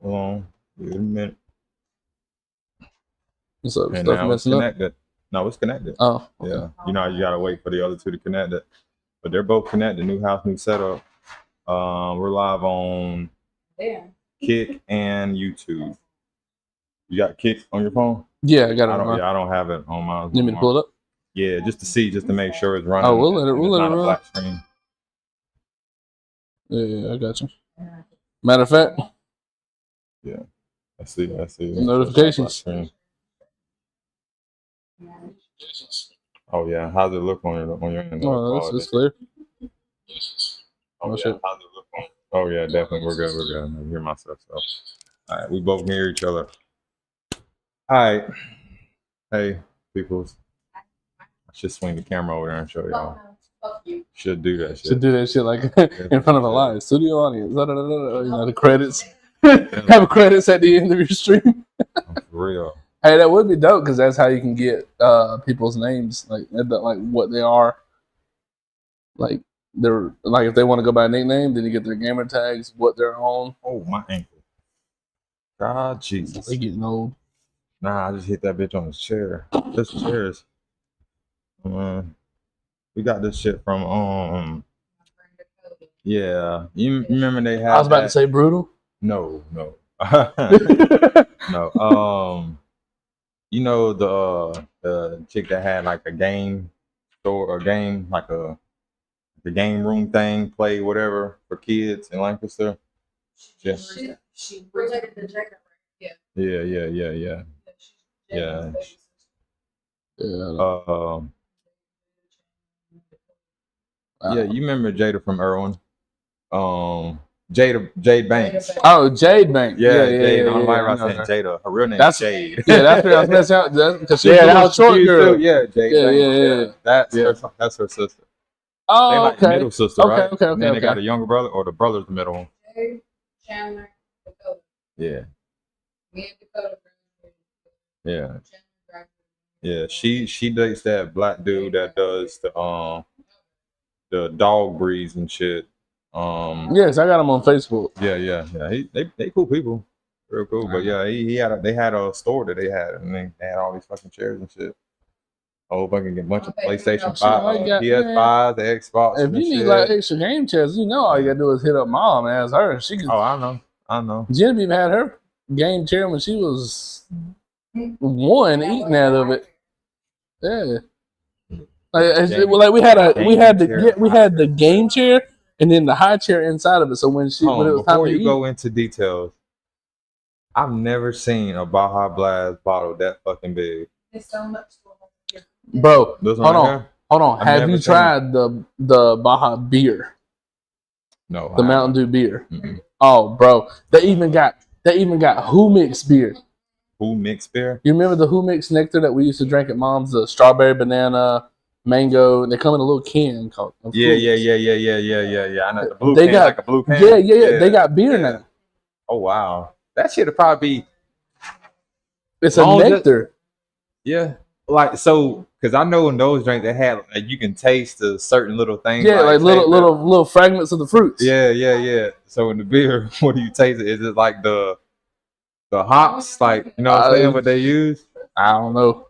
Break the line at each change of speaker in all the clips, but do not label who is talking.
Hold on. Wait a minute.
What's up?
And
Stuff
now it's
messing up.
connected. No, it's connected.
Oh, okay.
Yeah. You know, you gotta wait for the other two to connect it. But they're both connected. New house, new setup. We're live on Kick and YouTube. You got Kick on your phone?
Yeah, I got it.
I don't have it on mine.
You need me to pull it up?
Yeah, just to make sure it's running.
Oh, we'll let it
not a
run.
black screen.
Yeah, I got you. Matter of fact.
Yeah. I see.
Notifications.
Oh yeah, how's it look on your end?
Oh, it's clear.
Oh, yeah. How's it look on? Oh yeah, definitely. We're good. I hear myself. So. All right, we both can hear each other. All right. Hey, peoples. I should swing the camera over there and show y'all. Should do that shit.
Should do that shit like in front of a live studio audience. You know, the credits. Have credits at the end of your stream.
For real.
Hey, that would be dope because that's how you can get people's names, like what they are. Like they're like if they want to go by a nickname, then you get their gamer tags, what they're on.
Oh, my ankle. God, Jesus.
They getting old.
Nah, I just hit that bitch on the chair. This chairs. We got this shit from yeah. You remember they had
I was about to say Brutal.
No. No. You know the chick that had like a game store, a game like the game room thing, play whatever for kids in Lancaster. Yeah.
She related to Jacob, right?
Yeah. Yeah, you remember Jada from Irwin? Jade Banks.
Oh, Jade Banks.
Yeah. Jade. On my saying Jada. Her real name is Jade.
Yeah, that's what I was messing up. Because she
was
a short girl.
Yeah, Jade.
Yeah.
That's her sister.
Oh,
they like the middle sister, right?
Okay.
And then they got a younger brother, or the brother's the middle one.
Jade, Chandler, Dakota.
Yeah.
Me and Dakota.
Yeah. Yeah, she dates that black dude that does the dog breeds and shit.
Yes, I got him on Facebook.
Yeah. They cool people, real cool. But yeah, they had a store that they had, and they had all these fucking chairs and shit. Oh, fucking get a bunch of PlayStation 5, PS5, the Xbox.
If you need like extra game chairs, you know all you gotta do is hit up mom and ask her. She can.
Oh, I know.
Genevieve had her game chair when she was one, eating out of it. Yeah. Like we had the game chair and then the high chair inside of it. So when it was time to eat,
go into details, I've never seen a Baja Blast bottle that fucking big.
It's so much.
Bro, hold on. Have you tried the Baja beer?
No.
The Mountain Dew beer.
Mm-mm.
Oh, bro, they even got Who Mix beer.
Who Mix beer?
You remember the Who Mix nectar that we used to drink at mom's? The strawberry, banana, mango. They come in a little can called.
Yeah. I know the blue
can,
got like a blue can.
Yeah. They got beer now.
Oh wow, that shit'll probably be.
It's a nectar.
Yeah, like so, because I know in those drinks they had like you can taste the certain little things.
Yeah, like little fragments of the fruits.
Yeah. So in the beer, what do you taste? Is it like the hops, like you know what I'm saying, what they use?
I don't know,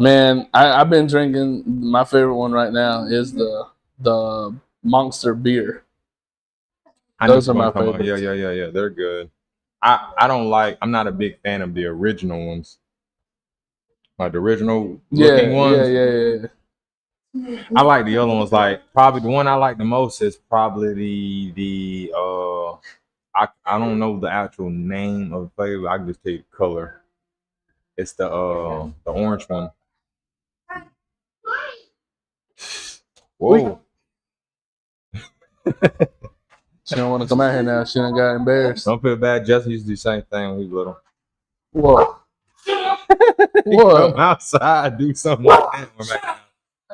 man. I've been drinking. My favorite one right now is the Monster beer. Those are my favorites.
Yeah. They're good. I'm not a big fan of the original ones. Like the original looking ones.
Yeah.
I like the other ones. Like probably the one I like the most is probably the I don't know the actual name of the flavor. I can just tell you the color. It's the orange one. Whoa.
She don't want to come out here now. She done got embarrassed.
Don't feel bad. Justin used to do the same thing when he was little.
What?
Come outside, do something like that.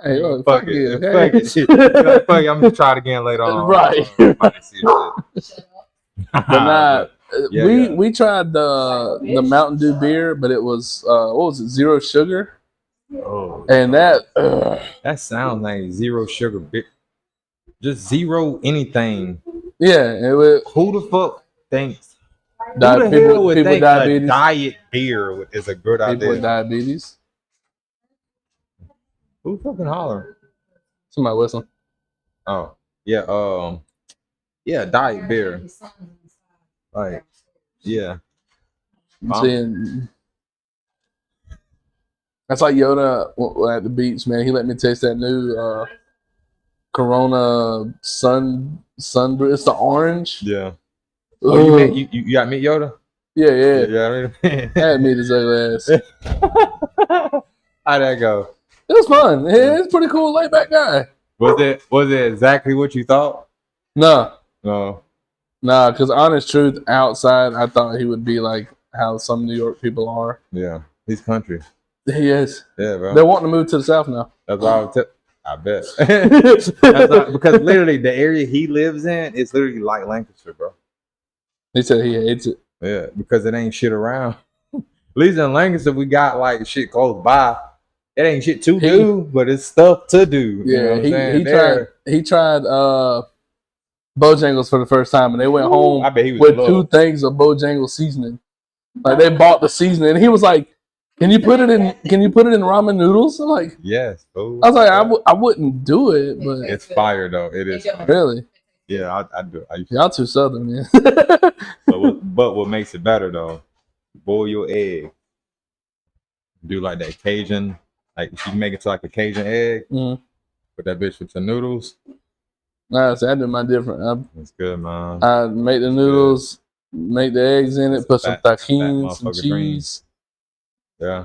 Hey, look,
fuck it. Fuck it. I'm gonna try it again later on.
Right. But nah, we tried the Mountain Dew beer, but it was what was it? 0 sugar.
Oh.
And that
sounds like 0 sugar beer. Just zero anything.
Yeah.
Who the fuck thinks Who the hell
People
would
with
think a
diabetes.
diet beer is a good
People with
idea?
diabetes.
Who fucking hollering?
Somebody whistling.
Oh, yeah. Yeah, diet beer. Like, yeah. Huh?
Seeing, that's like Yoda at the beach, man. He let me taste that new Corona sun. It's the orange.
Yeah. Oh, you
Ugh.
met you got meet Yoda?
Yeah.
Yeah, I mean.
I had meat his ugly ass.
How'd that go?
It was fun. It's pretty cool, laid back guy.
Was it exactly what you thought?
No,
No.
because honest truth, outside, I thought he would be like how some New York people are.
Yeah. He's country.
He is.
Yeah, bro.
They're wanting to move to the south now.
That's all I bet. That's all, because literally the area he lives in is literally like Lancaster, bro.
He said he hates it.
Yeah, because it ain't shit around. At least in Lancaster, we got like shit close by. It ain't shit to do, but it's stuff to do. You know
Yeah,
what I'm saying?
he tried Bojangles for the first time, and they went home
I bet he was
with
in love.
2 things of Bojangles seasoning. Like they bought the seasoning, and he was like, "Can you put it in ramen noodles?" I'm like,
Yes, fool.
I was like, I wouldn't do it, but
It's fire though. It is. Fire.
really,
Yeah, I do. I used to.
y'all too southern, man.
But what makes it better though? Boil your egg. Do like that Cajun, like you make it to like a Cajun egg.
Mm.
Put that bitch with the noodles.
Nah, see, I do mine different.
It's good, man.
I make the noodles, make the eggs in it, put some
Fat
tahini, some
motherfucker green.
cheese.
Yeah,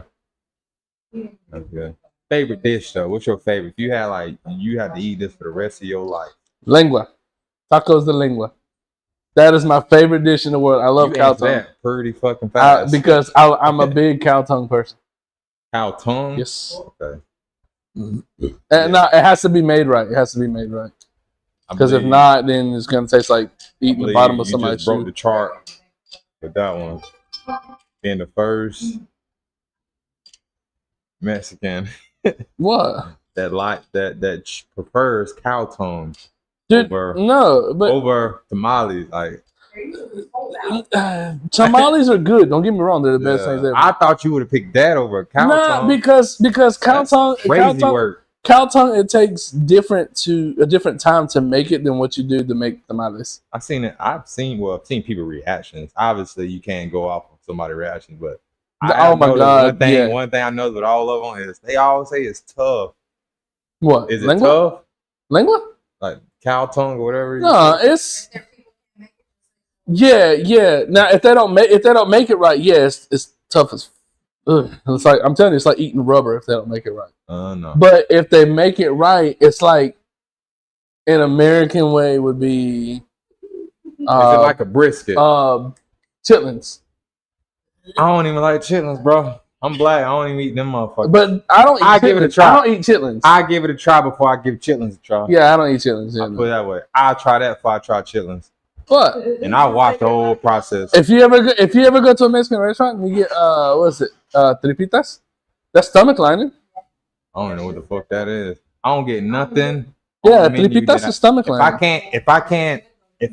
that's good. Favorite dish though? What's your favorite? If you had like you had to eat this for the rest of your life.
Lengua. Tacos de lengua. That is my favorite dish in the world. I love
You
cow
answered
tongue.
that pretty fucking fast.
Because I'm a big cow tongue person.
Cow tongue.
Yes.
Okay.
And no, it has to be made right. It has to be made right. Because if not, then it's gonna taste like eating the bottom of
you
somebody's
just broke
shoe.
the chart with that one. Being the first Mexican
What?
that prefers cow tongue
Dude,
over
no, but
over tamales. Like
tamales are good. Don't get me wrong; they're the best things ever.
I thought you would have picked that over cow tongue.
because cow
That's
tongue,
crazy work.
cow tongue, it takes a different time to make it than what you do to make tamales.
I've seen people reactions. Obviously, you can't go off of somebody's reaction, but
Oh my God,
one thing I know with all of them is they always say it's tough.
What?
Is it
Lengua?
tough?
Lengua?
Like cow tongue or whatever?
No, it's yeah. Now if they don't make it right, it's tough as. Ugh. It's like I'm telling you, it's like eating rubber if they don't make it right.
No.
But if they make it right, it's like an American way would be.
Is it like a brisket?
Chitlins.
I don't even like chitlins, bro. I'm black. I don't even eat them motherfuckers.
But I don't.
I give it a try.
I don't eat chitlins.
I give it a try before I give chitlins a try.
Yeah, I don't eat chitlins.
I put it that way. I'll try that before I try chitlins,
What?
and I watch the whole process.
If you ever go to a Mexican restaurant and you get what's it? Tripitas? That's stomach lining.
I don't know what the fuck that is. I don't get nothing.
Yeah,
on the menu
tripitas
that
is stomach
If
lining.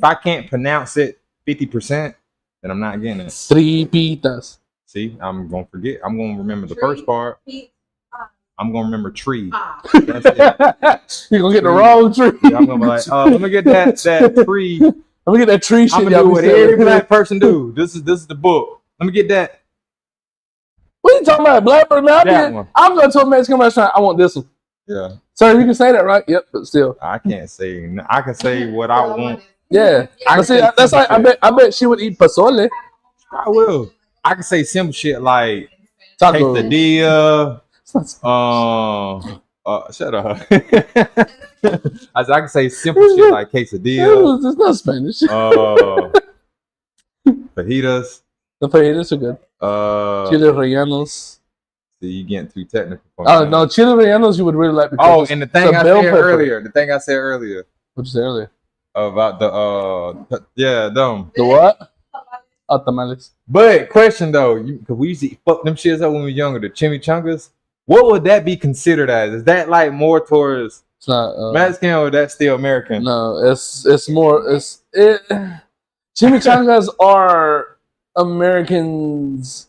I can't pronounce it 50%, then I'm not getting it.
Tripitas.
See, I'm gonna forget. I'm gonna remember the first part. I'm gonna remember tree.
Ah.
That's it.
You're gonna get the wrong tree.
Yeah, I'm gonna be like, let me get that tree.
Let me get that tree shit.
I'm gonna
y'all
do
be
what
saying.
every black person do. This is the book. Let me get that.
What are you talking about? Black person?
That one.
I'm going to a Mexican restaurant. I want this one.
Yeah,
Sir, you can say that, right? Yep, but still.
I can't say. I can say what I want.
Yeah.
I
But see,
can
that's
say
like, I bet she would eat pozole.
I will. I can say simple shit like
Taco.
quesadilla. Shut up. I can say simple shit like quesadilla.
It's not Spanish.
Fajitas.
The fajitas are good. Chile rellenos.
See, you getting too technical.
Oh, no, chile rellenos you would really like.
Oh, and the thing
it's a
I
bell
said
pepper.
earlier.
What'd you say earlier?
About them.
The what? Oh, tamales.
But question though, because we used to fuck them shits up when we were younger, the chimichangas. What would that be considered as? Is that like more towards
It's not
Mexican or that's still American?
No, it's more chimichangas are Americans.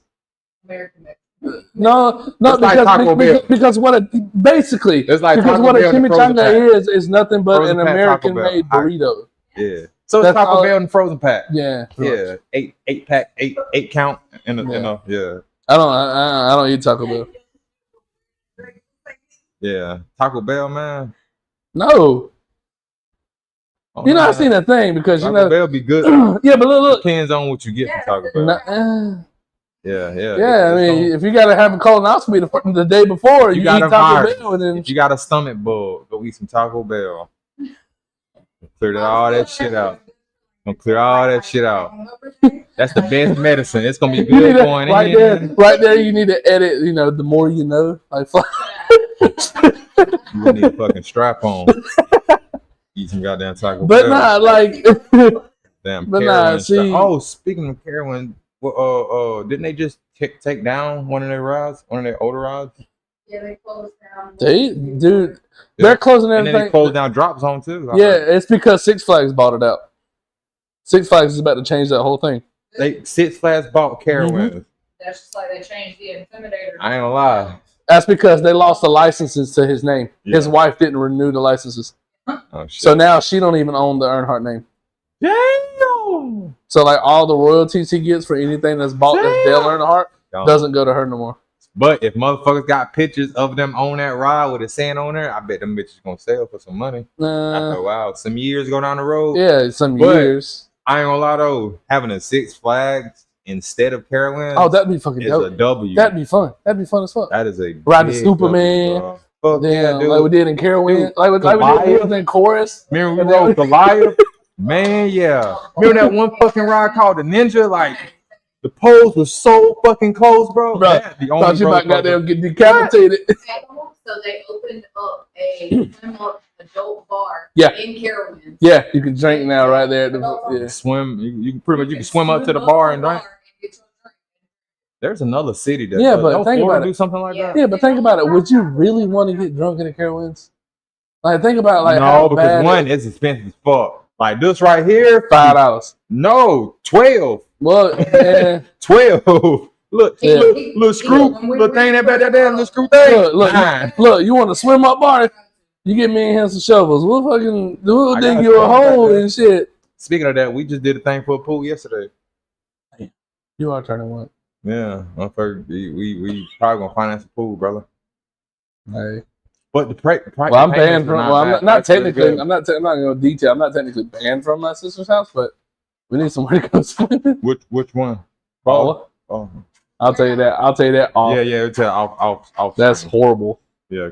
American Mexican.
No,
It's like
because,
Taco Bell.
because what it basically
It's like
because
Taco
what a
Bell and the frozen
chimichanga is nothing but
Frozen
an
pack Taco
American
Bell.
made burrito.
Yeah. So it's
That's
Taco
all-
Bell and frozen pack.
Yeah,
Yeah. Eight pack, eight count in a yeah.
I don't eat Taco Bell.
Yeah. Taco Bell, man.
No,
Oh,
you know I
man.
seen that thing because you
Taco
know.
Bell be good.
Yeah, but look.
Depends on what you get from Taco Bell. Yeah.
Yeah, I mean, if you gotta have a colonoscopy the day before,
You
you
got
eat
a
Taco
virus.
Bell, and then
if you got a stomach bug, go eat some Taco Bell. Clear all that shit out. Gonna clear all that shit out. That's the best medicine. It's gonna be
you
good
need to,
going
right
in.
there, right there. You need to edit. You know, the more you know, like.
You need a fucking strap on. Eat some goddamn Taco
But
Bell.
not like.
Damn,
but
Carowinds.
nah, see-
Oh, speaking of Carowinds, well, didn't they just take down one of their rides, one of their older rides?
Yeah, they closed down.
Dude, they're closing
And then
everything.
they closed down Drop Zone too.
Yeah, it's because Six Flags bought it out. Six Flags is about to change that whole thing.
Six Flags bought Carowinds.
That's just like they changed the Intimidator.
I ain't gonna lie.
That's because they lost the licenses to his name.
Yeah.
His wife didn't renew the licenses,
Oh shit.
so now she don't even own the Earnhardt name.
Damn.
So like all the royalties he gets for anything that's bought that's Dale Earnhardt
Damn.
doesn't go to her no more.
But if motherfuckers got pictures of them on that ride with it saying on there, I bet them bitches gonna sell for some money. After a while, some years go down the road.
Yeah, some
But-
years.
I ain't gonna lie though, having a Six Flags instead of Carowinds
Oh, that'd be fucking
is a
dope.
W.
That'd be fun. That'd be fun as fuck.
That is a
Ride the
big
Superman.
W, bro. Fuck yeah,
Damn,
dude.
like we did in Carowinds,
Dude,
like we did in Chorus.
Remember we rode Goliath? Man, yeah. Remember that one fucking ride called the Ninja? Like the poles were so fucking close, bro.
Bro,
That the only
Thought you about
road
goddamn get decapitated.
So they opened up a swim-up adult bar
Yeah.
in Carowinds.
Yeah, you can drink now right there. Yeah.
swim. You can pretty much you can swim up to the bar and drink.
get your drink.
There's another city that
Yeah,
does.
but
Don't
think
Florida
about it.
do something like that.
Yeah, but think about it. Would you really want to get drunk in the Carowinds? Like, think about like
no,
how
because
bad
one, it's expensive as fuck. Like this right here,
$5.
no, 12.
Well, yeah.
12. Look,
Yeah.
little screw, little thing that back there, little screw thing.
Look,
Nine.
look, you want to swim up bar? You get me and him some shovels. We'll
I
dig
got
you a
some back
hole
there.
and shit.
Speaking of that, we just did a thing for a pool yesterday.
You are turning one.
Yeah, motherfucker, we probably gonna finance a pool, brother.
Hey.
But the
Well, I'm banned from. Well, I'm not
That's pretty
technically.
good.
I'm not going to detail. I'm not technically banned from my sister's house, but we need somewhere to go swimming.
Which one?
Paula.
Oh,
I'll tell you that. Off.
yeah. It's off.
That's
stream.
horrible.
Yeah,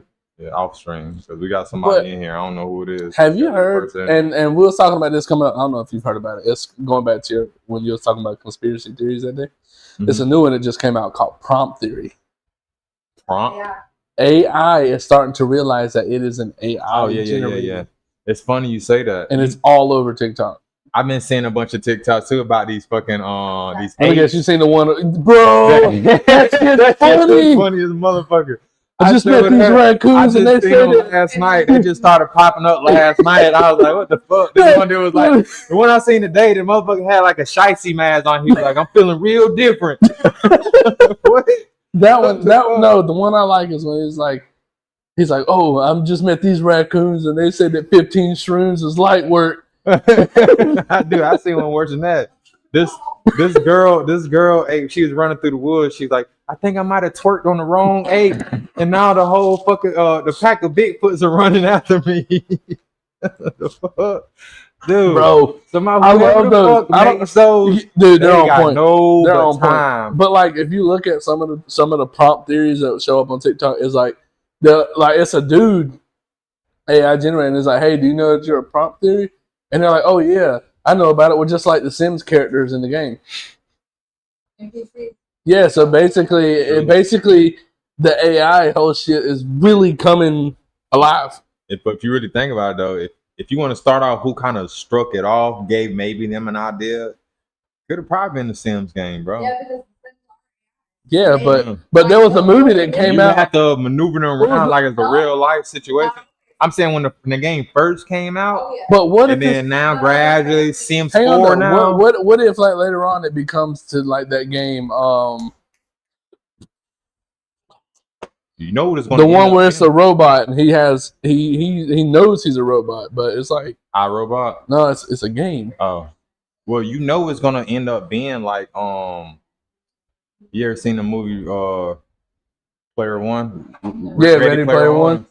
off stream because we got somebody
But
in here. I don't know who it is.
Have you
That
heard?
person.
And we was talking about this coming up. I don't know if you've heard about it. It's going back to when you was talking about conspiracy theories that day.
Mm-hmm.
It's a new one that just came out called prompt theory.
Prompt?
Yeah.
AI is starting to realize that it is an AI.
Oh yeah.
generated,
It's funny you say that.
and it's all over TikTok.
I've been seeing a bunch of TikToks too about these fucking these.
I guess
apes.
you seen the one, bro. That shit's funny.
Funny as a motherfucker.
I just met
seen
these
that. I
raccoons,
just
and they
seen
said
them
it.
last night. They just started popping up last night. I was like, what the fuck? This one dude was like, the one I seen today, the motherfucker had like a shicey mask on. He was like, I'm feeling real different. What?
That one, no, the one I like is when he's like, oh, I'm just met these raccoons, and they said that 15 shrooms is light work.
I seen one worse than that. This girl ape, she was running through the woods. She's like, I think I might have twerked on the wrong ape, and now the whole fucking the pack of Bigfoots are running after me. The fuck? Dude,
Bro,
somebody
I
whoever
love
the
those.
fuck makes those,
dude,
they
they're on
got
point.
no
They're
but
on point.
time.
But like, if you look at some of the prompt theories that show up on TikTok, it's like it's a dude AI generated, and it's like, hey, do you know that you're a prompt theory? And they're like, oh yeah, I know about it. We're just like the Sims characters in the game.
NPC.
Yeah, so basically, the AI whole shit is really coming alive.
But if you really think about it though, if you want to start off who kind of struck it off, gave maybe them an idea, could have probably been the Sims game, bro.
Yeah, because
Yeah,
Mm.
but there was a movie that came
you
out.
have to maneuver them around like it's a real life situation. I'm saying when the game first came out,
Oh, yeah.
But what
and
if it's,
then now gradually Sims
hang
4
on,
now.
though. What if like later on it becomes to like that game,
You know what it's going to
the
be.
one where it's a robot and he knows he's a robot, but it's like
iRobot.
no, it's a game.
Oh, well, you know it's gonna end up being like you ever seen the movie Player One?
Yeah, Ready Player One.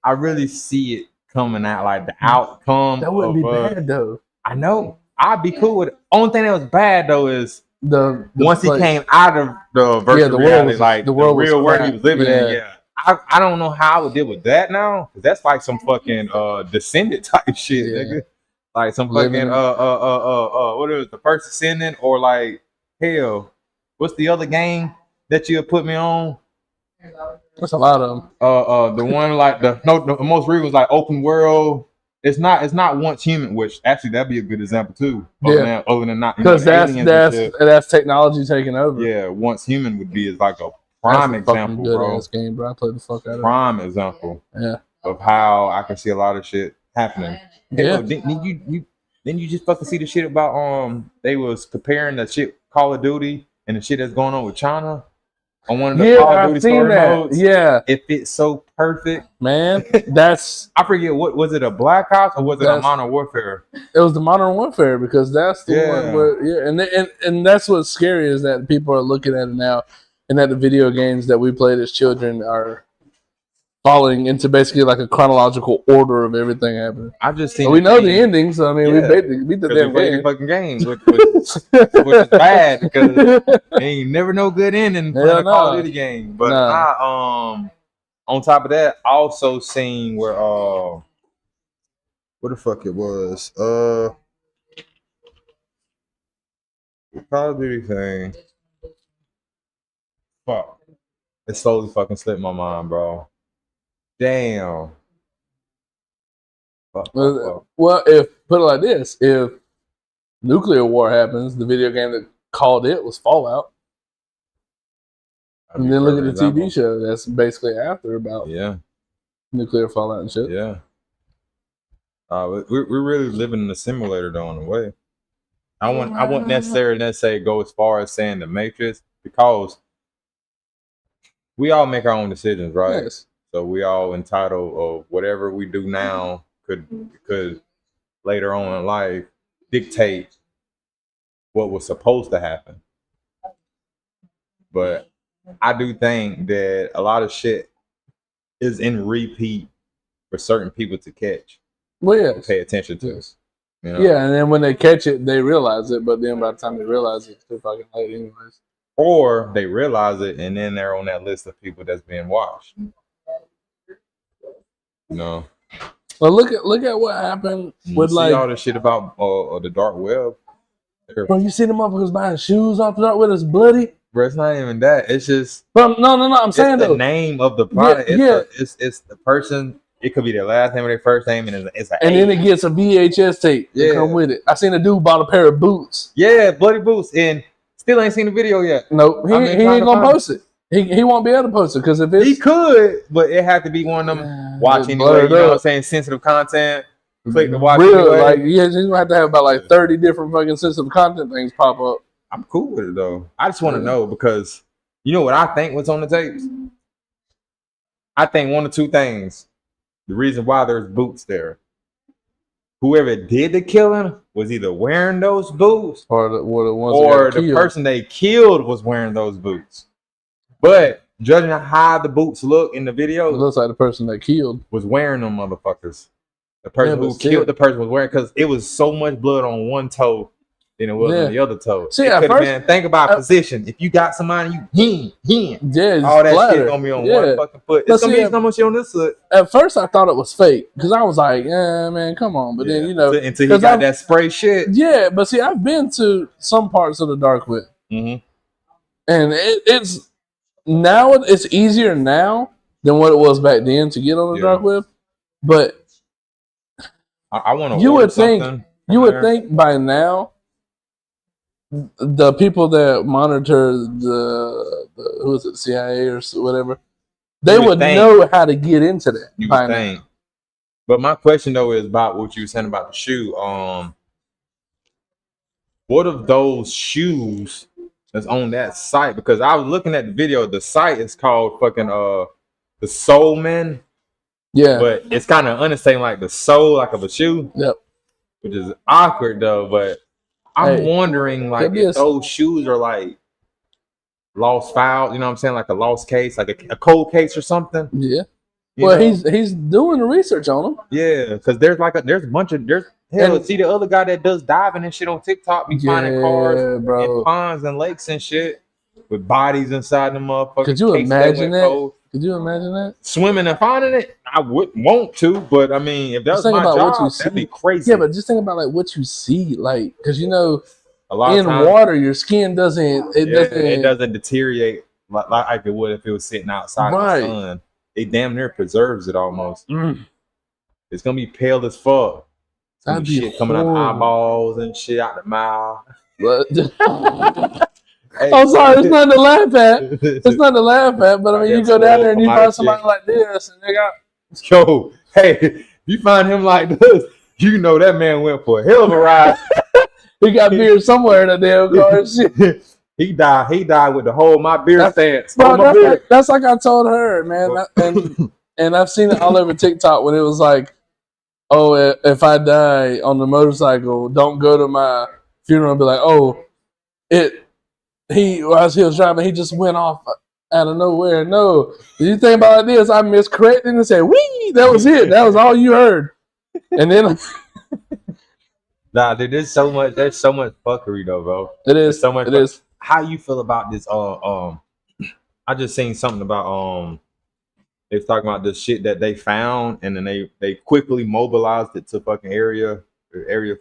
I really see it coming out like the outcome.
That wouldn't be
of,
bad though.
I know. I'd be cool with it. Only thing that was bad though is
The
once he
like,
came out of the virtual
the world
reality,
was-
like
the
the
world was
real world he
crap.
was living in,
Yeah.
yeah. I don't know how I would deal with that now. 'Cause that's like some fucking descendant type shit,
Yeah.
nigga. Like some
Living
fucking
in-
what is it, the first descendant, or like hell, what's the other game that you put me on?
That's a lot of them.
The one like the most recent was like open world. It's not once human, which actually that'd be a good example too.
Yeah.
Other than not, you know,
Because
the aliens and shit.
that's technology taking over.
Yeah, once human would be is like a
That's
prime
a fucking
example,
good
bro.
ass game, bro. I played the fuck out of it.
Prime example
Yeah.
of how I can see a lot of shit happening. Hey,
Yeah.
look, didn't you just fucking see the shit about they was comparing the shit Call of Duty and the shit that's going on with China on one of the
Yeah,
Call of
I've
Duty
seen
story
that.
modes?
Yeah,
It fits so perfect.
man. That's
I forget what was it, a Black Ops or was it a
That's-
Modern Warfare?
it was the Modern Warfare because that's the
Yeah.
one where and that's what's scary is that people are looking at it now and that the video games that we played as children are falling into basically like a chronological order of everything happening.
I just seen
And we know the
game,
ending, so I mean we
Yeah.
basically beat the
'cause we
damn
played the
game.
fucking game, which is bad because ain't never no good ending playing
Hell
a Call of
no.
Duty game. But
Nah.
on top of that, also seen where what the fuck it was the Call of Duty thing. Fuck, it slowly fucking slipped my mind, bro. Damn. Fuck.
Well, if put it like this, if nuclear war happens, the video game that called it was Fallout. And then look at the TV show that's basically after about
Yeah.
nuclear fallout and shit.
Yeah. We're really living in a simulator though in a way. I wouldn't necessarily say go as far as saying the Matrix because we all make our own decisions, right?
Yes.
So we all entitled of whatever we do now could later on in life dictate what was supposed to happen. But I do think that a lot of shit is in repeat for certain people to catch,
Well, yes.
pay attention to.
Yes.
You know?
Yeah, and then when they catch it, they realize it. But then by the time they realize it, it's too fucking late, anyways.
Or they realize it and then they're on that list of people that's being watched. You know,
Well, look at what happened
you
with
see
like.
all this shit about the dark web.
Bro, you see the motherfuckers buying shoes off the dark with us bloody.
Bro, it's not even that. It's just
But no. I'm saying
it's the
though.
name of the product.
Yeah.
It's the person. It could be their last name or their first name, and it's an
And
A.
then it gets a VHS tape to
Yeah.
come with it. I seen a dude bought a pair of boots.
Yeah, bloody boots, and still ain't seen the video yet.
Nope, he
I've been trying
ain't
to
gonna
find
post it. He won't be able to post it because if it's
He could, but it had to be one of them watch
it's
anyway. You
blurred
know what I'm
up.
saying? Sensitive content. Click to watch
Real,
anyway.
like he's gonna have to have about like 30 different fucking sensitive content things pop up.
I'm cool with it though. I just want to
Yeah.
know because you know what I think was on the tapes. I think one or two things. The reason why there's boots there. Whoever did the killing was either wearing those boots
Or the ones
or
that got
the
killed.
person they killed was wearing those boots. But judging how the boots look in the
It
video
looks like the person that killed.
was wearing them motherfuckers. The person
Yeah, but
who
still.
killed the person was wearing because it was so much blood on one toe than it was
Yeah.
on the other toe.
See,
It
at
could've
first-
been, think about position. If you got somebody, him,
Yeah, it's
all that
splattered.
shit gonna be on
Yeah.
one fucking foot.
But
It's gonna
see,
be so much shit on this foot.
At first, I thought it was fake because I was like, "Yeah, man, come on." But then
until he
'cause
got
I've-
that spray shit.
yeah. But see, I've been to some parts of the dark web,
Mm-hmm.
and it's now it's easier now than what it was back then to get on the
Yeah.
dark web. But
I want to.
You would think- you would think by now the people that monitor the who is it, CIA or whatever, they
You would
would
think.
know how to get into that
You
by
would
now.
think. But my question though is about what you were saying about the shoe. What of those shoes that's on that site? Because I was looking at the video. The site is called fucking the Soul Man,
Yeah.
but it's kind of understating like the soul like of a shoe.
Yep.
Which is awkward though. But I'm
Hey,
wondering like
could be
if those shoes are like lost file. You know what I'm saying? Like a lost case, like a cold case or something.
Yeah.
You
Well,
know?
he's doing the research on them.
Yeah, because there's a bunch of hell.
And-
See the other guy that does diving and shit on TikTok, be finding cars
bro.
in ponds and lakes and shit with bodies inside the motherfucker.
Could you imagine that? Could you imagine that?
Swimming and finding it? I wouldn't want to, but I mean, if that was
Just think
my
about what
job,
you
that'd be
see.
crazy.
Yeah, but just think about like what you see, like because you know
a lot
in
of times,
water your skin doesn't
it doesn't deteriorate like it would if it was sitting outside
Right.
in the sun. It damn near preserves it almost.
Mm.
It's gonna be pale as fuck.
That'd be
Shit coming out the
horrible.
eyeballs and shit out the mouth.
But
Hey.
I'm sorry, it's nothing to laugh at. It's nothing to laugh at, but I mean, you go down there and you find somebody like this, and they got
Yo, hey, you find him like this, you know that man went for a hell of a ride.
he got beer somewhere in the damn car. And shit.
He died with the whole my beer stance.
Bro,
Hold my beer.
that's like I told her, man, and I've seen it all over TikTok when it was like, oh, if I die on the motorcycle, don't go to my funeral and be like, oh, as he was driving, he just went off out of nowhere. No, you think about this? I miscorrected and said, "Wee!" That was it. That was all you heard. And then
Nah, dude, there's so much fuckery though, bro.
it
There's
is.
so much.
It is.
How you feel about this? I just seen something about they was talking about the shit that they found, and then they quickly mobilized it to fucking area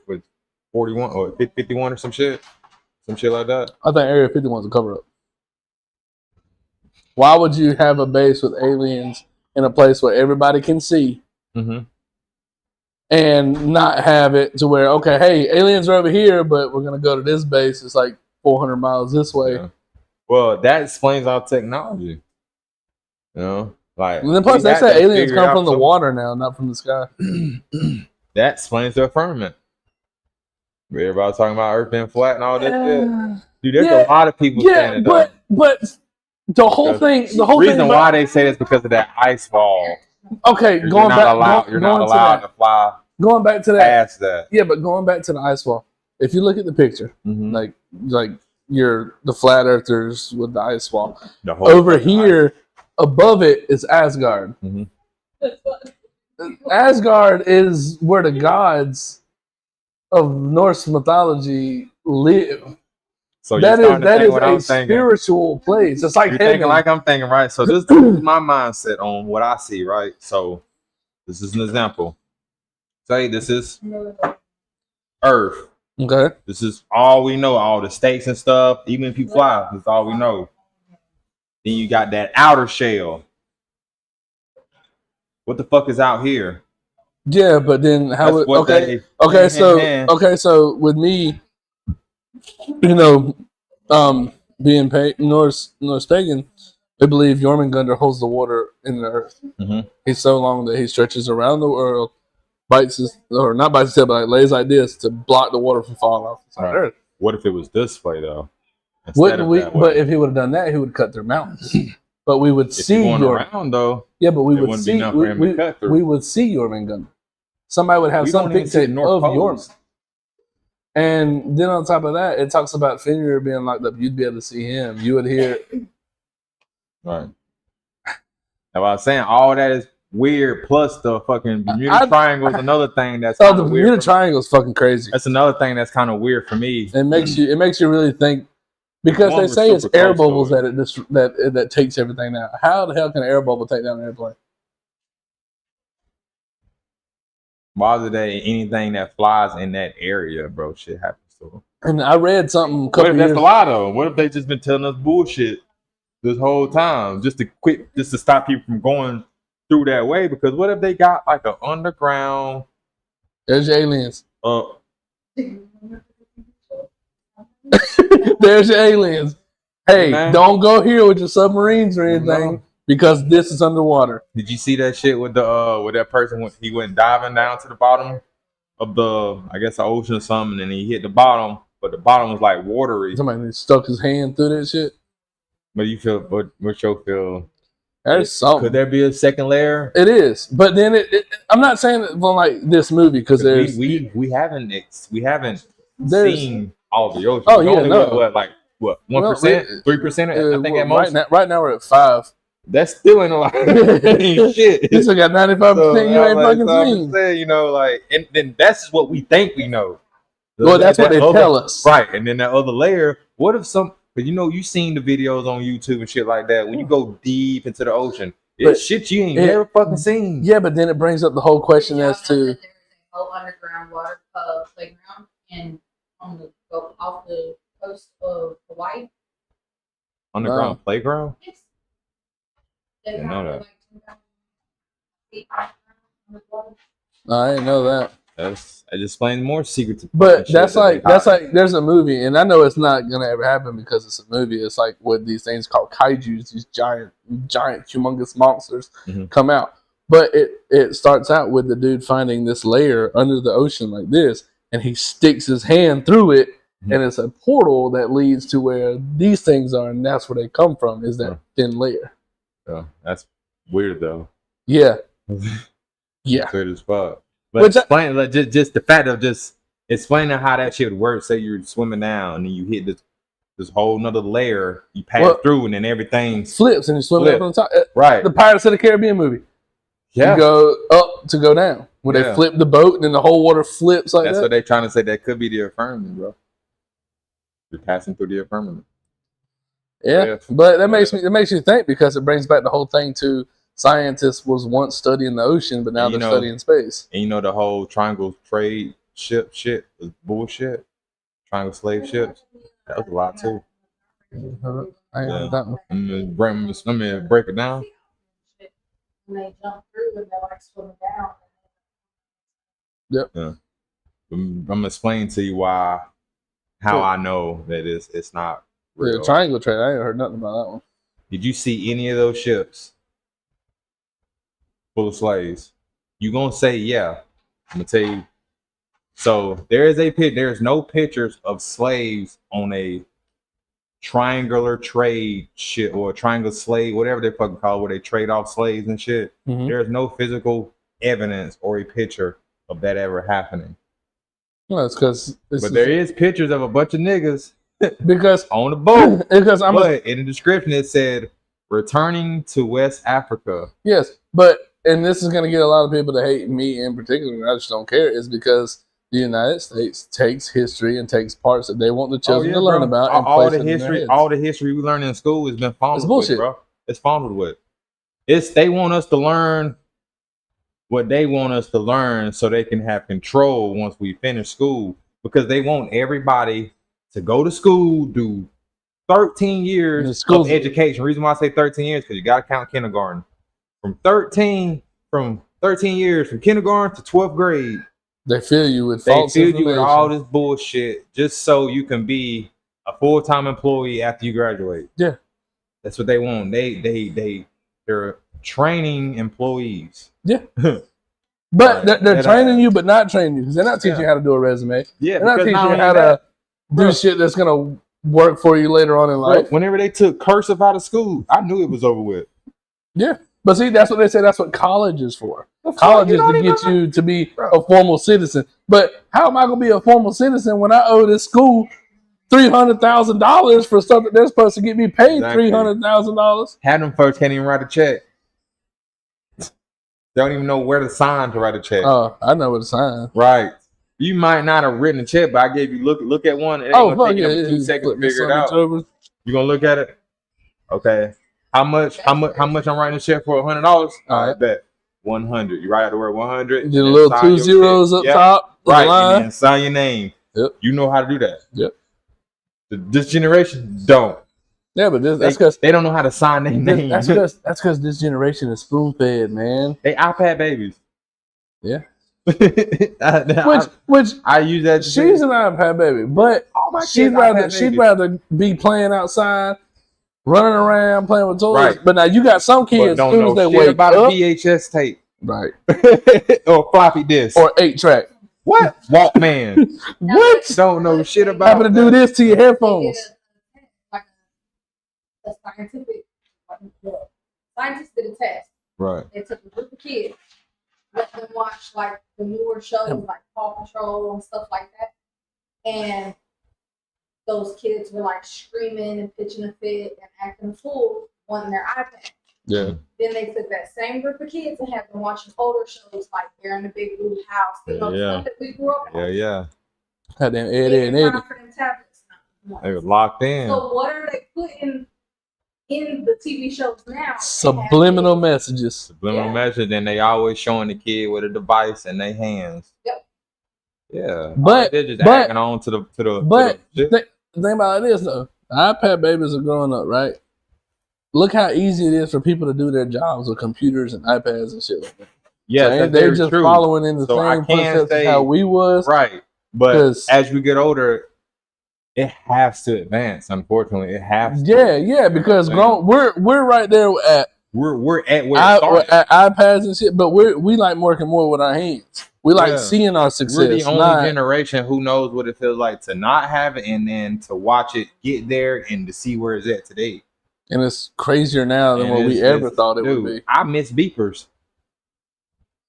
for 41 or 51 or some shit like that.
I think Area 51's a cover up. Why would you have a base with aliens in a place where everybody can see
Mm-hmm.
and not have it to where, okay, hey, aliens are over here, but we're going to go to this base. It's like 400 miles this way.
Yeah. Well, that explains our technology. You know, like
And then plus,
we
they
had
say
to
aliens
figure
come
out
from the
some-
water now, not from the sky.
That explains the firmament. Everybody talking about Earth being flat and all that shit. Dude, there's
Yeah.
a lot of people
Yeah,
saying it. though.
but the whole
Because
thing, the whole
reason
thing.
why they say this because of that ice wall.
Okay,
You're
going
not
back,
allowed.
go-
You're
going
not
to
allowed
that,
to fly
going back to that.
past that.
Yeah, but going back to the ice wall. If you look at the picture,
Mhm.
like you're the flat earthers with the ice wall.
The whole
Over
fucking
here, above it is Asgard.
Mhm.
Asgard is where the gods of Norse mythology live.
So you're
That
starting to
is
think what
a
I'm thinking.
spiritual place. It's like
You're
heaven.
thinking like I'm thinking, right? So this is my mindset on what I see, right? So this is an example. Say this is Earth.
Okay.
This is all we know, all the states and stuff. Even if you fly, that's all we know. Then you got that outer shell. What the fuck is out here?
Yeah, but then how
That's
would
what
okay?
they-
Okay, so
hand.
okay, so with me, you know, being Norse pagan, they believe Jormungandr holds the water in the earth.
Mhm.
He's so long that he stretches around the world, bites his or not bites his tail, but like lays like this to block the water from falling off the
Right.
earth.
What if it was this way though? Instead
Wouldn't
of
we?
that way?
But if he would have done that, he would cut their mountains. But we would
if
see
you're going
your
around though,
yeah, but we
it
would
wouldn't be
see
enough for him to cut through.
we would see Jormungandr. Somebody would have
We
some
don't even see the
picture
North
of
Pole.
Jormungandr. And then on top of that, it talks about Fenrir being locked up. You'd be able to see him. You would hear.
right? Now, I was saying all that is weird. Plus the fucking Bermuda
I-
Triangle is another thing that's
Oh,
kind
the
of
Bermuda
weird.
Triangle is fucking crazy.
That's another thing that's kind of weird for me.
It makes you really think because
One
they
was
say it's
super
air
close to
bubbles
it.
that takes everything down. How the hell can an air bubble take down an airplane?
Why is there anything that flies in that area, bro? Shit happens to them.
And I read something a
What
couple
if that's
years.
a lie though? What if they just been telling us bullshit this whole time just to stop people from going through that way? Because what if they got like an underground
There's your aliens.
uh
There's your aliens. Hey,
Man.
don't go here with your submarines or anything.
No.
because this is underwater.
Did you see that shit with the with that person when he went diving down to the bottom of the, I guess, the ocean or something, and he hit the bottom, but the bottom was like watery.
Somebody stuck his hand through that shit.
But you feel, what you feel?
There's something.
Could there be a second layer?
It is, but then I'm not saying it from like this movie because there's
we haven't
there's
seen all the ocean.
Oh,
It's
yeah,
only
no.
what 1%, 3%? I think at most.
right now we're at 5.
That's still ain't a lot. Shit.
You still got 95%. You ain't fucking seen.
You know, like, and then that's what we think we know.
Well, that's what they tell us.
Right, and then that other layer. What if because you seen the videos on YouTube and shit like that. When you go deep into the ocean, it's shit you ain't never fucking seen.
Yeah, but then it brings up the whole question as to
there's a whole underground water playground and off the coast of Hawaii.
Underground playground.
Yes.
Didn't know that.
I didn't know that.
I just explained more secrets.
But that's like there's a movie, and I know it's not gonna ever happen because it's a movie. It's like what these things called kaiju's, these giant, humongous monsters come out. But it starts out with the dude finding this layer under the ocean like this, and he sticks his hand through it, and it's a portal that leads to where these things are, and that's where they come from. Is that thin layer?
Yeah, that's weird though.
Yeah, yeah.
Weird as fuck. But
Which
explain, like, just the fact of just explaining how that shit would work. Say you're swimming down and then you hit this whole nother layer, you pass through, and then everything
flips and you swim up on the top.
Right.
The Pirates of the Caribbean movie.
Yeah.
You go up to go down. Where they flip the boat and then the whole water flips like
That's
that.
what they're trying to say. That could be the affirming, bro. You're passing through the affirming.
Yeah. But that makes you think because it brings back the whole thing to scientists was once studying the ocean, but now they're studying space.
And you know the whole triangle trade ship shit was bullshit. Triangle slave ships. That was a lot too.
I ain't heard that one.
Let me break it down.
When they jump through and they're like swimming down.
Yep.
Yeah. I'm gonna explain to you how I know that it's not real.
The triangle trade. I ain't heard nothing about that one.
Did you see any of those ships full of slaves? You gonna say yeah? I'm gonna tell you. So there's no pictures of slaves on a triangular trade ship or a triangle slave, whatever they fucking call it, where they trade off slaves and shit. There's no physical evidence or a picture of that ever happening.
No, it's because
there is pictures of a bunch of niggas
because
on the boat.
Because
but in the description it said returning to West Africa.
Yes, but and this is gonna get a lot of people to hate me in particular, and I just don't care, is because the United States takes history and takes parts that they want the children to learn about and
all
place
the
it in their heads.
All the history we learn in school has been fondled with, bro. It's fondled with. They want us to learn what they want us to learn so they can have control once we finish school, because they want everybody to go to school, do 13 years of education. The reason why I say 13 years because you got to count kindergarten. From 13 years from kindergarten to 12th grade.
They fill you with false information.
They fill you with all this bullshit just so you can be a full-time employee after you graduate.
Yeah.
That's what they want. They're training employees.
Yeah. But they're training you, but not training you because they're not teaching you how to do a resume.
Yeah,
they're not teaching you how to do shit that's gonna work for you later on in life.
Whenever they took cursive out of school, I knew it was over with.
Yeah, but see, that's what they say. That's what college is for. College is to get you to be a formal citizen. But how am I gonna be a formal citizen when I owe this school $300,000 for something they're supposed to get me paid $300,000?
Half them folks can't even write a check. They don't even know where to sign to write a check.
Oh, I know where to sign.
Right. You might not have written a check, but I gave you look at one. It ain't gonna take you 2 seconds to figure it out. You gonna look at it? Okay. How much I'm writing a check for $100? All right, bet. 100. You write out the word 100.
Get a little 2 zeros up top.
Right. And then sign your name.
Yep.
You know how to do that.
Yep.
This generation don't.
Yeah, but that's because
they don't know how to sign their name.
That's because this generation is spoon fed, man.
They iPad babies.
Yeah.
which
I
use that.
She's an iPad baby, but she'd rather be playing outside running around playing with toys.
Right.
But now you got some
But
kids
don't
soon
know
as they
shit
wake
about
up,
a VHS tape
right,
or floppy disk.
or 8-track.
What? Walkman.
What?
Don't know shit about
Happen to do this to your
They did
headphones?
like a scientific. Scientists did a test.
Right.
They took a group of kids, let them watch like the newer shows like Paw Patrol and stuff like that, and those kids were like screaming and pitching a fit and acting a fool, wanting their iPad.
Yeah.
Then they took that same group of kids and had them watching older shows like Bear in the Big Blue House,
Yeah.
stuff that we grew up on.
Yeah.
Had them
They
Eddie and
didn't
Eddie.
time for them tablets now.
They were locked in.
So what are they putting in the TV shows now?
Subliminal messages.
Subliminal
Yeah.
message, and they always showing the kid with a device in their hands.
Yep.
Yeah.
But-
they're just
but-
acting on to the
but-
shit.
The thing about it is though, iPad babies are growing up, right? Look how easy it is for people to do their jobs with computers and iPads and shit like that.
Yes,
So
that's
they're
very
just
true.
following in the
So I
same
can't
footsteps
say-
as how we was.
Right. But
'Cause-
as we get older, it has to advance. Unfortunately, it has to.
Yeah, because we're right there at
We're at where it started.
at iPads and shit, but we like working more with our hands. We like
Yeah.
seeing our
We're
success.
the only
not-
generation who knows what it feels like to not have it and then to watch it get there and to see where it's at today.
and it's crazier now than
And
what we
it's-
ever thought it
dude,
would be.
I miss beepers.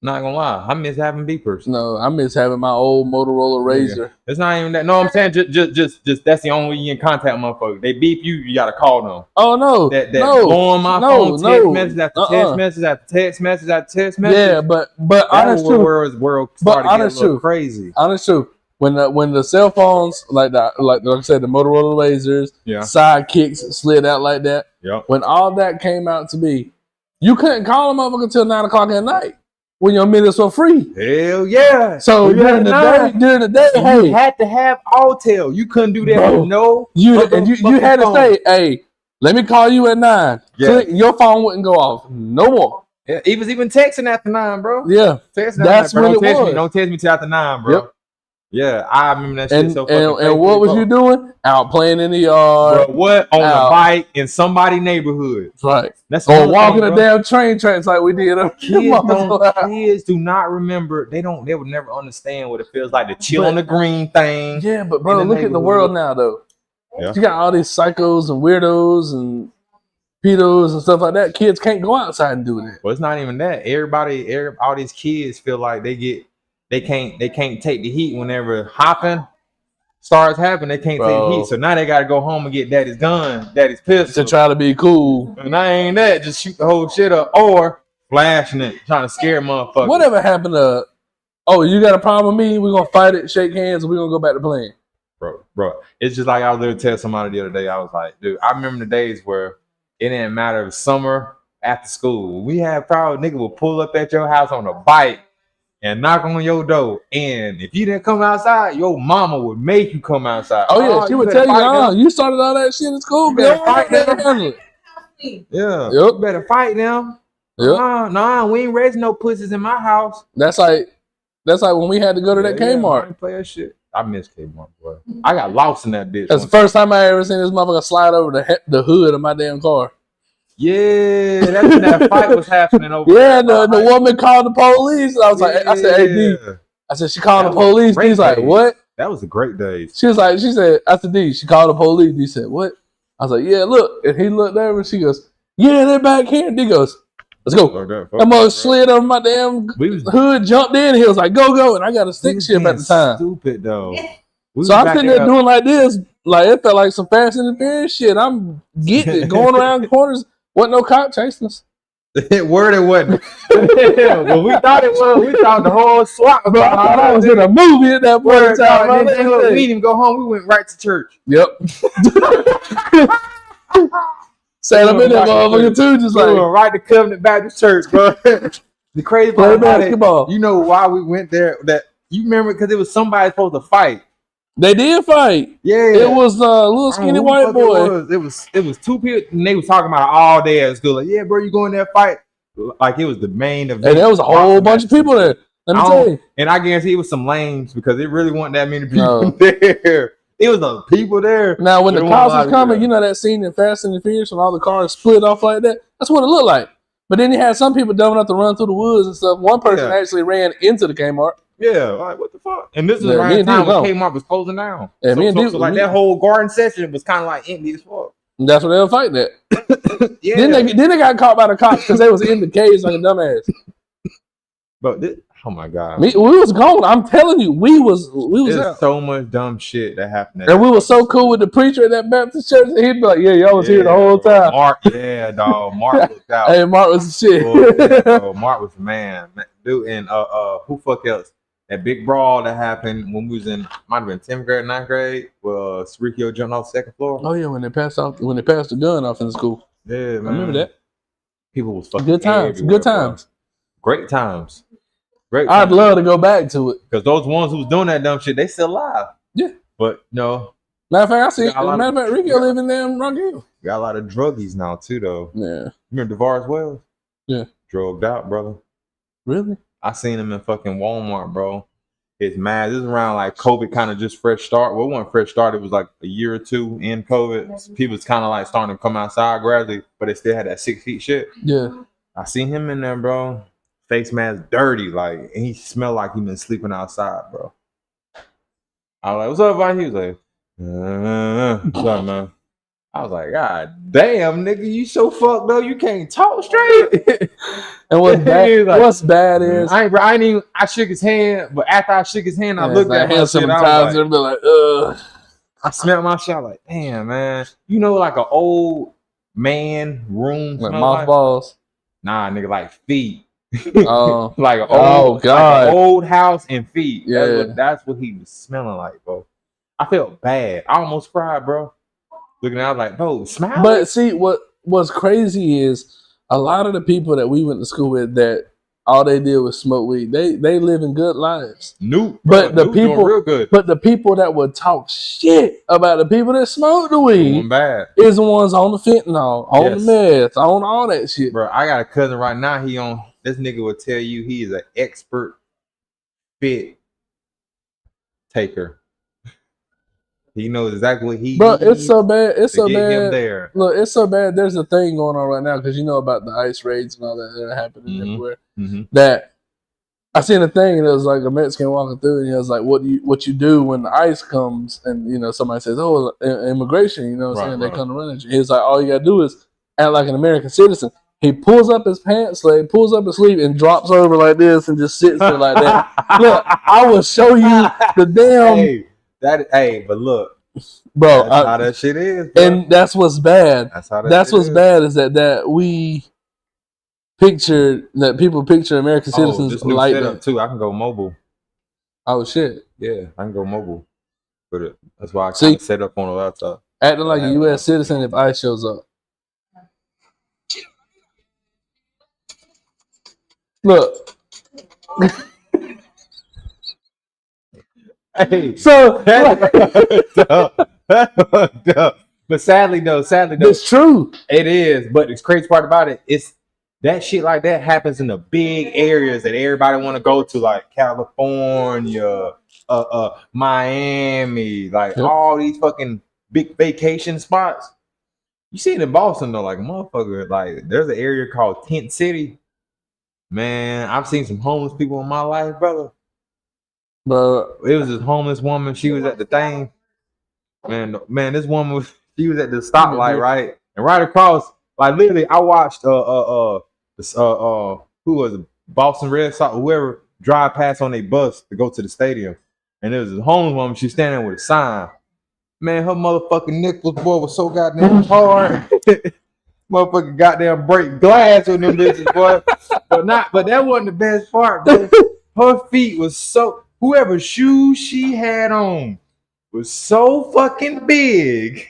Not gonna lie, I miss having beepers.
No, I miss having my old Motorola Razr.
It's not even that. No, I'm saying just that's the only way you can contact motherfuckers. They beep you, you gotta call them.
Oh no,
That
no,
blowing my
no,
phone, text
no.
message after
Uh-uh.
text message after text message after text message.
yeah, but
that
honest
was
truth,
where the world
But
started getting a
honest
little
truth.
crazy.
honest truth. When the cell phones like I said, the Motorola Razrs,
Yeah.
sidekicks slid out like that.
Yep.
When all that came out to be, you couldn't call a motherfucker until 9 o'clock at night when your minutes were free.
Hell yeah.
So
You
during
had
the day,
you
hey,
had to have Alltel. You couldn't do that
Bro,
with no.
you had to
motherfucking
say, hey, let me call you at 9.
Yeah.
Click, your phone wouldn't go off no more.
Yeah, he was even texting after 9, bro.
Yeah,
Texting
That's
after 9, bro.
when
Don't
it
text me.
was.
Don't text me till after 9, bro.
Yep.
Yeah, I remember that shit
and
so fucking
and
faithfully,
what was
bro.
you doing? Out playing in the
Bro,
yard,
what? On
Out.
a bike in somebody's neighborhood.
right?
That's
Or
another
walking
thing,
the
bro.
damn train tracks like we did.
Kids do not remember. They would never understand what it feels like to chill
But-
on the green thing.
Yeah, but bro,
in the
look at the
neighborhood.
world now, though.
Yeah.
You got all these psychos and weirdos and pedos and stuff like that. Kids can't go outside and do that.
Well, it's not even that. All these kids feel like they can't take the heat whenever hopping starts happening. They can't take
Bro.
the heat, so now they gotta go home and get daddy's gun, daddy's pistol.
To try to be cool.
And I ain't that. Just shoot the whole shit up or flashing it, trying to scare motherfuckers.
Whatever happened to? Oh, you got a problem with me? We're gonna fight it, shake hands, and we're gonna go back to playing.
Bro. It's just like I was literally telling somebody the other day. I was like, dude, I remember the days where it didn't matter if it was summer after school. We had probably nigga would pull up at your house on a bike and knock on your door. And if you didn't come outside, your mama would make you come outside.
Oh yeah, she would
better
tell you,
fight now.
you started all that shit in school.
You better
Go
fight
on, man,
now.
handle it.
Yeah.
Yep.
You better fight now.
Yep.
Nah, we ain't raising no pussies in my house.
That's like when we had to go to that
Yeah, I
Kmart.
ain't play that shit. I miss Kmart, boy. I got lost in that bitch.
That's the
one
first time I ever seen this motherfucker slide over the hood of my damn car.
Yeah, that's when that fight was happening over
Yeah,
there.
the woman called the police. And I was like, I said, hey D.
Yeah.
I said, she called
That
the
was
police.
great
He's like,
days.
what?
That was the great days.
She said, I said, D, she called the police. He said, what? I was like, yeah, look. And he looked over and she goes, yeah, they're back here. And he goes, let's go. That mother slid over my damn
We was
hood, jumped in. He was like, go. And I got a stick shift at the time.
Stupid though. We
So
was
I'm
back
sitting there doing like this. Like, it felt like some Fast and the Furious shit. I'm getting it, going around corners. Wasn't no cop chasing us.
Word it wasn't. Well, we thought it was. We thought the whole SWAT was
Bro, I thought I was in a movie at that point in
Word,
time.
dog.
bro.
Then look, we didn't even go home. We went right to church.
Yep. Sat up in that motherfucker too, just
We
like
went right to Covenant Baptist Church, bro. The crazy
play
part about it,
basketball.
you know why we went there? That you remember because it was somebody supposed to fight.
They did fight.
Yeah,
It was a little
I
skinny
don't know
white
who the
boy.
fuck It was two people, and they was talking about it all day at school. Like, yeah, bro, you going there fight? Like it was the main event.
And there was a whole bunch of people there. Let me
I
tell
don't-
you.
And I guarantee it was some lames because it really wasn't that many people
No.
there. It was the people there.
Now, when the
It
cops
wasn't
was
like
coming,
that.
you know that scene in Fast and the Furious when all the cars split off like that? That's what it looked like. But then you had some people dumb enough to run through the woods and stuff. One person
Yeah.
actually ran into the Kmart.
Yeah, like what the fuck? And this is
Yeah,
around
me
the
and
time
Duke
when
gone.
Kmart was closing down.
Yeah, me and Duke-
so like
me-
that whole garden section was kind of like empty as fuck.
And that's what they were fighting at.
Yeah,
Then they got caught by the cops because they was in the caves like a dumbass.
but oh my god,
We was gone. I'm telling you, we was
there's
out.
so much dumb shit that happened.
And we were so cool with the preacher at that Baptist church that he'd be like, "Yeah, y'all was here the whole
bro.
time."
Mark, yeah, dog. Mark looked out.
Hey, Mark was the shit.
Oh, yeah, bro. Mark was the man, dude. And who fuck else? That big brawl that happened when we was in might have been 10th grade, 9th grade. Well, Serikio jumped off the second floor.
Oh yeah, when they passed the gun off in the school.
Yeah, man.
I remember that.
People was fucking
Good times.
everywhere,
Good times.
bro. Great times. Great.
I'd
times.
love to go back to it.
Because those ones who was doing that dumb shit, they still alive.
Yeah.
But no,
Matter of fact, I see.
Got a lot
Matter of fact, Rico live in damn Rock Hill.
got a lot of druggies now too, though.
Yeah.
Remember DeVar's Wells?
Yeah.
Drugged out, brother.
Really?
I seen him in fucking Walmart, bro. His mask. This is around like COVID kind of just fresh start. Well, it wasn't fresh start. It was like a year or two in COVID. So people was kind of like starting to come outside gradually, but they still had that 6 feet shit.
Yeah.
I seen him in there, bro. Face mask dirty, like, and he smelled like he been sleeping outside, bro. I was like, "What's up, Vine?" He was like, "What's up, man?" I was like, "God damn, nigga, you so fucked up, you can't talk straight."
And what's
He
bad?
was like,
What's bad is
I ain't even. I shook his hand, but after I shook his hand, I
yeah,
looked
like,
at him.
him sometimes
I was like,
and be like, ugh.
I smelled my shit. I was like, damn, man, you know, like an old man room,
Like
smell like?
mothballs.
Nah, nigga, like feet.
Oh.
Like an
Oh,
old,
God.
like an old house and feet.
Yeah.
That's what he was smelling like, bro. I felt bad. I almost cried, bro. Looking at, I was like, bro, smile.
But see, what's crazy is a lot of the people that we went to school with that all they did was smoke weed. They living good lives.
Nuke,
But the
Nuke doing
people-
real good.
But the people that would talk shit about the people that smoke the
Doing
weed
bad,
is the ones on the fentanyl, on
Yes.
the meth, on all that shit.
bro. I got a cousin right now. He on this nigga will tell you he is an expert fit taker. He knows exactly what he
Bro,
needs
it's so bad. It's
to
so
get him
bad.
there.
Look, it's so bad. There's a thing going on right now because you know about the ICE raids and all that are happening
Mhm.
everywhere.
Mhm.
That I seen a thing and it was like a Mexican walking through and he was like, "What you do when the ICE comes?" And you know somebody says, "Oh, immigration." You know what I'm
Right,
saying?
right.
They come to run at you. He's like, "All you gotta do is act like an American citizen." He pulls up his pants leg, pulls up his sleeve, and drops over like this and just sits there like that. Look, I will show you the damn
but look,
bro.
that's how that shit is, bro.
And that's what's bad.
That's how that
That's
shit
what's
is.
bad is that we picture that people picture American citizens
this new
like
setup
that.
too. I can go mobile.
Oh shit!
Yeah, I can go mobile. But that's why I
See?
kind of set up on a laptop.
Acting like a U.S. citizen if ICE shows up. Look,
Hey,
so
but sadly though,
it's true.
it is. But the crazy part about it is that shit like that happens in the big areas that everybody want to go to, like California, Miami, like
Yep.
all these fucking big vacation spots. You see it in Boston though, like a motherfucker. Like there's an area called Tent City. Man, I've seen some homeless people in my life, brother.
Bro,
It was this homeless woman. She was at the thing. Man, this woman was. She was at the stoplight, right, and right across. Like literally, I watched who was it? Boston Red Sox, whoever drive past on a bus to go to the stadium, and there was this homeless woman. She standing there with a sign. Man, her motherfucking nipples, boy, was so goddamn hard. Motherfucking goddamn break glass with them bitches, boy. But that wasn't the best part, bro. Her feet was so. Whoever shoes she had on was so fucking big.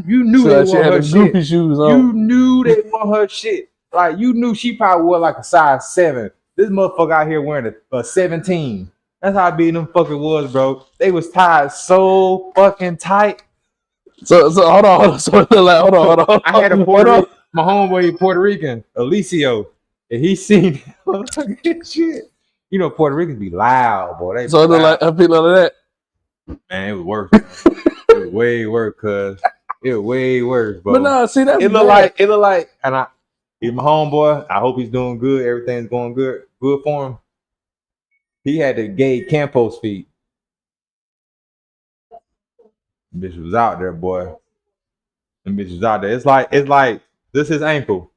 You knew
so
they
that she
wore
had
her
the
shit.
goofy shoes
You
on.
knew they wore her shit. Like you knew she probably wore like a size 7. This motherfucker out here wearing a 17. That's how big them fucking was, bro. They was tied so fucking tight.
So hold on. So like, hold on.
I had a my homeboy Puerto Rican, Alicio, and he seen shit. You know Puerto Ricans be loud, boy. They
So
be
they're
loud.
like her feet like that.
Man, it was worse. It was way worse, cuz. It was way worse, bro.
But no, see, that's
it look like, and he's my homeboy. I hope he's doing good. Everything's going good for him. He had the gay Campos feet. Bitch was out there, boy. And bitch was out there. It's like this is ankle.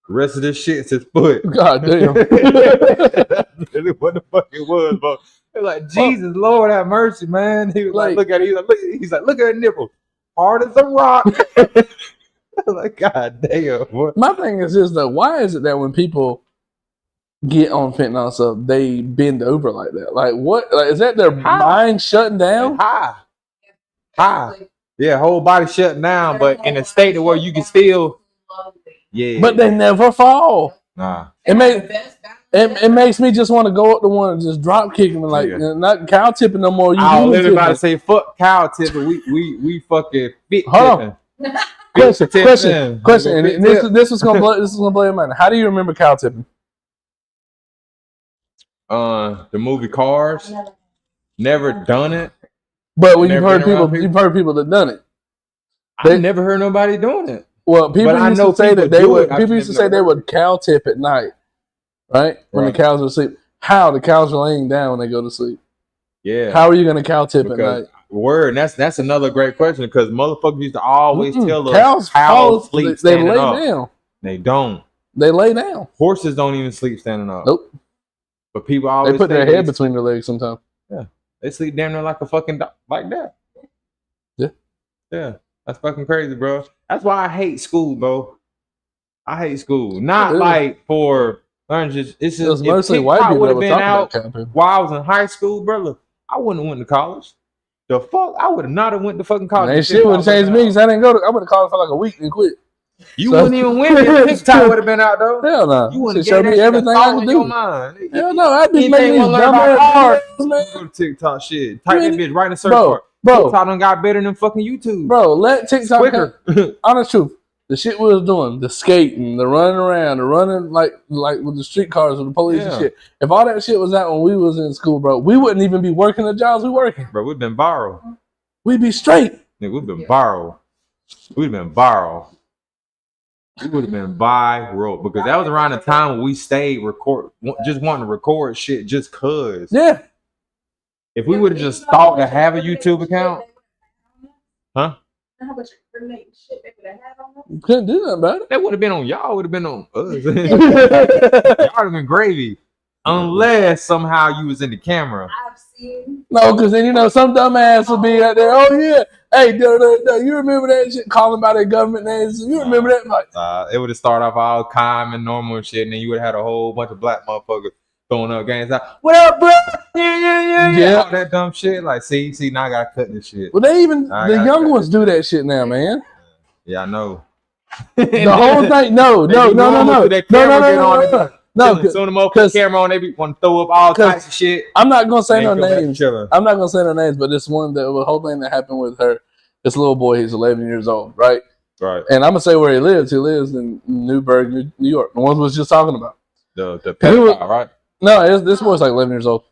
The rest of this shit's his foot.
God damn.
That's really what the fuck it was, bro. It was like, Jesus, Lord have mercy, man. He was like, look at it. He's like, look at that nipple. Hard as a rock. I was like, God damn, boy.
My thing is just that why is it that when people get on fentanyl stuff, they bend over like that? Like what? Like, is that their mind shutting down?
High. Yeah, whole body shutting down, but in a state where you can still. Yeah.
But they never fall.
Nah.
It makes me just want to go up to one and just drop kick him, like not cow tipping no more.
I was literally about to say fuck cow tipping. We fucking fit
Hold
tipping.
Question. And this was gonna blow your mind. How do you remember cow tipping?
The movie Cars. Never done it.
But when you've heard people that done it.
I never heard nobody doing it.
Well, people used to say that they would. People used to say they would cow tip at night, right? When the cows are asleep. How the cows are laying down when they go to sleep?
Yeah.
How are you going to cow tip at night?
Word. That's another great question because motherfuckers used to always tell us cows sleep standing up.
They lay down.
They don't.
They lay down.
Horses don't even sleep standing up.
Nope.
But people always
put their head between their legs sometimes.
Yeah. They sleep damn near like a fucking dog, like that.
Yeah.
Yeah. That's fucking crazy, bro. That's why I hate school, bro. I hate school. Not like for learning. It's just
mostly white people
would have been out
camping.
while I was in high school, brother. I wouldn't have went to college. The fuck, I would have not have went to fucking college.
That shit would have changed me because I didn't go to. I went to college for like a week and quit.
You wouldn't even win if TikTok would have been out though.
Hell no.
You wouldn't
show me everything I can do. Hell no, I'd be making these dumbass cards, man.
Go to TikTok shit. Type that bitch right in the search bar.
Bro,
TikTok done got better than fucking YouTube.
Bro, let TikTok
quicker.
Honest truth, the shit we was doing, the skating, the running around, the running like with the street cars with the police and shit. If all that shit was out when we was in school, bro, we wouldn't even be working the jobs we working.
Bro, we've been borrowed.
We'd be straight.
Nigga, we've been borrowed. We've been borrowed. We would have been viral because that was around the time when we stayed just wanting to record shit just cause.
Yeah.
If we would have just thought to have a YouTube account, huh?
How much incriminating shit they would have had on them?
Couldn't do nothing about it.
That would have been on y'all. Would have been on us. Y'all would have been gravy, unless somehow you was in the camera.
I've seen.
No, because then some dumbass would be out there. Oh yeah, hey, you remember that shit? Calling by their government names. You remember that? Like,
it would have started off all calm and normal and shit, and then you would have had a whole bunch of black motherfuckers throwing up games out. What up, bro? Yeah. All that dumb shit. Like, see, now I gotta cut this shit.
Well, they even the young ones do that shit now, man.
Yeah, I know.
The whole thing. No.
Soon the motherfucking camera on, they want to throw up all types of shit.
I'm not gonna say no names. But this one, the whole thing that happened with her, this little boy, he's 11 years old, right?
Right.
And I'm gonna say where he lives. He lives in Newburgh, New York. The one we was just talking about.
The pedophile, right?
No, this boy's like 11 years old.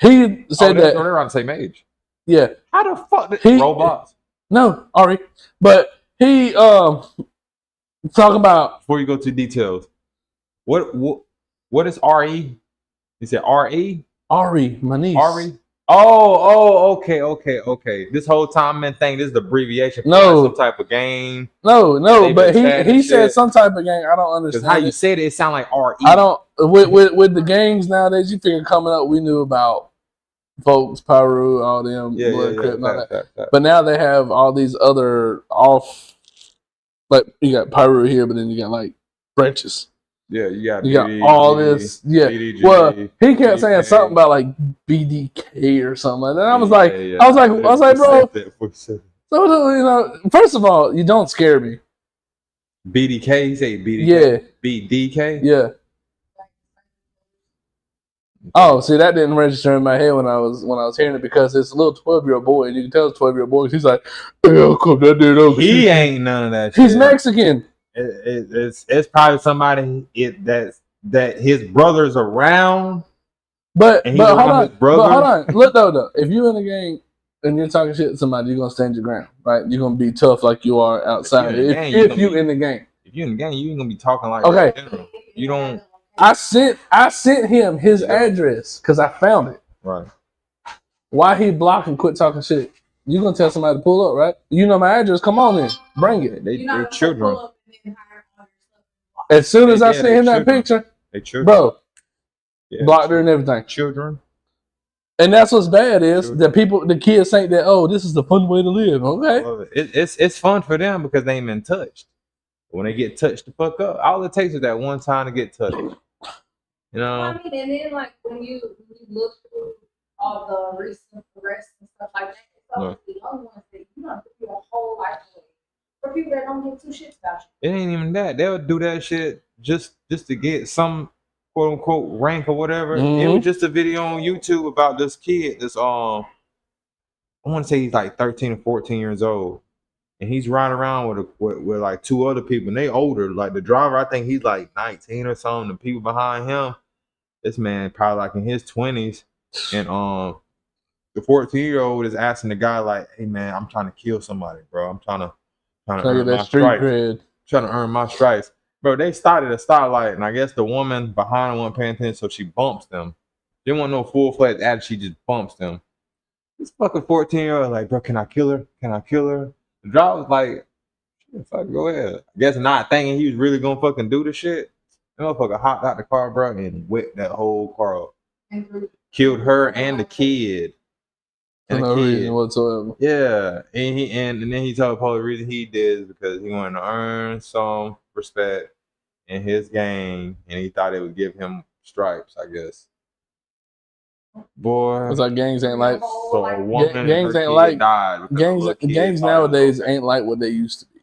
He said that
they're around the same age.
Yeah.
How the fuck did Roblox?
No, Ari. But he talking about
before you go to details. What is RE? He said RE?
Ari, my niece.
Ari? Oh, okay. This whole time man thing, this is the abbreviation for some type of game.
No, but he said some type of game. I don't understand.
Because how you said it sound like RE.
I don't with the games nowadays, you figure coming up we knew about folks, Pyru, all them, Blood Crip, and all that. But now they have all these other like you got Pyru here, but then you got like branches.
Yeah, you got
all this. Yeah.
BDG,
well, he kept saying something about like BDK or something like that. I was like, bro. So first of all, you don't scare me.
BDK, he said BDK.
Yeah.
BDK.
Yeah. Oh, see, that didn't register in my head when I was hearing it because it's a little 12-year-old boy, and you can tell it's 12-year-old boy. He's like, "Hey, come that dude over."
He ain't none of that shit.
He's Mexican.
It's probably somebody that his brother's around.
But hold on. Look though, if you in a gang and you're talking shit to somebody, you're gonna stand your ground, right? You're gonna be tough like you are outside. If you in the game.
If you're in the game, you ain't gonna be talking like
Okay.
that in general. You don't.
I sent him his address because I found it.
Right.
Why he blocked and quit talking shit? You gonna tell somebody to pull up, right? You know my address. Come on in, bring it.
They're children.
As soon as I
Yeah,
sent
they
him that
children.
picture,
They children.
bro,
Yeah,
blocked her and everything.
Children.
And that's what's bad is
Children.
the kids think that, oh, this is the fun way to live. Okay,
Well, it's fun for them because they ain't been touched. When they get touched the fuck up, all it takes is that one time to get touched. You know.
I mean, and then like when you look through all the recent arrests and stuff like that, it's always the young ones that you know put your whole life away. For people that don't give two shits about you.
It ain't even that. They'll do that shit just to get some quote unquote rank or whatever. It was just a video on YouTube about this kid. This I want to say he's like 13 or 14 years old, and he's riding around with like two other people, and they older. Like the driver, I think he's like 19 or something. The people behind him, this man probably like in his 20s, and the 14-year-old is asking the guy like, "Hey man, I'm trying to kill somebody, bro. I'm trying to earn my stripes. Trying to earn my stripes." Bro, they started a stoplight, and I guess the woman behind wasn't paying attention, so she bumps them. Didn't want no full-fledged attitude, she just bumps them. This fucking 14-year-old like, "Bro, can I kill her? Can I kill her?" The driver's like, "Fuck, go ahead." I guess not thinking he was really gonna fucking do the shit. The motherfucker hopped out the car, bro, and whipped that whole car up. Killed her and the kid.
For no reason whatsoever.
Yeah, and then he told Paul the reason he did is because he wanted to earn some respect in his game, and he thought it would give him stripes, I guess. Boy,
it's like gangs ain't like
so a woman
gangs ain't like gangs nowadays ain't like what they used to be.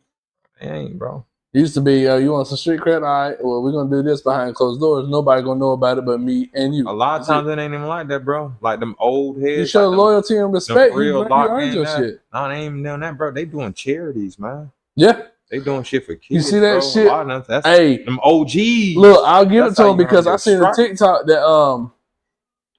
They ain't, bro.
It used to be, you want some street cred? All right, well, we're gonna do this behind closed doors. Nobody gonna know about it but me and you.
A lot of times it ain't even like that, bro. Like them old heads.
You show
like
loyalty and respect.
You
earned your shit.
No, they ain't even doing that, bro. They doing charities, man.
Yeah.
They doing shit for kids.
You see that
bro.
shit?
That's
hey,
them OGs.
Look, I'll give it to them because I seen a TikTok that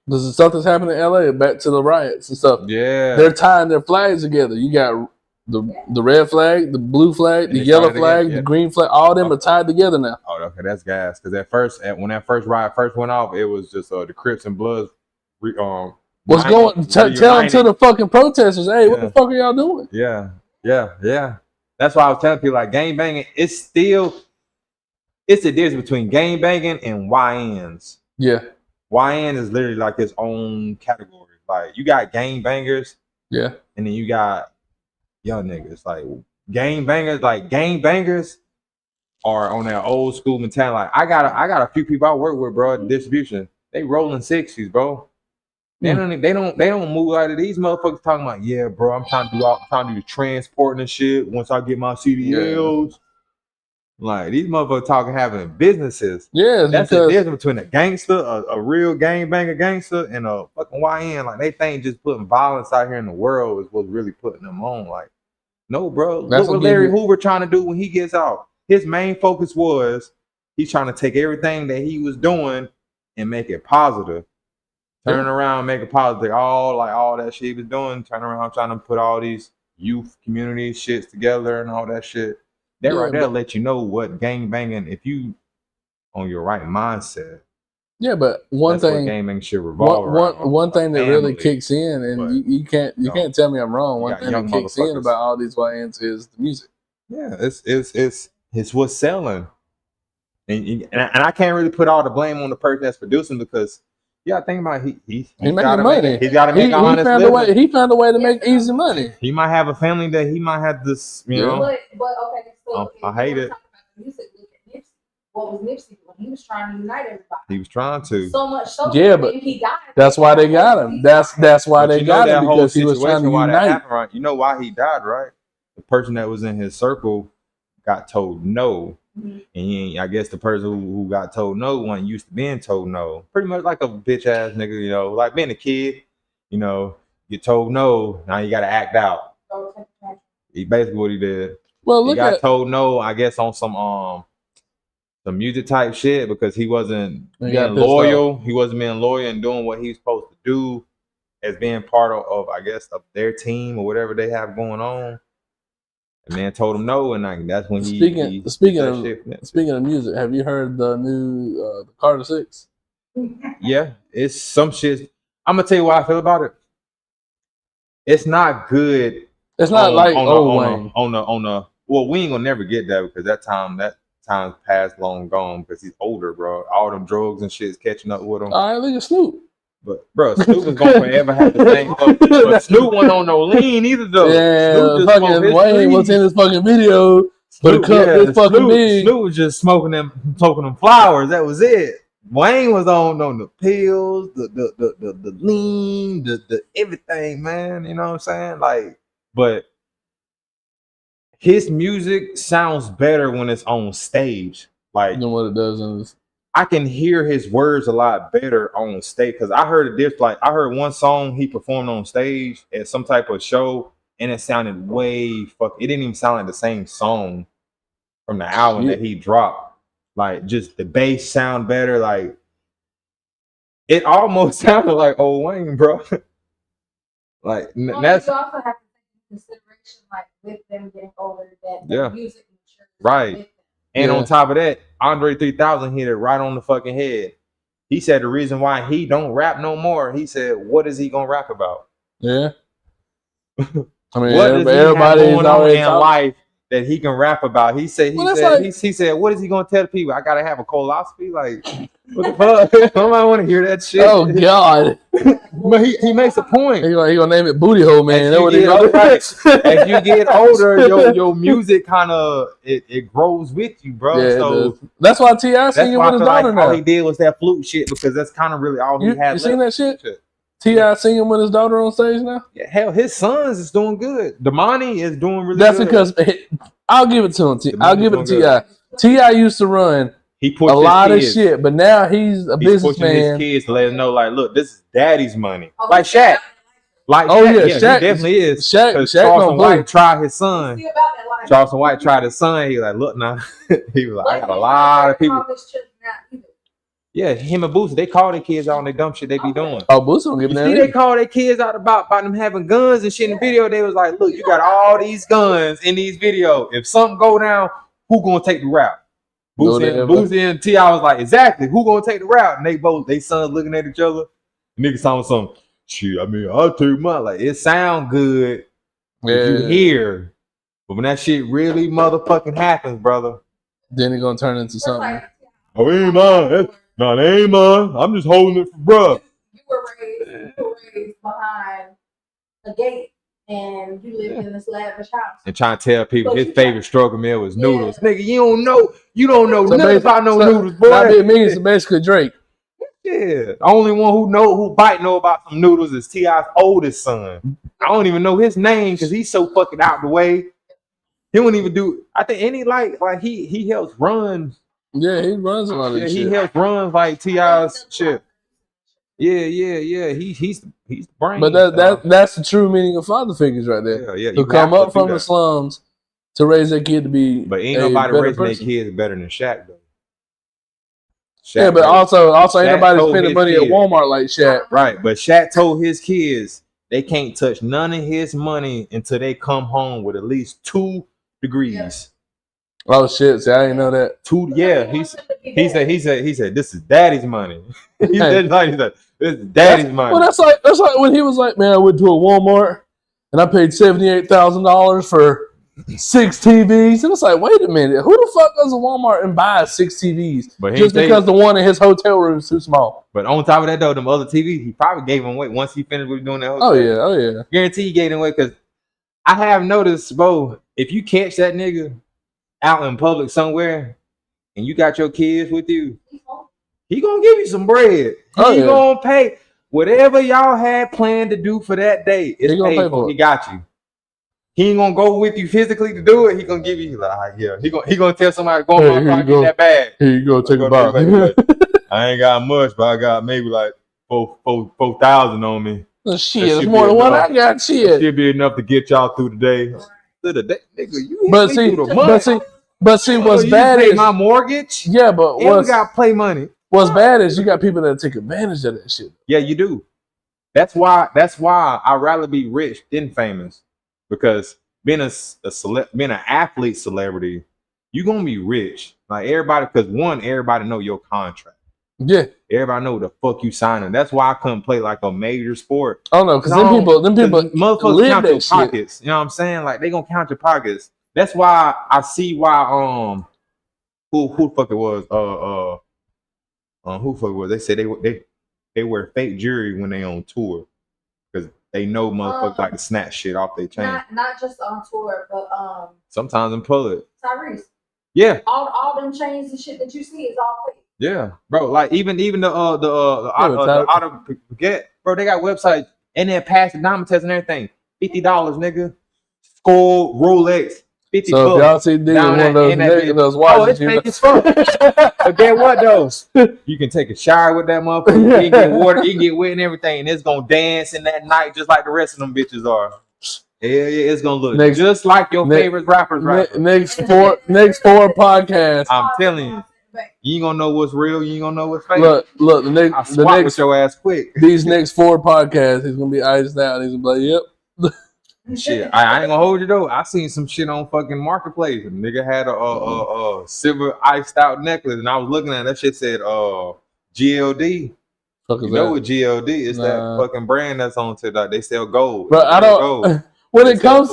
there's something's happening in LA back to the riots and stuff.
Yeah.
They're tying their flags together. You got the red flag, the blue flag, the yellow flag, the green flag. All of them are tied together now.
Oh, okay, that's gas. Because when that first riot first went off, it was just the Crips and Bloods.
What's going? Tell them to the fucking protesters, hey, what the fuck are y'all doing?
Yeah. That's why I was telling people like gang banging. It's the difference between gang banging and YNs.
Yeah.
YN is literally like its own category. Like you got gang bangers.
Yeah.
And then you got young niggas. Like gang bangers are on that old school mentality. Like I got a few people I work with, bro, at distribution. They rolling 60s, bro. They don't move out of these motherfuckers talking about, yeah, bro, I'm trying to do the transporting and shit once I get my CDLs. Yeah. Like these motherfuckers talking having businesses.
Yeah,
that's the difference between a gangster, a real gang banger gangster, and a fucking YN. Like they think just putting violence out here in the world is what's really putting them on. Like, no, bro. Look what Larry Hoover trying to do when he gets out. His main focus was he's trying to take everything that he was doing and make it positive. Turn around, make it positive. All that shit he was doing, turn around trying to put all these youth community shits together and all that shit. That right there let you know what gang banging, if you on your right mindset.
Yeah, but one thing
gang banging should revolve around.
One thing that really kicks in, and you can't tell me I'm wrong. One thing that kicks in about all these YNs is the music.
Yeah, it's what's selling, and I can't really put all the blame on the person that's producing because. Yeah, think about he's
making money.
He's got to make honest living.
He found a way to make easy money.
He might have a family that he might have this, you know.
But okay, so
I hate it.
Music, look at Nipsey. What was Nipsey when he was trying to unite everybody?
He was trying to.
So much so.
Yeah, but
he died.
That's why they got him. That's why they got him because he was trying to unite.
Happened, right? You know why he died, right? The person that was in his circle got told no. And I guess the person who got told no wasn't used to being told no. Pretty much like a bitch ass nigga, you know, like being a kid, you know, you told no, now you got to act out. He basically what he did.
Well,
he got told no, I guess on some music type shit because he wasn't being loyal. He wasn't being loyal and doing what he was supposed to do. as being part of I guess of their team or whatever they have going on. And man told him no, and like that's when
Speaking of music, have you heard the new the Carter 6?
Yeah, it's some shit. I'm gonna tell you what I feel about it. It's not good.
It's not like old Wayne.
On the well, we ain't gonna never get that because that time's past, long gone because he's older, bro. All them drugs and shit is catching up with him.
All right, look at Snoop.
But bro, Snoop is gonna forever have the same. But Snoop wasn't on no lean either though.
Yeah, fucking Wayne was in his fucking video, but the cup is fucking big.
Snoop was just smoking them flowers. That was it. Wayne was on the pills, the lean, the everything, man. You know what I'm saying? Like, but his music sounds better when it's on stage. Like,
than what it does in this.
I can hear his words a lot better on stage because I heard I heard one song he performed on stage at some type of show, and it sounded way fuck. It didn't even sound like the same song from the album that he dropped. Like, just the bass sound better. Like, it almost sounded like old Wayne, bro. Like, that's
you also have to take into consideration, like with them getting older, that
yeah,
music matures
right.
With them.
And on top of that, Andre 3000 hit it right on the fucking head. He said the reason why he don't rap no more, he said, what is he gonna rap about?
Yeah. I mean,
what
everybody
going on in life that he can rap about? He said, he said, what is he gonna tell people? I gotta have a colonoscopy? Like, what the fuck? Nobody want to hear that shit.
Oh God.
But he makes a point.
He gonna name it Booty Hole Man.
As you get older, your music kind of it grows with you, bro.
Yeah,
so
that's why T.I. singing with his daughter now.
All he did was that flute shit because that's kind of really all he had.
You seen that shit? T.I. singing with his daughter on stage now?
Yeah, hell, his sons is doing good. Damani is doing really
good.
That's
because I'll give it to him. I'll give it to T.I. T.I. used to run a lot of shit, but now he's businessman.
His kids to let him know, like, look, this is daddy's money. Like Shaq. Like,
Shaq,
he definitely is.
Shaq
Charleston White tried his son. Charleston White tried his son. He was like, look now. He was like, I got a lot of people. Yeah, him and Boosie, they call their kids out on their dumb shit they be doing.
Oh, Boosie don't give them that.
They call their kids out about them having guns and shit in the video. They was like, look, you got all these guns in these videos. If something go down, who gonna take the rap? Boosie and T.I. was like, exactly, who gonna take the route? And they sons looking at each other. Niggas talking some shit. I mean, I'll take mine. Like, it sound good. Yeah. You hear. But when that shit really motherfucking happens, brother,
then it gonna turn into something.
Oh, ain't mine. No, it ain't mine. I'm just holding it for bruh.
You were raised behind a gate. And you live in this lavish house.
And trying to tell people his favorite struggle meal was noodles. Nigga, you don't know nothing about no noodles, boy.
That means it's basically Drake.
Yeah. The only one who know about some noodles is T.I.'s oldest son. I don't even know his name because he's so fucking out the way. He wouldn't even do, I think any like he helps run.
Yeah, he runs a lot of shit.
He helps run like T.I.'s shit. Yeah. He's the brain.
But that's the true meaning of father figures right there.
Yeah.
Who come up from the slums to raise their kid to be.
But ain't nobody raising their kids better than Shaq though.
Shaq but also ain't nobody spending money at Walmart like Shaq.
Right, but Shaq told his kids they can't touch none of his money until they come home with at least 2 degrees. Yeah.
Oh shit! See, I didn't know that.
2, yeah. He said this is daddy's money. he said this is daddy's money.
Well, that's like when he was like, man, I went to a Walmart and I paid $78,000 for 6 TVs, and it's like, wait a minute, who the fuck goes to Walmart and buys 6 TVs just because the one in his hotel room is too small?
But on top of that, though, them other TVs, he probably gave them away once he finished with doing that.
Oh yeah.
Guarantee he gave them away because I have noticed, bro. If you catch that nigga out in public somewhere and you got your kids with you, he gonna give you some bread. He gonna pay whatever y'all had planned to do for that day. It's paid for. He got you. He ain't gonna go with you physically to do it. He gonna give you like, yeah. He gonna tell somebody go on get that bag.
Here you go, take a bite.
I ain't got much, but I got maybe like 4,000 on me.
Oh, shit, it's more than what I got. Shit,
should be enough to get y'all through the day.
But see, what's bad is
my mortgage.
Yeah, but
we got play money.
What's bad is you got people that take advantage of that shit.
Yeah, you do. That's why I'd rather be rich than famous, because being being an athlete celebrity, you're gonna be rich. Like everybody, because one, everybody know your contract.
Yeah.
Everybody know the fuck you signing. That's why I couldn't play like a major sport.
I don't know, because them people
motherfuckers
live
count
that
your
shit.
pockets. You know what I'm saying? Like they gonna count your pockets. That's why I see why who the fuck it was who the fuck it was, they said they wear fake jewelry when they on tour because they know motherfuckers like to snatch shit off their chain.
Not just on tour, but
sometimes in public.
Tyrese.
Yeah.
All them chains and shit that you see is all fake.
Yeah, bro. Like even the auto forget, bro. They got websites and then pass the diamond test and everything. $50, nigga. Score Rolex. 50
So if y'all see D with one of those watches,
it's fake as fuck. But get what though? You can take a shower with that motherfucker. You can get water, you can get wet and everything, and it's gonna dance in that night just like the rest of them bitches are. Yeah, it's gonna look just like your favorite rappers.
Next four podcasts.
I'm telling you. You ain't gonna know what's real. You ain't gonna know what's fake.
Look. The next
your ass quick.
These next 4 podcasts, he's gonna be iced out. He's gonna be like, "Yep."
Shit, I ain't gonna hold you though. I seen some shit on fucking Marketplace. A nigga had a silver iced out necklace, and I was looking at it, that shit said GLD. You know what GLD is? That fucking brand that's on TikTok. They sell gold.
But I don't. Gold. When it comes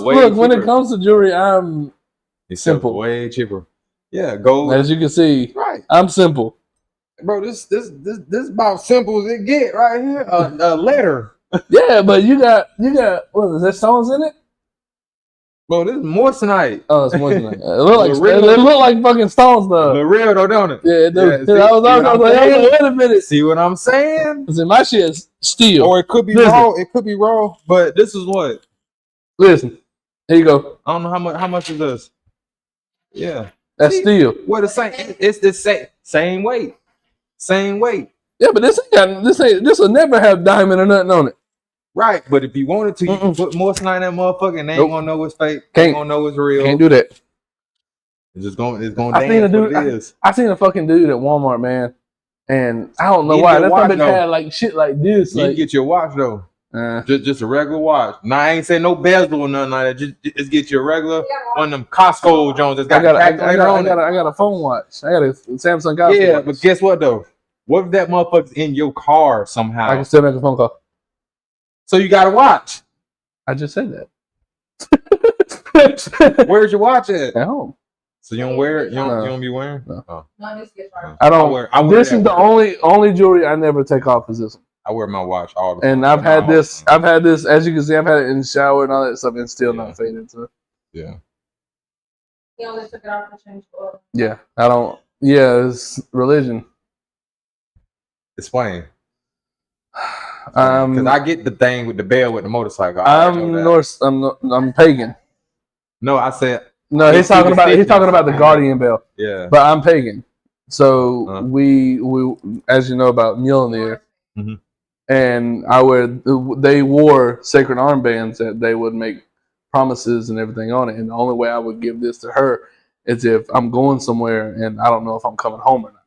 to jewelry, I'm simple.
Way cheaper. Yeah, gold.
As you can see,
right.
I'm simple,
bro. This about simple as it get right here. A letter.
Yeah, but you got what is there stones in it?
Bro, this is moissanite.
Oh, it's moissanite. It look like fucking stones though.
But real though, don't it?
Yeah, it does. I was like, wait a minute.
See what I'm saying?
See, my shit's steel.
Or it could be raw. It could be raw. But this is what.
Listen, here you go.
I don't know how much is this. Yeah.
That's steel.
What the same? It's the same weight. Same weight.
Yeah, but this will never have diamond or nothing on it.
Right, but if you wanted to, you can put moissanite in that motherfucker, and they ain't gonna know it's fake. They ain't gonna know it's real.
Can't do that.
It's gonna dance.
I seen a fucking dude at Walmart, man, and I don't know why. That bitch had like shit like this.
You can get your watch though. Just a regular watch. Now I ain't saying no bezel or nothing like that. Just get you a regular one of them Costco Jones that's got
I got a phone watch. I got a Samsung Galaxy.
Yeah, but guess what though? What if that motherfucker's in your car somehow?
I can still make a phone call.
So you got a watch.
I just said
that. Where's your watch at?
At home.
So you don't wear it? You don't be wearing?
No.
Oh.
I don't. I wear this is the only jewelry I never take off is this one.
I wear my watch all the time.
And I've had this, as you can see, I've had it in the shower and all that stuff and still not faded. So.
Yeah.
He only took it off to change oil.
Yeah. I don't. Yeah, it's religion.
Explain. Because I get the thing with the bell with the motorcycle.
I'm pagan.
No, I said
no. He's talking about the Guardian bell.
Yeah.
But I'm pagan, so we as you know about Mjolnir, and they wore sacred armbands that they would make promises and everything on it. And the only way I would give this to her is if I'm going somewhere and I don't know if I'm coming home or not.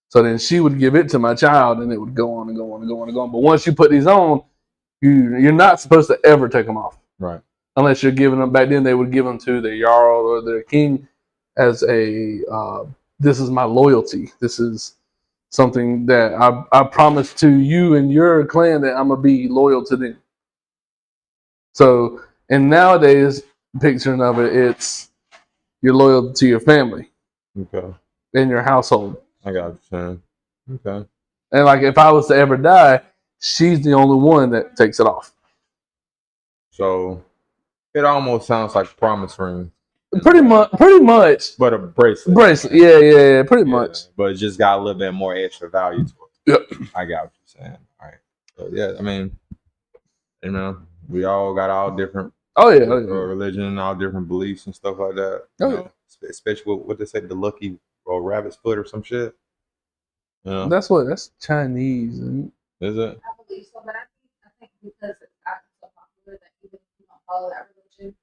So then she would give it to my child, and it would go on and go on and go on and go on. But once you put these on, you're not supposed to ever take them off.
Right.
Unless you're giving them, back then they would give them to their jarl or their king as a, this is my loyalty. This is something that I promise to you and your clan that I'm going to be loyal to them. So, and nowadays, picturing of it, it's you're loyal to your family.
Okay.
And your household.
I got what you're saying. Okay.
And like if I was to ever die, she's the only one that takes it off.
So it almost sounds like a promise ring.
Pretty much.
But a bracelet.
Yeah, pretty much.
But it just got a little bit more extra value to it.
Yep.
I got what you're saying. All right. So yeah, I mean, you know, we all got all different religion, all different beliefs and stuff like that. Especially what they say, the lucky or rabbit's foot or some shit. Yeah.
That's Chinese.
Is it?
I believe so, but I think because it's gotten so popular that even if you don't follow that religion,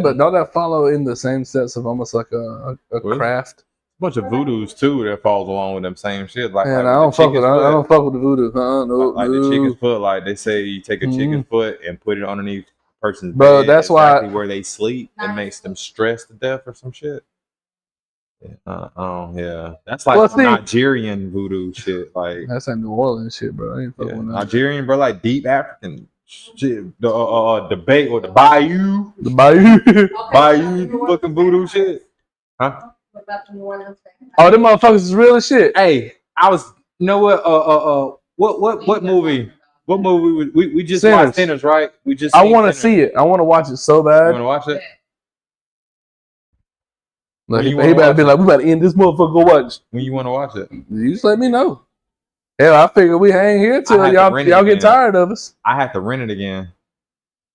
but don't that follow in the same steps of almost like a craft?
bunch of voodoos too that falls along with them same shit. Like,
Man,
like
I
with
don't
the
fuck with.
chicken's
I don't
foot.
fuck with the voodoo. No,
Like the chicken's
no.
foot, like they say, you take a chicken's foot and put it underneath a person's
Bro,
bed,
that's why-
exactly where they sleep. It makes them stressed to death or some shit. Yeah, that's like
Well, see-
Nigerian voodoo shit. Like,
That's that New Orleans shit, bro. I ain't fucking
yeah,
with that.
Nigerian, bro, like deep African shit. The Bay or the Bayou,
The Bayou.
Bayou fucking voodoo shit. Huh?
What about the New Orleans thing?
Oh, them motherfuckers is real as shit.
Hey, I was. You know what? What movie? What movie? We just
Sinners.
watched Sinners, right? We just.
I
seen
want to
Sinners.
see it. I want to watch it so
You
bad.
want to watch it?
Like,
When
he
you wanna
better
watch
be
it?
like, we better end this motherfucker. Go watch.
When you want to watch it?
You just let me know. Hell, I figure we hang here till
I had to
y'all
rent it
get
again.
tired of us.
I have to rent it again.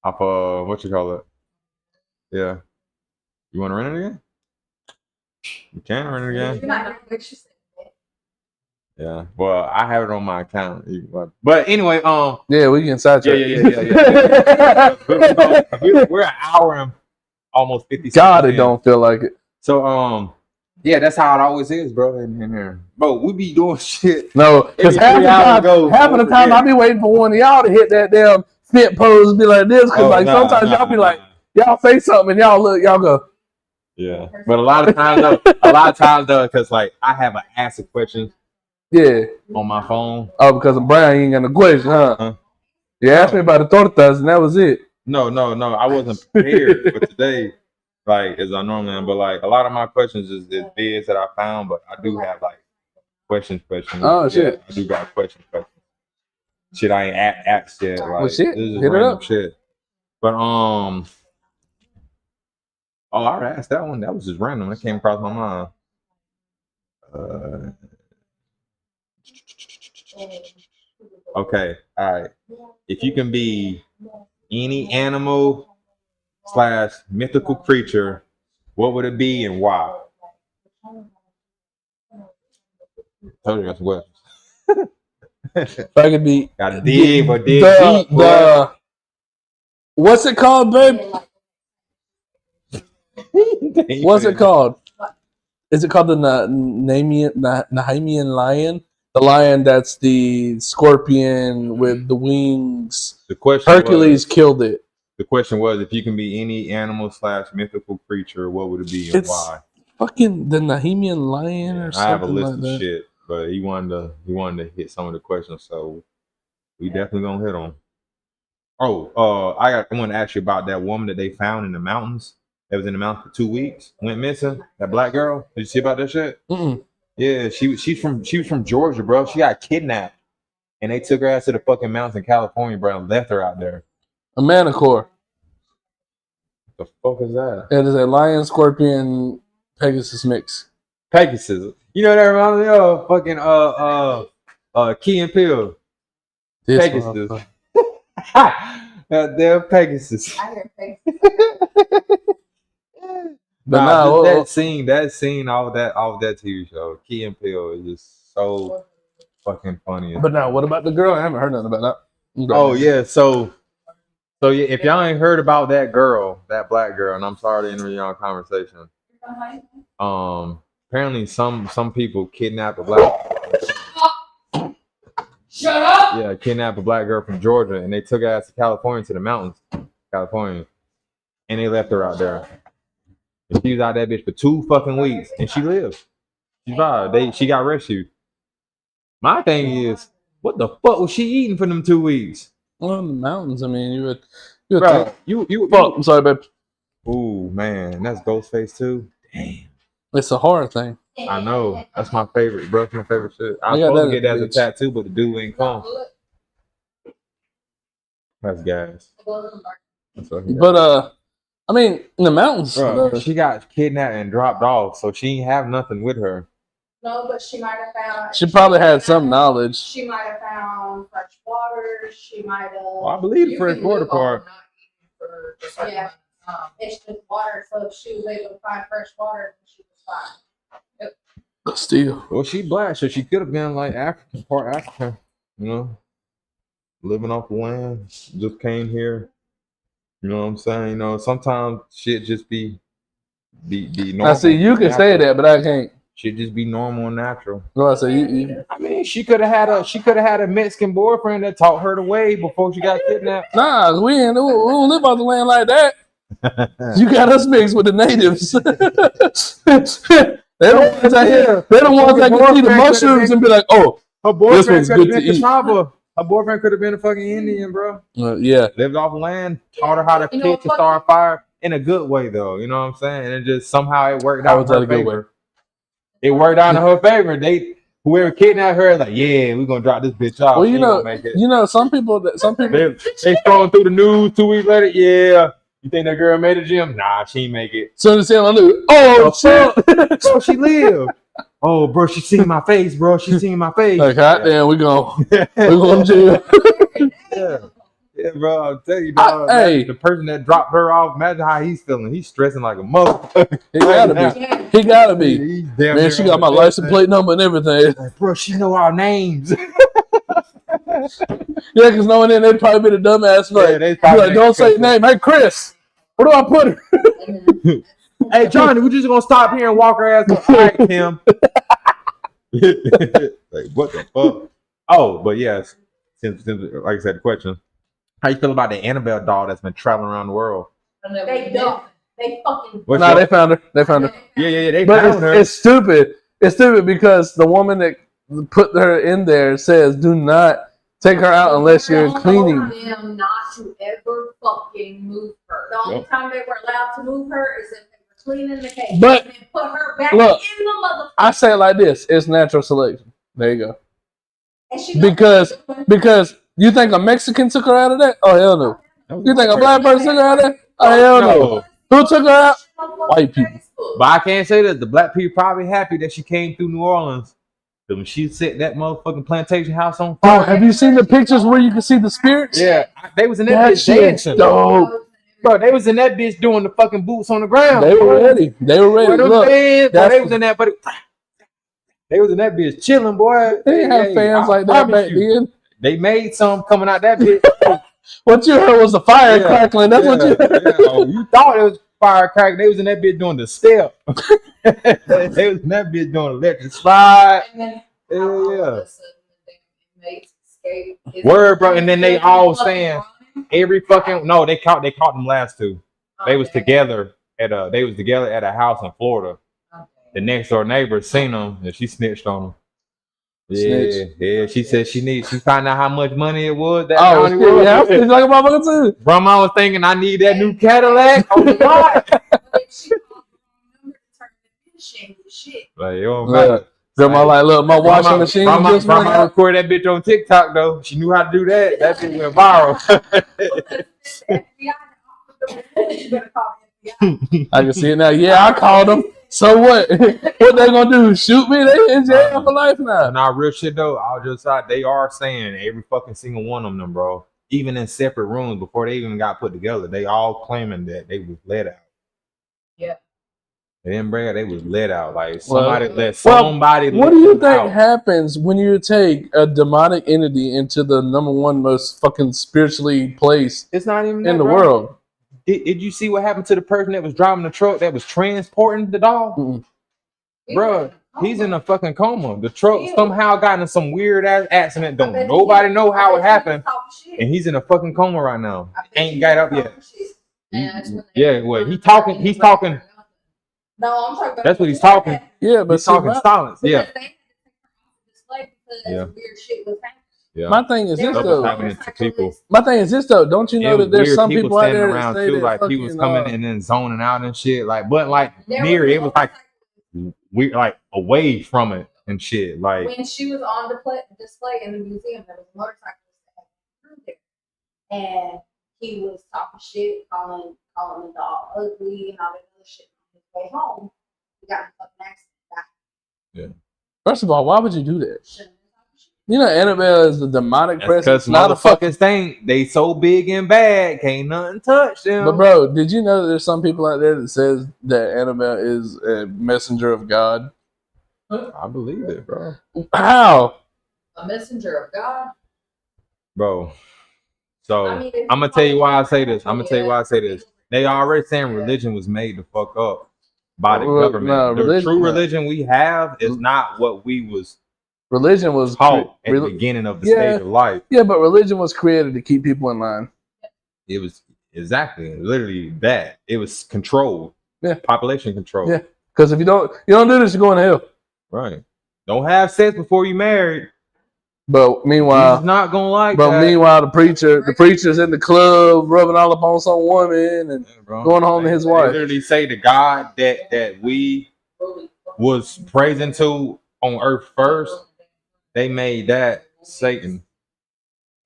Off what you call it? Yeah. You want to rent it again? You can rent it
You're
again.
not gonna fix your thing.
Yeah. Well, I have it on my account. But anyway,
Yeah, we can sidetrack.
Yeah. We're an hour and almost 50 seconds.
God, it
in.
don't feel like it.
So yeah, that's how it always is, bro. In here, bro, we be doing shit.
No, because
Every 3 hours ago,
half of the time I be waiting for one of y'all to hit that damn fit pose and be like this. Because like sometimes y'all be like, y'all say something and y'all go,
yeah. But a lot of times though, because like I have an ask a question
yeah.
on my phone.
Oh, because of Brian, you ain't got no question, huh?
Huh?
You asked me about the tortas and that was it.
No, I wasn't prepared for today, like as I normally am. But like a lot of my questions is vids that I found, but I do have like questions.
Oh,
Yeah,
shit.
I do got questions. Shit, I ain't asked yet. Like,
Well, shit.
this is just
Hit it
random
up.
shit. But oh, I already asked that one. That was just random. That came across my mind. Okay, all right. If you can be any animal / mythical creature, what would it be and why? Told you that's what.
If I could be
Gotta dig, but dig
the,
deep, boy.
what's it called, babe? What's it called? Is it called the Nahimian lion? The lion that's the scorpion with the wings.
The question
Hercules
was,
killed it.
the question was, if you can be any animal / mythical creature, what would it be and
It's
why?
fucking the Nahimian lion or
I
something
have a list
like
of
that.
shit, but he wanted to hit some of the questions, so we definitely gonna hit them. Oh, I want to ask you about that woman that they found in the mountains. That was in the mountains for 2 weeks, went missing. That black girl. Did you see about that shit?
Mm-mm.
Yeah, she was from Georgia, bro. She got kidnapped, and they took her ass to the fucking mountains in California, bro, and left her out there.
A manicore.
The fuck is that?
It is a lion, scorpion, Pegasus mix.
Pegasus. You know what that reminds me of? Fucking Key and Peele.
This
Pegasus.
motherfucker.
They're Pegasus.
I hear face.
But
Nah,
nah,
just that scene, all of that TV show, Key and Peele is just so fucking funny.
but now, what about the girl? I haven't heard nothing about that.
Oh yeah, so yeah, if y'all ain't heard about that girl, that black girl, and I'm sorry to interrupt y'all conversation. Apparently some people kidnapped a black.
Shut up!
Yeah, kidnapped a black girl from Georgia, and they took her ass to California, to the mountains, California, and they left her out there. And she was out that bitch for 2 fucking weeks, and she lived. She survived. She got rescued. My thing is, what the fuck was she eating for them 2 weeks?
Well, in the mountains. I mean, you would
Bro,
think.
you.
Fuck, I'm sorry, babe.
Ooh man, that's Ghostface too. Damn.
It's a horror thing.
I know. That's my favorite, bro. That's my favorite shit. I was
I got
supposed to
that
get that as a
bitch.
tattoo, but the dude ain't come. That's gas. That's what he got.
But I mean, in the mountains.
Bro, she got kidnapped and dropped off, so she ain't have nothing with her.
No, but she might have found.
She probably had some knowledge.
She might have found fresh water. She might have.
Well, I believe the fresh water part.
Yeah, it's just water. So if she was able to find fresh water, she was fine.
But still.
Well, she black, so she could have been like African, part African, you know, living off the land. Just came here. You know what I'm saying? You know, sometimes shit just be normal.
I see you can say that, but I can't.
Should just be normal and natural.
No, I say you.
I mean, she could have had a Mexican boyfriend that taught her the way before she got kidnapped.
Nah, we don't live off the land like that. You got us mixed with the natives. They're the ones out here. They're the ones that can see the mushrooms and be like, "Oh,
Her
this
boyfriend
one's
could have
good
been
to eat."
Cassava. Her boyfriend could have been a fucking Indian, bro.
Yeah.
Lived off land, taught her how to
You know,
pitch and start a fire in a good way, though. You know what I'm saying? And it just somehow it worked
How
out
was
in
that
her
a good way?
favor. It worked out in her favor. Whoever kidnapped her, like, yeah, we're gonna drop this bitch off.
Well,
She
you
ain't
know,
gonna make it.
you know, some people.
They scrolling through the news 2 weeks later. Yeah, you think that girl made the gym? Nah, she ain't make it.
So they say on the news, "Oh shit!"
So she lived. Oh, bro, she seen my face, bro. She seen my face.
Like, goddamn, we going to jail.
Yeah. Yeah, bro, I'll tell you, dog.
Hey.
The person that dropped her off, imagine how he's feeling. He's stressing like a motherfucker.
He gotta be.
Yeah.
He gotta be.
He's damn
Man,
near
she
on
got my
the
license
deathbed.
plate number and everything.
Like, bro, she know our names.
Yeah, because knowing that they'd probably be the dumbass.
Yeah,
Like,
they
be
probably
like, don't say name. Hey, Chris, where do I put her?
Hey, Johnny, we're just gonna stop here and walk her ass. All right, Tim. Like, what the fuck? Oh, but yes, since like I said, the question: how you feel about the Annabelle doll that's been traveling around the world?
They dumb. They fucking.
What's
Nah,
your-
they found her. They found her.
yeah, they
But
found her.
it's stupid. It's stupid because the woman that put her in there says, "Do not take her out unless you're cleaning."
Them not to ever fucking move her. The only
Yep.
time they were allowed to move her is if they were cleaning the cage.
But-
and then put her back
Look,
in the motherfucker.
I say it like this: it's natural selection. There you go.
And she
Because you think a Mexican took her out of that? Oh hell no. You think a black person took her out of that? Oh hell no. Who took her out? White people.
But I can't say that the black people probably happy that she came through New Orleans. But when she set that motherfucking plantation house on
Bro,
fire,
have you seen the pictures where you can see the spirits?
yeah, they was in that,
That
bitch
shit's
dancing.
dope.
Bro, they was in that bitch doing the fucking boots on the ground.
They were ready. They were ready.
Boy, them
Look,
fans, boy,
that's-
they was in that, but they was in that bitch chilling, boy.
they didn't have
Hey,
fans
I
like that
promise
back
you,
then.
They made some coming out that bitch.
What you heard was the fire
Yeah,
crackling. That's what you heard.
yeah. Oh, you thought it was firecracker. They was in that bitch doing the step. They was in that bitch doing electric slide.
And then
Yeah,
all
yeah.
of a sudden the damn inmates escape.
Word, bro, and then they all saying every fucking no, they caught them last two. They was together at a house in Florida. The next door neighbor seen them and she snitched on them. Yeah,
Snitch.
yeah. She said she found out how much money it was. That
Oh,
bounty
shit,
was.
yeah, I'm like a motherfucker too.
Grandma was thinking I need that new Cadillac on the lot.
Shit.
Like, yo,
Look, grandma like, look, my washing machine just went
Grandma
out.
recorded that bitch on TikTok though. She knew how to do that. That shit went viral.
I can see it now. Yeah, I called them. So what? What they gonna do? Shoot me? They in jail for life now.
Nah, real shit though. I'll just say they are saying every fucking single one of them, bro. Even in separate rooms before they even got put together, they all claiming that they was let out.
Yeah.
They didn't bring it. They was let out. Like
Well-
somebody let somebody.
What
let
do you
them
think
out.
happens when you take a demonic entity into the number one most fucking spiritually place
It's not even that,
in the
bro.
world?
Did you see what happened to the person that was driving the truck that was transporting the dog?
Mm-mm.
Bro, he's in a fucking coma. The truck
Ew.
somehow got in some weird ass accident.
I
Don't
bet
nobody
he-
know how
I
it
bet he
happened,
was talking shit.
and he's in a fucking coma right now.
I bet
Ain't
he
got
was
up yet.
talking shit. And that's when they-
Yeah, well, he's talking. He's talking.
No, I'm talking about.
That's what he's talking.
Yeah, but
He's
see,
talking silence. Yeah,
Because they had to take her off the display because
Yeah.
weird shit was happening.
yeah.
my thing is
There
this
was
Stuff was
though.
happening to people.
My thing is this though. Don't you know
It was
that there's
weird
some people out
standing
there that
around
say
too.
that
Like
fucking,
people was coming and then zoning out and shit. Like, but like
There
near
was
it was like we like away from it and shit. Like
when she was on display in the museum, there was a motorcyclist that had through there, and he was talking shit, calling the dog ugly and all that other shit. On his way home, he got in a fucking accident.
First of all, why would you do that?
Shouldn't have been talking shit.
You know, Annabelle is the demonic
that's
presence.
because
Not a fucking.
motherfuckers think they so big and bad, can't nothing touch them.
But bro, did you know that there's some people out there that says that Annabelle is a messenger of God?
I believe it, bro.
How?
A messenger of God.
Bro. So
I mean,
I'm gonna tell you why I say this. They already saying religion was made to fuck up. by the government.
No,
the
religion-
true
no.
religion we have is not what we was
Religion was
taught at the
rel-
beginning of the
Yeah.
stage of life.
yeah, but religion was created to keep people in line.
It was exactly literally that. It was controlled.
Yeah.
Population control.
Yeah. Because if you don't do this, you're going to hell.
Right. Don't have sex before you married.
But meanwhile,
Jesus not gonna like
But
that.
meanwhile, the preacher's in the club rubbing all up on some woman and
Yeah, bro.
going home to his
They
wife.
literally say the God that we was praising to on earth first, they made that Satan.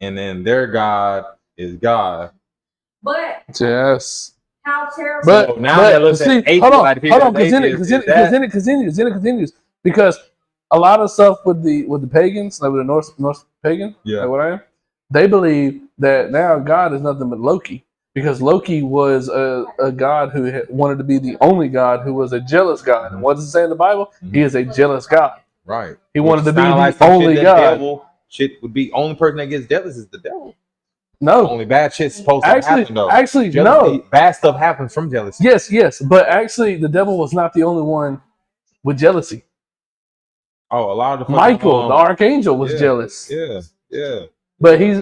And then their God is God.
But
Yes.
how terrible!
But,
So now that looks at
see,
atheist,
hold on,
like the people
hold on,
that's
because
atheist, is
then it continues because a lot of stuff with the pagans, like with the Norse pagan,
Yeah.
like what I am, they believe that now God is nothing but Loki because Loki was a god who wanted to be the only god who was a jealous god. And what does it say in the Bible? He is a jealous God.
Right.
He wanted to be
Sound like
the
some
only
shit that
God.
devil shit would be only person that gets jealous is the devil.
No,
Only bad shit's supposed to happen though.
actually,
Jealousy,
no.
bad stuff happens from jealousy.
Yes, but actually, the devil was not the only one with jealousy.
Oh, a lot of the
Michael, the archangel, was
yeah,
jealous.
Yeah.
But he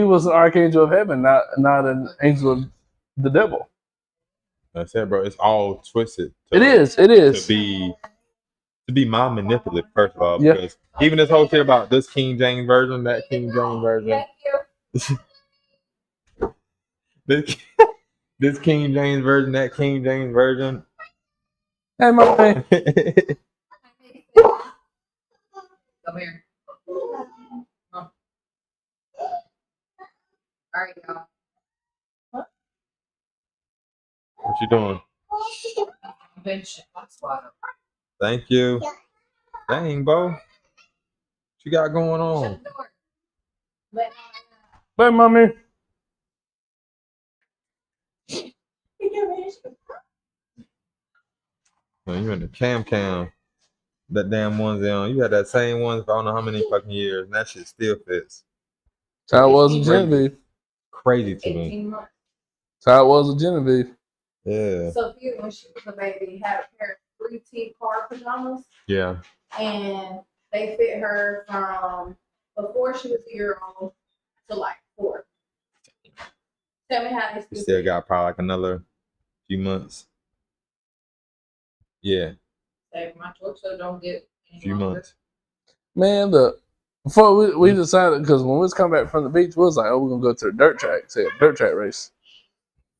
was an archangel of heaven, not an angel of the devil.
That's it, bro. It's all twisted.
It is.
To be mind manipulative, first of all,
Yeah.
because even this whole shit about this King James version, that King James version,
Thank you.
this King James version, that King James version.
Hey, my man.
Come here. Come. All right, y'all.
What you doing? Thank you. Dang, Bo. What you got going on?
Shut the door. Let
Hey, mommy.
Man, you in the cam. That damn one's on. You had that same one for I don't know how many fucking years, and that shit still fits.
That's how it was with Genevieve.
Crazy to me.
18 months.
That's how it was with Genevieve.
Yeah.
Sophia, when she was a baby, had a pair of 3T car pajamas,
Yeah.
and they fit her from before she was a year old to like 4. Tell me how
We
this
still got probably like another few months. Yeah,
save my torso don't get any
few
longer.
months.
Man, look. Before we decided, because when we was coming back from the beach, we was like, oh, we're going to go to the dirt track. Say a dirt track race.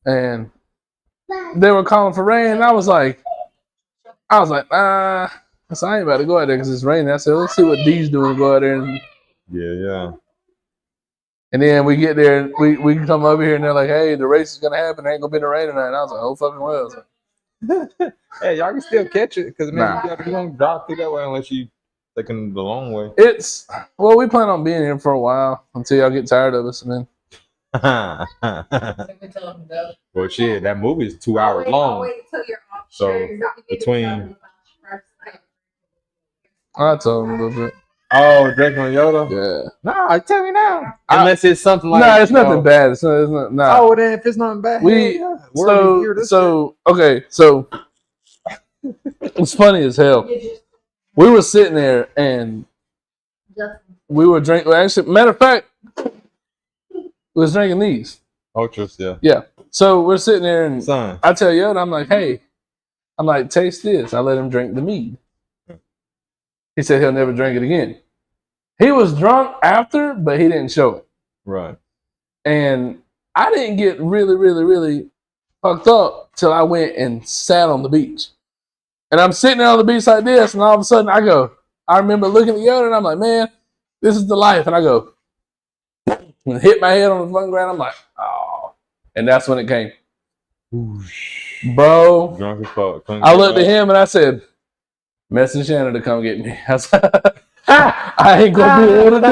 And they were calling for rain, and I was like, I said, I ain't about to go out there because it's raining. I said, let's see what D's doing to go out there.
Yeah.
And then we get there, and we come over here, and they're like, hey, the race is going to happen. There ain't going to be no rain tonight. And I was like, oh, fucking well.
Hey, y'all can still catch it because
Nah.
you don't drop through that way unless you taking the long way.
We plan on being here for a while until y'all get tired of us, and then
Well, shit, that movie is 2 hours long.
Wait till you're off.
So,
Sure, you're not getting
between-
done first.
I told him a little bit.
Oh, drinking on Yoda?
Yeah.
Nah, tell me now. Unless it's something like
Nah, it's nothing bad. It's not. Nah.
Oh, then if it's nothing bad,
We-
hell yeah. Word is here, this
So it's funny as hell.
You just
We were sitting there and we were drinking. Actually, matter of fact, we was drinking these.
shit. Ultras, yeah.
So we're sitting there and
Son.
I tell Yoda, I'm like, hey, taste this. I let him drink the mead. He said he'll never drink it again. He was drunk after, but he didn't show it.
Right.
And I didn't get really, really, really fucked up till I went and sat on the beach. And I'm sitting there on the beach like this, and all of a sudden I remember looking at Yoda, and I'm like, man, this is the life. And I go, and hit my head on the fucking ground. I'm like, oh. And that's when it came. Bro,
Drunk as fuck. Couldn't
I
get
looked at
up.
him and I said, message Shannon to come get me. I said, I ain't gonna be able to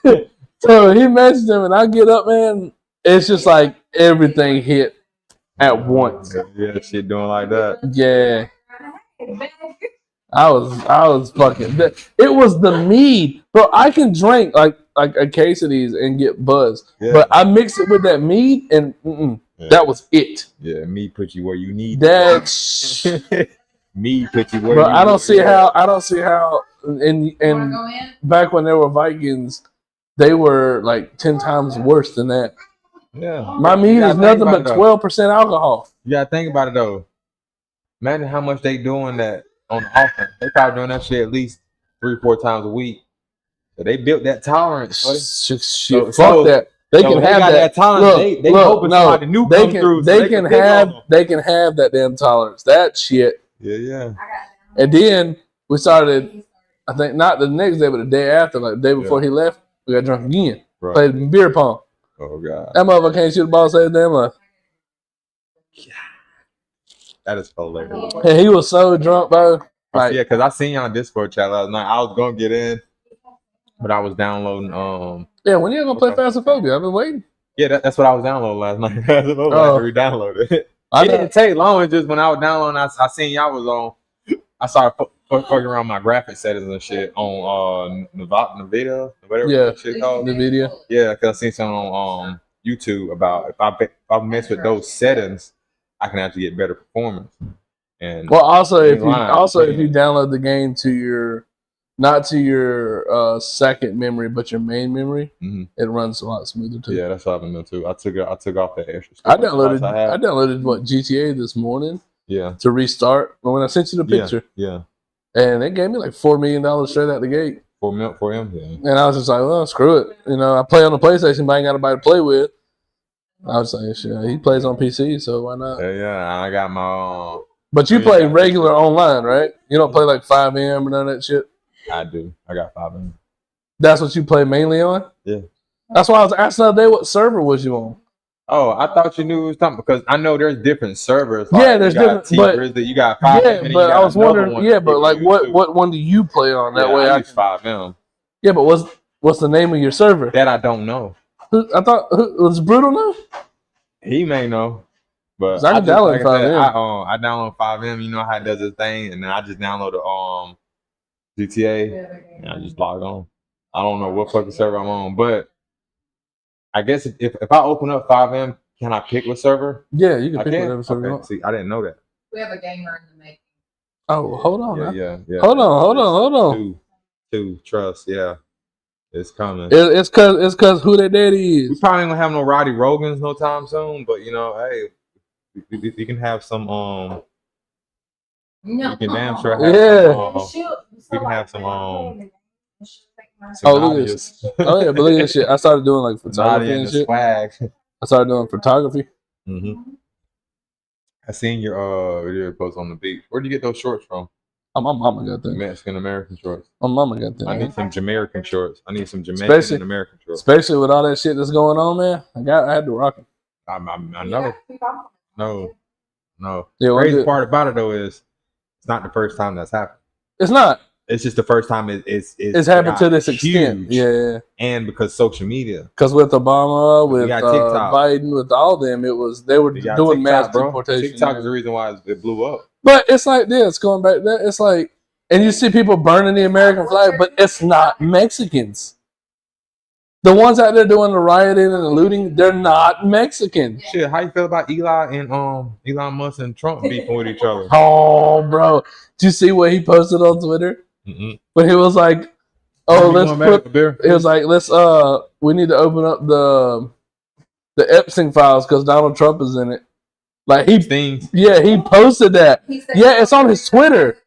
do it. So he messaged him and I get up, man. It's just like everything hit at once.
Yeah, shit doing like that.
Yeah. I was fucking. It was the mead, bro. I can drink like a case of these and get buzzed,
Yeah.
but I mix it with that mead and
Yeah.
that was it.
Yeah, me put you where you need.
That
me put you where
But
you
I don't
would-
see how. I don't see how. And
Go in?
back when there were Vikings, they were like 10 times worse than that.
Yeah.
My
You
meat
gotta
is
think
nothing
about
but
it, though.
12% alcohol.
You gotta think about it though. Imagine how much they doing that on the offense. They probably doing that shit at least 3-4 times a week. So they built that tolerance. buddy.
Shit,
So-
fuck that. They
so
can
they
have
got
that.
tolerance.
Look,
they
look,
hoping
no,
somebody new
they
come
can,
through. So
they
they
can
pick on
have,
them.
they can have that damn tolerance. That shit.
Yeah.
And then we started. I think not the next day, but the day after, like the day before he left, we got drunk again.
Right.
Played beer pong.
Oh god.
That motherfucker can't shoot the ball, save damn life.
That is hilarious.
And he was so drunk, bro. Like,
Yeah, because I seen you on Discord chat last night. I was gonna get in, but I was downloading
yeah, when you gonna play Phasmophobia? I've been waiting.
yeah, that's what I was downloading last night. I had to re-download it.
I
It
know.
didn't take long. It's just when I was downloading, I seen y'all was on. I started fucking around my graphic settings and shit on Nvidia, whatever
Yeah.
that shit called.
The video.
Yeah, because I seen something on YouTube about if I mess with those settings, I can actually get better performance. And
Well, also
You
if you
lying.
download the game to your not to your second memory, but your main memory,
Mhm.
it runs a lot smoother too.
yeah, that's what I've been doing too. I took off that extra
I
stuff.
downloaded
I had.
what GTA this morning
Yeah,
to restart. But when I sent you the picture,
yeah.
and it gave me like $4 million straight out the gate,
For him, yeah.
and I was just like, well, screw it. You know, I play on the PlayStation, but I ain't got nobody to play with. I was like, shit, he plays on PC, so why not?
Yeah. I got my
But you
Yeah.
play regular online, right? You don't play like 5M or none of that shit.
I do. I got 5 in.
That's what you play mainly on?
Yeah.
That's why I was asking the other day, what server was you on?
Oh, I thought you knew it was something because I know there's different servers.
Yeah, there's
you got
different- but-
T-Grizzly, you got 5M,
Yeah,
and then
but
you got
I was
another
wondering.
one
Yeah, but
for
like,
YouTube.
what one do you play on? That
Yeah,
way,
I
I
use
can.
5M.
Yeah, but what's the name of your server?
That I don't know.
I thought was Brutal know?
He may know, but
'Cause I can
just,
download
like I said,
5M.
I download 5M. You know how it does its thing, and then I just downloaded GTA, and I just log on. I don't know what fucking server I'm on, but I guess if I open up 5M, can I pick what server?
Yeah, you can
I
pick
can.
whatever server you
Okay.
want.
See, I didn't know that.
We have a gamer in the making.
Oh, hold on. now.
Yeah.
Hold on.
Two. Trust. Yeah, it's coming.
It's cause who that daddy
We
is.
probably ain't gonna have no Roddy Rogans no time soon, but you know, hey, you can have some.
No.
You can damn sure have
Yeah.
we can have some,
Oh,
some
look at this. Oh yeah, but look at this shit. I started doing like photography
Nadia
and
and the
shit.
swag.
I started doing photography.
hmm I seen your video post on the beach. Where'd you get those shorts from?
Oh, my mama got that.
Mexican American shorts.
My mama got
I
that.
need some Jamaican shorts. I need some Jamaican
Especially-
and American shorts.
Especially with all that shit that's going on, man. I had to rock it.
I know. No.
Yeah, what
Crazy
is it?
part about it though is it's not the first time that's happened.
It's not.
It's just the first time
It's happened to this extent.
huge.
Yeah.
And because social media.
Because with Obama, with
got TikTok.
Biden, with all them, they were
You got
doing mass
TikTok, bro.
deportation.
TikTok is the reason why it blew up.
But it's like this, going back there, it's like, and you see people burning the American flag, but it's not Mexicans. The ones out there doing the rioting and the looting, they're not Mexican.
Shit, how you feel about Eli and Elon Musk and Trump beefing with each other?
Oh, bro. Did you see what he posted on Twitter?
Mm-mm.
When he was like, oh,
You
let's
going back
put,
to beer?
it was like, we need to open up the Epstein files because Donald Trump is in it. Like he posted that. Yeah, it's on his Twitter.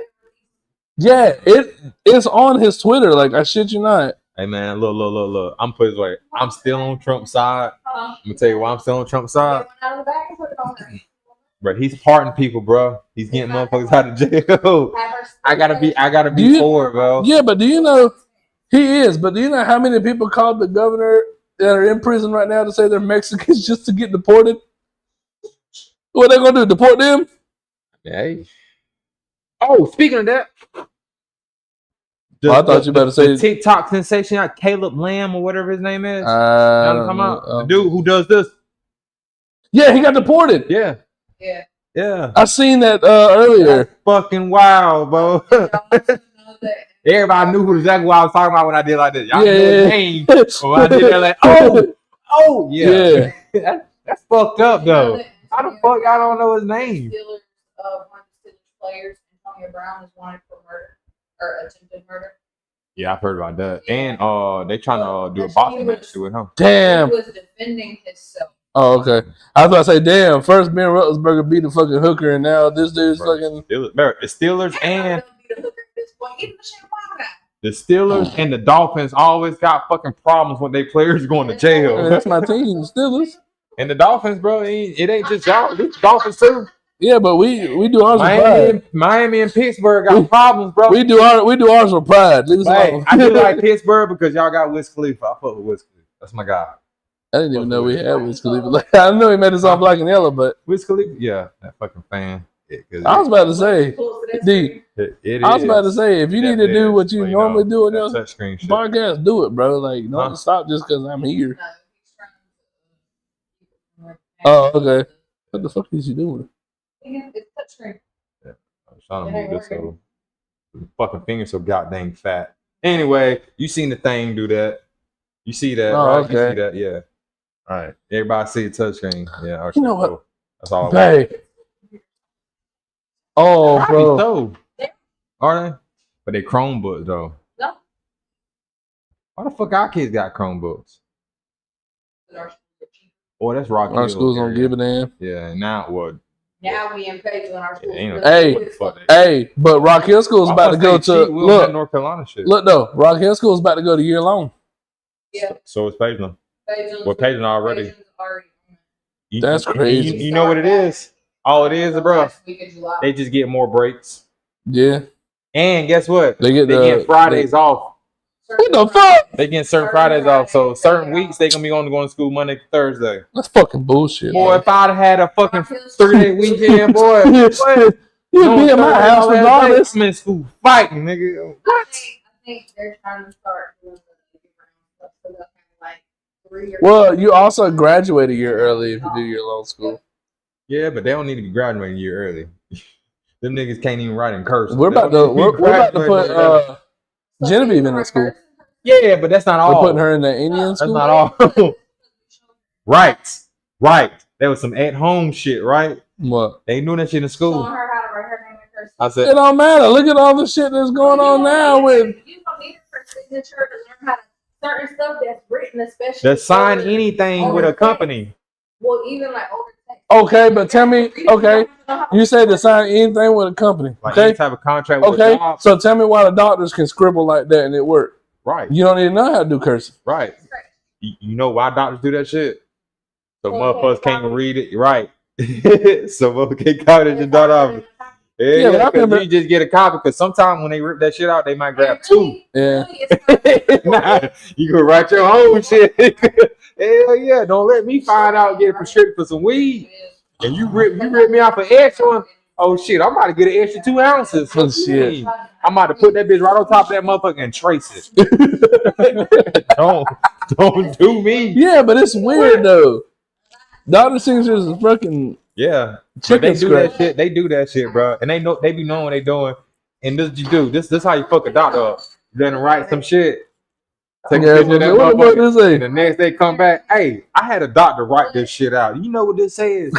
Yeah, it's on his Twitter. Like I shit you not.
Hey man, look. I'm put this way. I'm still on Trump's side. I'm gonna tell you why I'm still on Trump's side. But he's pardoning people, bro. He's getting motherfuckers out of jail. I gotta be
Do you-
for it, bro.
Yeah, but do you know he is? But do you know how many people called the governor that are in prison right now to say they're Mexicans just to get deported? What they gonna do? Deport them?
Hey. Oh, speaking of that.
I thought you better say-
the TikTok sensation, Caleb Lamb or whatever his name is. You know what I'm talking about?
Oh.
The dude who does this.
Yeah, he got deported.
Yeah.
Yeah.
Yeah.
I seen that earlier.
Fucking wild, bro. Everybody knew exactly what I was talking about when I did like this. Y'all knew his name. But when I did that, like, oh, yeah. That's fucked up, though. How the fuck I don't know his name?
One of the Steelers players, Brown is wanted for murder or attempted murder.
Yeah, I've heard about that. And they trying to do a
He
boxing
was-
match to it, huh?
Damn.
He was defending himself.
Oh, okay. I was about to say, damn. First Ben Roethlisberger beat the fucking hooker, and now this dude's fucking.
The Steelers and
Even the shit wild guy.
the Steelers and the Dolphins always got fucking problems when they players going to
Man,
jail.
that's my team, Steelers.
And the Dolphins, bro, it ain't just y'all. It's Dolphins too.
Yeah, but we do ours with pride.
Miami and Pittsburgh got problems, bro.
We do ours with pride. Leave us
Hey,
alone.
I do like Pittsburgh because y'all got Wiz Khalifa. I fuck with Wiz Khalifa. That's my guy.
I didn't even know we had Wiz Khalifa. Like, I know he made us all black and yellow, but
Wiz Khalifa, yeah, that fucking fan.
I was about to say, D, I was about to say, if you need to do what you normally do in your
touchscreen shit.
podcast, do it, bro. Like, don't
Huh?
stop just because I'm here. Oh, okay. What the fuck is you doing?
It's touchscreen.
I was trying to move this over. The fucking finger so goddamn fat. Anyway, you seen the thing do that. You see that,
Oh,
right?
okay.
You see that, yeah. All right. Everybody see the touchscreen. Yeah. all right,
You know what?
cool. That's all I want.
Hey. Oh,
Probably
bro.
so. Are they? But they Chromebooks though.
No.
Why the fuck our kids got Chromebooks? Oh, that's Rock
Our
Hill
schools don't
area.
give a damn.
Yeah, and now what?
Now we in page on our school.
ain't no-
Hey.
what the fuck they-
Hey, but Rock Hill School is about to go to
We don't have
look.
North Carolina shit.
Look though, Rock Hill School is about to go to year long.
Yeah.
So it's Pageland.
Pageland-
Well, Pageland already.
Pageland's already on
You-
That's
you-
crazy.
You know what it is? All it is, bro.
last week of July.
They just get more breaks.
Yeah,
And guess what?
they get
They
the
get Fridays off.
What the fuck?
They get certain Fridays off. So certain weeks they gonna be going to school Monday to Thursday.
That's fucking bullshit.
Boy, if I'd had a fucking 3-day weekend, boy,
You'd be in my house regardless.
I'm in school fighting, nigga.
I think they're trying to start doing the stuff so they'll have like 3 years.
Well, you also graduate a year early if you do your long school.
Yeah, but they don't need to be graduating a year early. Them niggas can't even write in cursive.
We're
They
about
don't
to
need be
we're about to
graduating
put
early.
Genevieve in the school.
Yeah, but that's not
We're
all.
putting her in the Indian
That's
school.
not all. Right. There was some at-home shit, right?
What?
They doing that shit in
Showing
school.
her how to write her name in cursive.
I
It
said,
don't matter. Look at all the shit that's going on now with.
You don't need it for signature to learn how to certain stuff that's written, especially.
to sign
over-
anything
over
with a
text.
company.
Well, even like over text.
Okay, but tell me. Okay, you say to sign anything with a company.
Like any
Okay.
type of contract with a
Okay.
job.
So tell me why the doctors can scribble like that and it work.
Right.
You don't even know how to do cursive.
Right. You know why doctors do that shit? So
So
motherfuckers
they
can't
copy.
read it. Right. So motherfuckers can't copy it and daughter off.
Yeah, but I
'cause
remember-
you just get a copy because sometimes when they rip that shit out, they might grab two.
Yeah.
Nah, you can write your own shit. Hell yeah! Don't let me find out and get a prescription for some weed. And you rip me off an extra one. Oh shit! I'm about to get an extra 2 ounces.
Oh, shit.
I'm about to put that bitch right on top of that motherfucker and trace it. don't do me.
Yeah, but it's weird though. Doctor signatures is fucking
Yeah, but
chicken
they do that
scratch.
shit. They do that shit, bro. And they be knowing what they doing. And this you do. This how you fuck a doctor up. You let them write some shit. Take
Yeah,
a picture of that
what the fuck
motherfucker.
this
And
is?
the next day come back. Hey, I had a doctor write this shit out. You know what this says?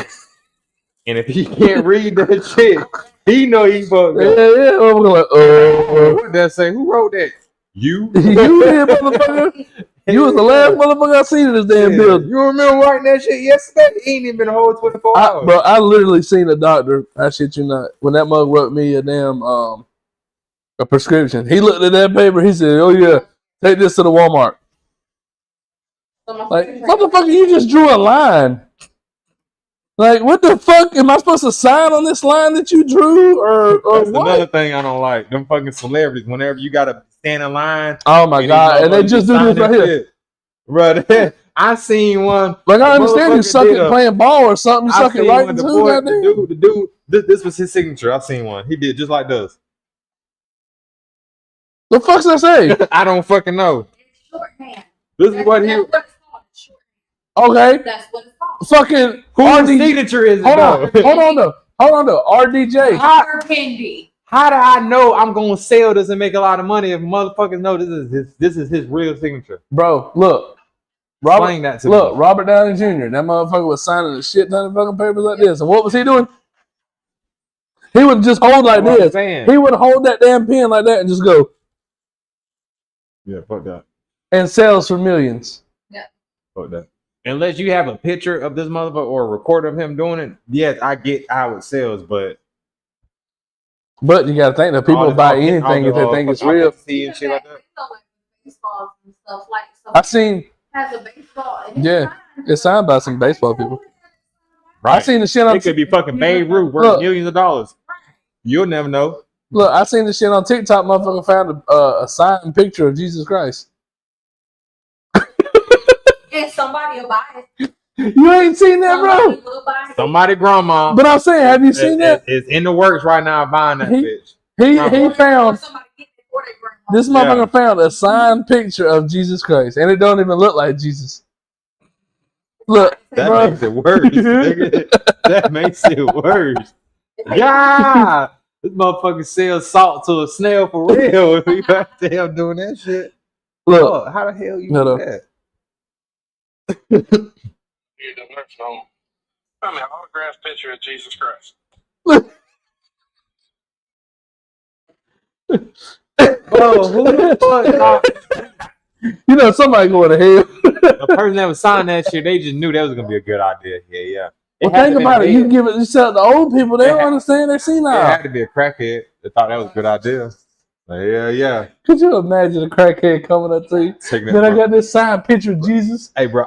And if he can't read that shit, he know he fucked
Yeah,
up.
yeah. I'm like,
What did that say? Who wrote that? You?
you here, motherfucker? You was the last motherfucker I seen in this damn
Yeah.
building.
You remember writing that shit yesterday? He ain't even been a whole 24 hours.
Bro, I literally seen a doctor. I shit you not. When that mug wrote me a damn a prescription, he looked at that paper. He said, "Oh yeah, take this to the Walmart." Like, motherfucker, you just drew a line. Like, what the fuck? Am I supposed to sign on this line that you drew, or
That's
what?
another thing I don't like. Them fucking celebrities. Whenever you gotta stand in line,
Oh my god! And they just do this right here.
Bro, I seen one.
Like, I understand you
Motherfucker
suck
did
at
a-
playing ball or something. You
I
suck at
seen
writing
one.
too.
The
Goddamn.
dude. This was his signature. I seen one. He did just like this.
The fuck's that say?
I don't fucking know.
It's shorthand.
This is what he.
That's what it's called. Shorthand.
Okay,
That's what it's called.
fucking
Whose
RDJ.
signature is it?
Hold on,
though?
hold on though. RDJ.
Candy.
How do I know I'm gonna sell this and make a lot of money if motherfuckers know this is his real signature?
Bro, look.
Explain that to
Look,
me.
Robert Downey Jr. That motherfucker was signing a shit ton of fucking papers like this. And what was he doing? He would just hold like
That's what I'm
this.
saying.
He would hold that damn pen like that and just go
Yeah, fuck that.
and sells for millions.
Fuck that. Unless you have a picture of this motherfucker or a record of him doing it, yes, I get how it sells, but
But you got to think that people buy anything if they think it's real.
And shit like that.
Baseballs and stuff like
I seen,
has a baseball. And
yeah, it's signed by some baseball people. I
Right.
seen the shit on
It could be fucking Babe Ruth worth
Look.
millions of dollars. You'll never know.
Look. I seen the shit on TikTok. Motherfucker found a signed picture of Jesus Christ.
And somebody will buy it.
You ain't seen that, bro.
Somebody will buy it.
Somebody grandma.
But I'm saying, have you seen that?
It's in the works right now buying that
He-
bitch.
He
Or
found
somebody get it for their grandma.
this motherfucker found a signed picture of Jesus Christ, and it don't even look like Jesus. Look,
That
bro.
makes it worse. nigga. That makes it worse. Yeah. This motherfucker sells salt to a snail for real. If you out there doing that shit.
Look,
Oh, how the hell you
No,
do
no.
that?
Here, the next one. I'm an autographed picture of Jesus Christ.
Bro, who the fuck?
you know somebody going to hell.
The person that was signing that shit, they just knew that was gonna be a good idea. Yeah.
Well,
had
think
to be
about it.
big.
You give it, you sell it to old people. They
It
don't
had-
understand. They see
It
now.
had to be a crackhead that thought that was a good idea. Like, yeah.
Could you imagine a crackhead coming up to you?
Taking that
Then I
bro.
got this signed picture of Jesus.
Hey, bro.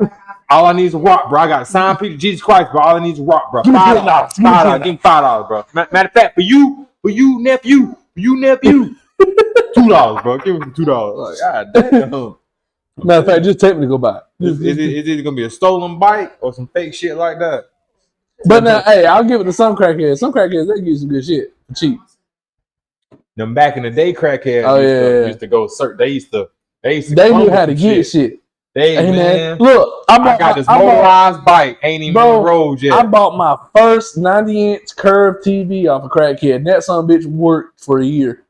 All I need is a rock, bro. I got a signed picture of Jesus Christ, bro. All I need is a rock, bro.
Give me
$5.
$10.
$5. Give me $5, bro. Matter of fact, for you, nephew, $2, bro. Give me $2. Like, God damn.
Matter of fact, just take me to go buy it.
Is it either gonna be a stolen bike or some fake shit like that?
But now, hey, I'll give it to some crackheads. Some crackheads, they give you some good shit for cheap.
Them back in the day crackheads
Oh, yeah.
used to go search. They used to
They
come
knew
with
how to
some
get shit.
Hey,
Hey, man.
man.
Look,
I got this motorized bike. Ain't even on the road yet.
I bought my first 90-inch curved TV off a crackhead. That son of a bitch worked for a year.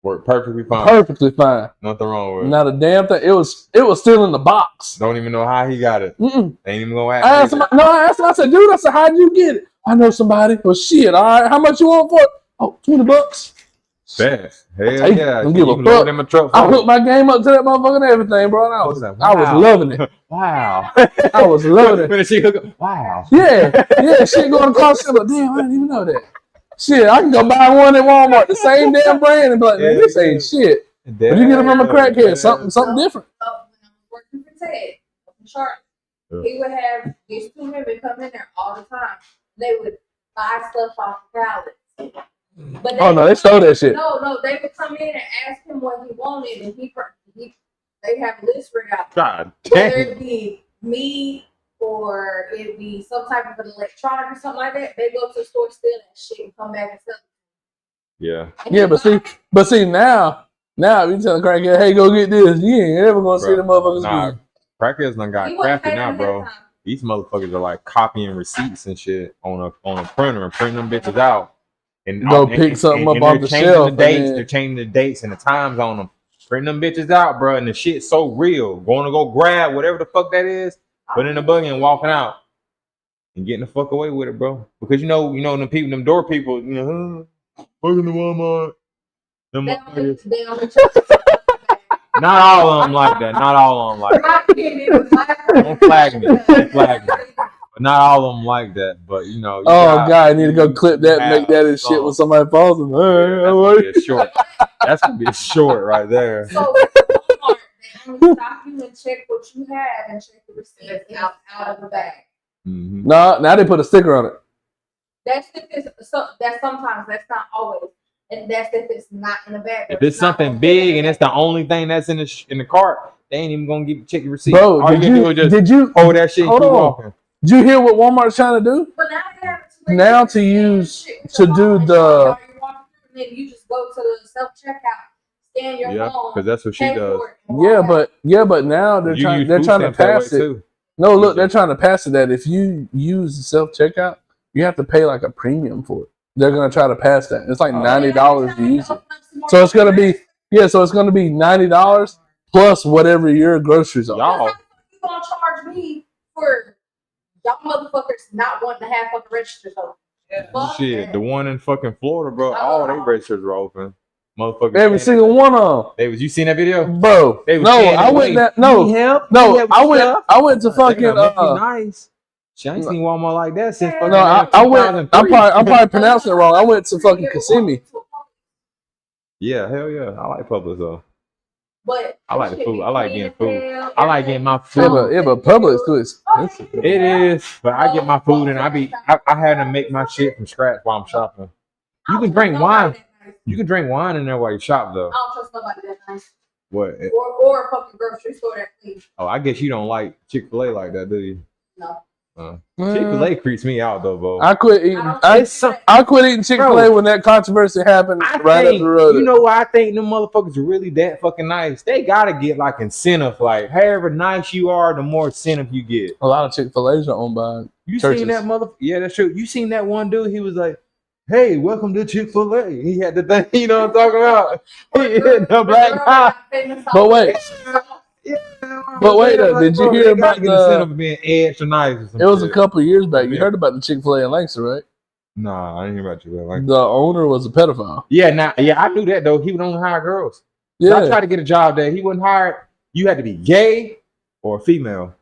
Worked perfectly fine.
Perfectly fine.
Nothing wrong with it.
Not a damn thing. It was still in the box.
Don't even know how he got it.
Mm-mm.
Ain't even gonna
I
ask.
asked him. No, I asked him. I said, dude, how'd you get it? I know somebody. Well, shit. All right. How much you want for it? Oh, $20.
Bad. Hell
Take it.
yeah.
Don't give a
You can load
fuck.
them in truck
I
for
hooked my game up to that motherfucker and everything, bro. And I was loving it.
Wow.
I was loving it.
When she hook up, wow.
Yeah, shit going across the damn, I didn't even know that. Shit, I can go buy one at Walmart, the same damn brand, and be like, man, this ain't shit. But you get it from a crackhead, something different.
When I was working for Ted, up in Charlotte,
Yeah.
he would have these two women come in there all the time. They would buy stuff off pallets. But
Oh no, they stole that shit.
No, they would come in and ask him what he wanted, and they have a list written out.
God
Whether
damn.
it be meat or it be some type of an electronic or something like that, they go to the store, steal that shit, and come back and sell it.
Yeah.
And
Yeah,
he
but see now if you tell a crackhead, hey, go get this, you ain't ever gonna see the motherfuckers.
Nah,
do.
crackheads done got
he wasn't
crafty
paying
now,
them
bro.
that time.
These motherfuckers are like copying receipts and shit on a printer and printing them bitches out. And
Go pick something up
and
off
they're
the
changing
shelf
The
and
dates,
then-
they're changing the dates and the times on them. Printing them bitches out, bro, and the shit's so real. Going to go grab whatever the fuck that is, put it in the buggy and walking out and getting the fuck away with it, bro. Because you know them people, them door people, working the Walmart. Them motherfuckers.
They only charge you
Not all of them like that. Not all of them like that. Don't flag me. Don't flag me. But not all of them like that. But you know.
Oh god, I need to go clip that, and make that as shit when somebody falls. And,
That's gonna be a short. That's gonna be a short right there.
So Walmart, they only stop you and check what you have and check the receipts out of the bag.
Mhm.
No, now they put a sticker on it.
That's if it's that's sometimes, that's not always, and that's if it's not in the bag.
If it's something big and it's the only thing that's in the cart, they ain't even gonna check your receipt.
Bro,
All you can do is just
did you
hold that shit and
hold
keep
on.
walking.
Did you hear what Walmart's trying to do?
But now they have it to where
Now
you
to
can
use-
scan shit with
to
your
do
phone,
the-
and then you just go to the self checkout, scan your
Yeah,
phone,
because that's what she
pay
does.
for it, and walk out.
But now they're
You
trying
use
they're
food
trying to
stamps that way
pass it.
too.
No, look, they're trying to pass it that if you use the self checkout, you have to pay like a premium for it. They're gonna try to pass that. It's like $90 to use it. So it's gonna be so it's gonna be $90 plus whatever your groceries are.
Y'all,
You gonna charge me for y'all motherfuckers not wanting to have fucking registers open? Fuck
Shit,
that.
the one in fucking Florida, bro. All they registers were open. Motherfuckers.
Every single one of
They was. You seen that video?
them, bro.
They was
No,
standing
I went
waiting.
that. No,
Need help? Need
no,
help with
I went.
stuff?
I went to
They
fucking.
done must be nice. Shit, I ain't seen Walmart like that since fucking.
No, I went. I'm
2003.
probably pronouncing it wrong. I went to fucking Kissimmee.
Yeah, hell yeah. I like Publix though.
But
I like the
shit
food.
be
I like
clean
getting
as
food.
hell,
I like getting my
Yeah,
food.
but Publix too expensive.
It is, but I get my food and I had to make my shit from scratch while I'm shopping. You can drink wine. You can drink wine in there while you shop though.
I don't trust nobody that nice.
What?
Or a fucking grocery store that clean.
Oh, I guess you don't like Chick-fil-A like that, do you?
No.
Chick-fil-A creeps me out though, bro.
I quit eating.
I
I quit eating Chick-fil-A
Bro,
when that controversy happened
I
right up
think,
the road.
you know why I think them motherfuckers are really that fucking nice? They gotta get like incentive. Like, however nice you are, the more incentive you get.
A lot of Chick-fil-A's are owned by
You
churches.
seen that Yeah, that's true. You seen that one dude? He was like, "Hey, welcome to Chick-fil-A." He had the thing, you know what I'm talking about? He hit the black eye.
But wait. But wait, though, did you hear about
the incentive of being extra nice? Or some
It was a
shit.
couple of years back. You
Yeah.
heard about the Chick-fil-A in Lancaster, right?
Nah, I didn't hear about you. Like,
The owner was a pedophile.
yeah, I knew that though. He would only hire girls. I
Yeah.
tried to get a job there. He wouldn't hire. You had to be gay or female.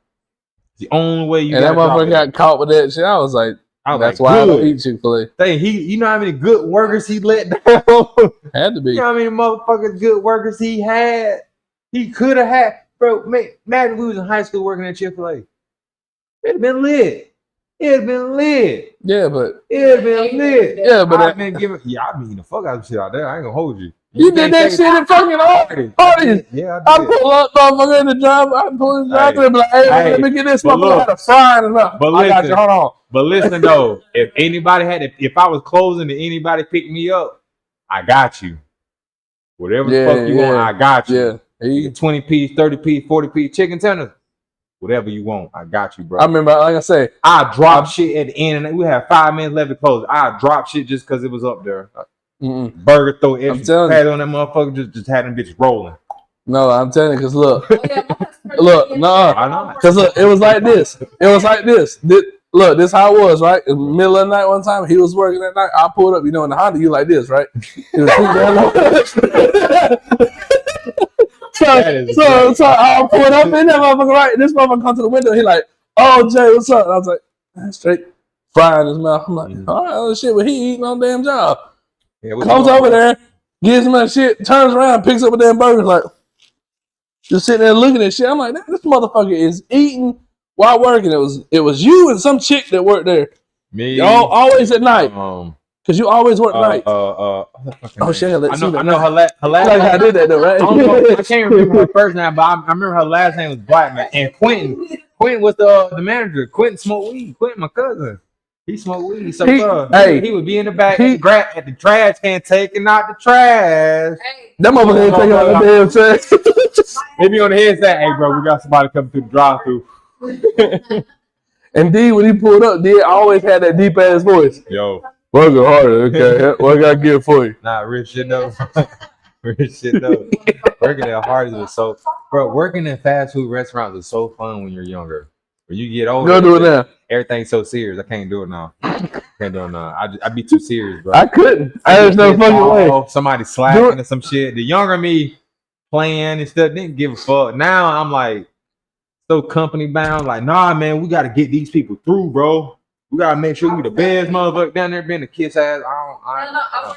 The only way you
And that
got a job
motherfucker
there.
got caught with that shit. I was like,
I was
that's
like,
why I don't
good.
eat Chick-fil-A.
Dang, you know how many good workers he let down? You
Had to be.
know how many motherfuckers good workers he had? He could have had, bro. Imagine we was in high school working at Chick-fil-A. It'd have been lit. It'd have been lit.
Yeah, but
It'd have been lit.
yeah, but
I've been giving. Yeah, I've been eating the fuck out of shit out there. I ain't gonna hold you.
you did
can't
that
say-
shit in fucking parties.
Yeah,
I
I did.
pull up, motherfucker, in the drive. I pull in the drive and be like, hey,
Hey,
let me get this
but
motherfucker.
look,
Had a frying and stuff.
but
I got
listen.
you. Hold on.
But listen though, if anybody if I was closing and anybody picked me up, I got you. Whatever the fuck you want, I got you.
Yeah.
You get 20 piece, 30 piece, 40 piece chicken tenders. Whatever you want, I got you, bro.
I remember, like I say,
I dropped shit at the end, and we had 5 minutes left to close. I dropped shit just because it was up there. Burger throw extra
telling
patty on that motherfucker, just had them bitches rolling.
no, I'm telling you, because look,
Look,
Look, nah.
I know.
because look, it was like this. It was like this. Look, this how it was, right? In the middle of the night one time, he was working that night. I pulled up, you know, in the Honda, you like this, right? He was sitting down so I pulled up in that motherfucker, right? This motherfucker come to the window. He like, oh, Jay, what's up? And I was like, straight frying his mouth. I'm like, all right, oh, shit, but he eating on damn job.
Yeah, what
Comes
you want?
over there, gives him that shit, turns around, picks up a damn burger, like, just sitting there looking at shit. I'm like, this motherfucker is eating while working. It was you and some chick that worked there.
Me,
Y'all always at night,
um,
because you always work night.
oh
shit, let's see
I
that.
know her last
Like I did that though, right?
I don't know, I can't remember her first name, but I remember her last name was Blackman. And Quentin was the manager. Quentin smoked weed. Quentin, my cousin, he smoked weed. So he would be in the back at the trash can taking out the trash.
Hey,
That motherfucker ain't taking out the damn trash.
Maybe on the head say, "Hey, bro, we got somebody coming through the drive-through."
And D, when he pulled up, D always had that deep ass voice.
Yo,
Working harder, okay. What I gotta get for you?
nah, real shit though. Real shit though. Working at Hardee's is so, bro. Working in fast food restaurants is so fun when you're younger. When you get older,
Go do it now.
everything's so serious. I can't do it now. Can't do it now. I'd be too serious, bro.
I couldn't. There's no fucking way.
Somebody slacking or some shit. The younger me playing and stuff didn't give a fuck. Now I'm like so company bound. Like, nah, man, we gotta get these people through, bro. We gotta make sure we the best motherfucker down there being a kiss ass. I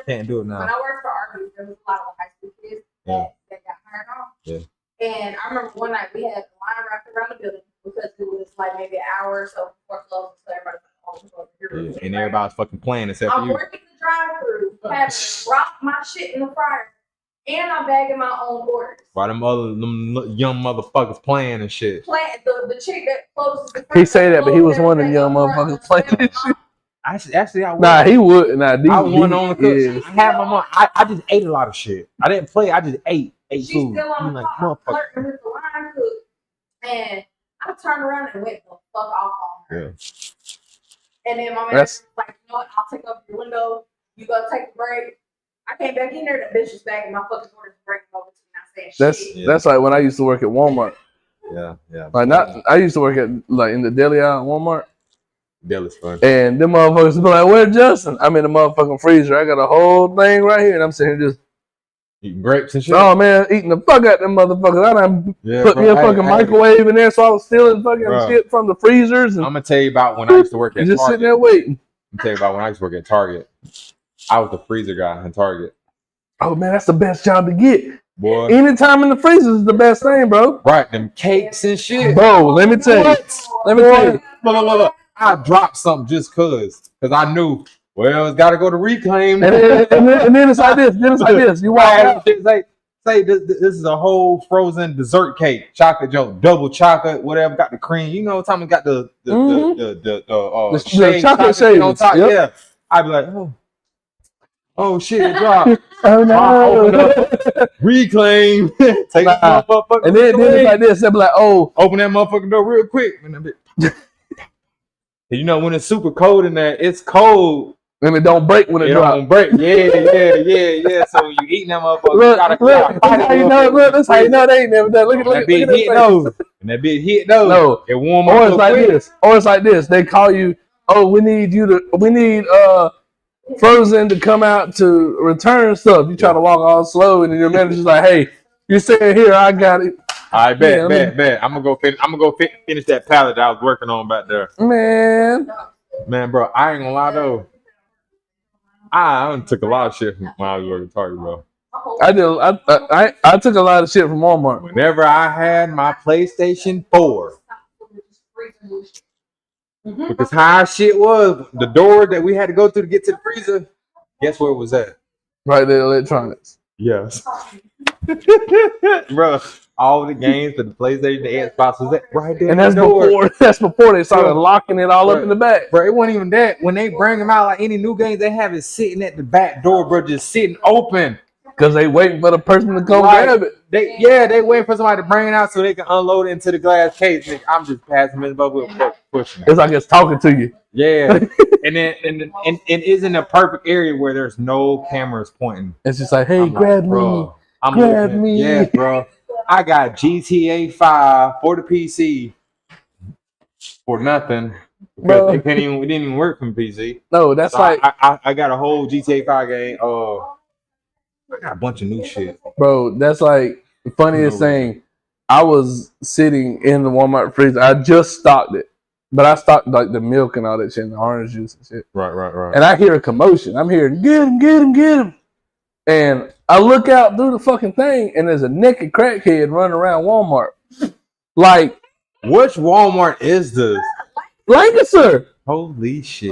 can't do it
when
now.
I worked for Arby's, there was a lot of high school kids that got hired off.
Yeah.
And I remember one night we had a line wrapped around the building because it was like maybe an hour or so before close, so everybody was like, oh, we're
Yeah. And everybody's fucking playing except for
I'm
you.
working the drive-through, had to drop my shit in the fryer, and I'm bagging my own orders.
Why them young motherfuckers playing and shit?
The chick that closes the
He say that, but he was one of them young motherfuckers playing this shit.
Actually, I
Nah, he would. Nah,
I won on the cook.
yeah.
I had my mom. I just ate a lot of shit. I didn't play. I just ate
She's
food.
still on
I'm
the
like,
top,
motherfucker.
flirting with the line cook. And I turned around and went the fuck off on her.
Yeah.
And then my man was like, you know what, I'll take up your window. You go take a break. I came back in there, the bitch was bagging my fucking orders and breaking over to me. Not saying shit.
That's like when I used to work at Walmart.
Yeah.
Like I used to work at like in the deli aisle at Walmart.
Della's fun.
And them motherfuckers be like, "Where's Justin?" I'm in the motherfucking freezer. I got a whole thing right here, and I'm sitting here just,
Eating grapes and shit.
oh man, eating the fuck out them motherfuckers. I done
Yeah,
put me a
bro.
fucking microwave in there, so I was stealing fucking
Bro.
shit from the freezers and
I'm gonna tell you about when I used to work at
just sitting
Target.
there waiting.
I'm tell you about when I used to work at Target. I was the freezer guy in Target.
Oh man, that's the best job to get.
Boy.
Anytime in the freezer is the best thing, bro.
Right, them cakes and shit.
Bro, let me tell you. Let me tell you.
Look. I dropped something just cause I knew, well, it's gotta go to reclaim.
And then it's like this. Then it's like this. You walk out.
Say this is a whole frozen dessert cake, chocolate joke, double chocolate, whatever. Got the cream. You know, Tommy got the
The chocolate
shade on
shades,
top.
yep.
Yeah, I'd be like, oh shit, it dropped.
Oh no.
Reclaim. Take the motherfucker.
And then it's like this. They'll be like, oh,
Open that motherfucking door real quick. You know, when it's super cold in there, it's cold.
and it don't break when it
It
drops.
don't break. Yeah. So when you eating that motherfucker, you
Look,
gotta
that's how you know. Look, that's how you know they ain't never done. Look at
that bitch
that
hit
face.
those. And that bitch hit those.
No.
It warm
Or
up
it's
so
like
quick.
this. Or it's like this. They call you. Oh, we need Frozen to come out to return stuff. You try to walk all slow, and then your manager's like, "Hey, you stay here. I got it."
I bet,
Yeah,
bet. I'm gonna go finish that pallet that I was working on back there.
Man,
Bro, I ain't gonna lie though. I done took a lot of shit from when I was working at Target, bro.
I took a lot of shit from Walmart.
Whenever I had my PlayStation 4, because how shit was, the door that we had to go through to get to the freezer, guess where it was at?
Right there, electronics.
Yes. Bro, all the games for the PlayStation, the Xbox was right there.
And
in the door.
that's before they started
Bro.
locking it all up in the back.
Bro, it wasn't even that. When they bring them out, like any new games, they have it sitting at the back door, bro, just sitting open.
Because they waiting for the person to come
Right.
grab it.
They waiting for somebody to bring it out so they can unload it into the glass case. Nigga, I'm just passing it above with pushing it.
It's like it's talking to you.
Yeah. and it is in a perfect area where there's no cameras pointing.
It's just like, hey,
I'm
grab
like,
me.
bro, I'm
Grab
looking-
me.
Yeah, bro. I got GTA 5 for the PC for nothing.
Bro.
Because it didn't even work from PC.
No, that's
So
like,
I got a whole GTA 5 game. I got a bunch of new shit.
bro, that's like the funniest
No.
thing. I was sitting in the Walmart freezer. I just stocked it. But I stocked like the milk and all that shit and the orange juice and shit.
Right.
And I hear a commotion. I'm hearing, get him. And I look out through the fucking thing and there's a naked crackhead running around Walmart. Like,
Which Walmart is this?
Lancaster.
Holy shit.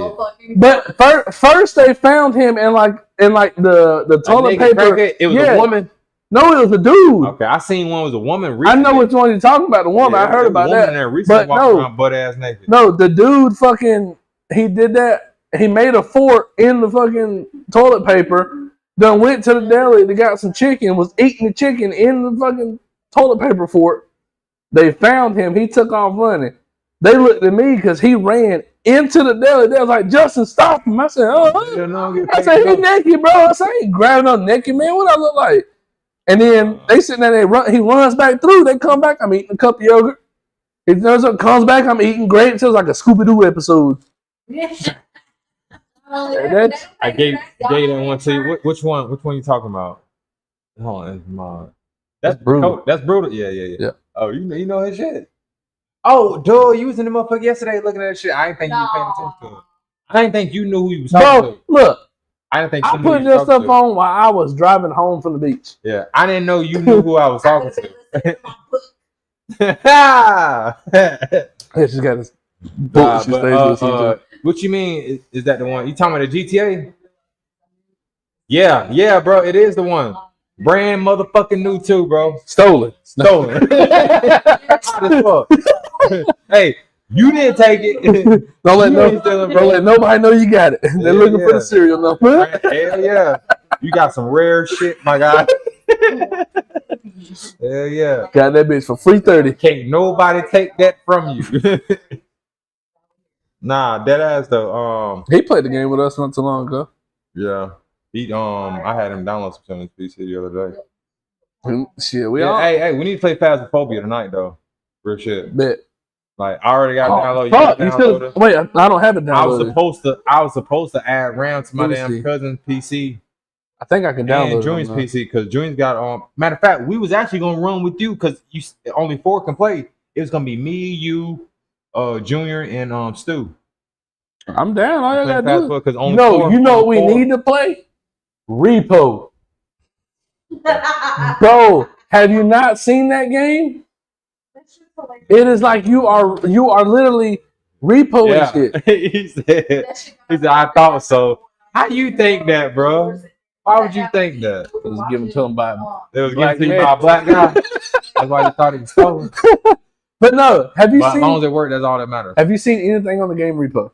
But first they found him in like the toilet
naked
paper.
crackhead? It was
Yeah.
a woman.
No, it was a dude.
Okay, I seen one was a woman.
I
Recently.
know which one you're talking about. The woman.
Yeah,
I heard
there was a
about
woman
that.
in there recently
But
walking
no.
around butt ass naked.
No, the dude fucking he did that. He made a fort in the fucking toilet paper. Then went to the deli to got some chicken. Was eating the chicken in the fucking toilet paper fort. They found him. He took off running. They looked at me because he ran into the deli. They was like, "Justin, stop him!" I said, "Oh." I said, "He naked, bro." I said, "I ain't grabbing no naked man. What I look like?" And then they sitting there. They run. He runs back through. They come back. I'm eating a cup of yogurt. He comes back. I'm eating grapes. It was like a Scooby Doo episode.
I gave that one to you. Which one? Which one you talking about? Hold on, it's mine. That's brutal. That's brutal. Yeah. Oh, you know his shit. Oh, dude, you was in the motherfucker yesterday looking at that shit. I didn't think you was paying attention to it. I didn't think you knew who you was talking
Bro,
to.
look,
I didn't think
I
you knew who
put
you
this
was
stuff
talking to.
on while I was driving home from the beach.
Yeah, I didn't know you knew who I was talking to.
It's just got this book she stays listening
what you mean? Is that the one? You talking about the GTA? Yeah, bro. It is the one. Brand motherfucking new too, bro.
Stolen.
Stolen. Hot as fuck. Hey, you didn't take it.
Don't let,
You ain't stealing, bro.
don't let nobody know you got it. They're looking for the serial number.
Hell yeah. You got some rare shit, my guy. Hell yeah.
Got that bitch for free 30.
Can't nobody take that from you. Nah, dead ass though.
He played the game with us not too long ago.
Yeah. He I had him download some on his PC the other day.
Shit, we
Yeah,
all
hey, we need to play Phasmophobia tonight though. Real shit.
bet.
Like I already got downloaded.
Fuck, you
downloaded.
should wait. I don't have it
I was
downloaded.
supposed to add RAM to my
Let me
damn
see.
cousin's PC
I think I can download
and
it.
Junior's
on there.
PC because Junior's got matter of fact, we was actually gonna run with you because you only 4 can play. It was gonna be me, you, Junior, and Stu.
I'm down. All you gotta do.
Because
You
only
know,
4,
you know what we
only 4.
need to play? Repo. Bro, have you not seen that game? It is like you are literally repoing
Yeah,
shit.
he said, I thought so. How you think that, bro? Why would you think that?
It was given to him by.
It was
Black
given to you
man.
by a black guy. That's why you thought it was stolen.
But no, have you
But as long as
seen?
it worked, that's all that matters.
Have you seen anything on the game Repo?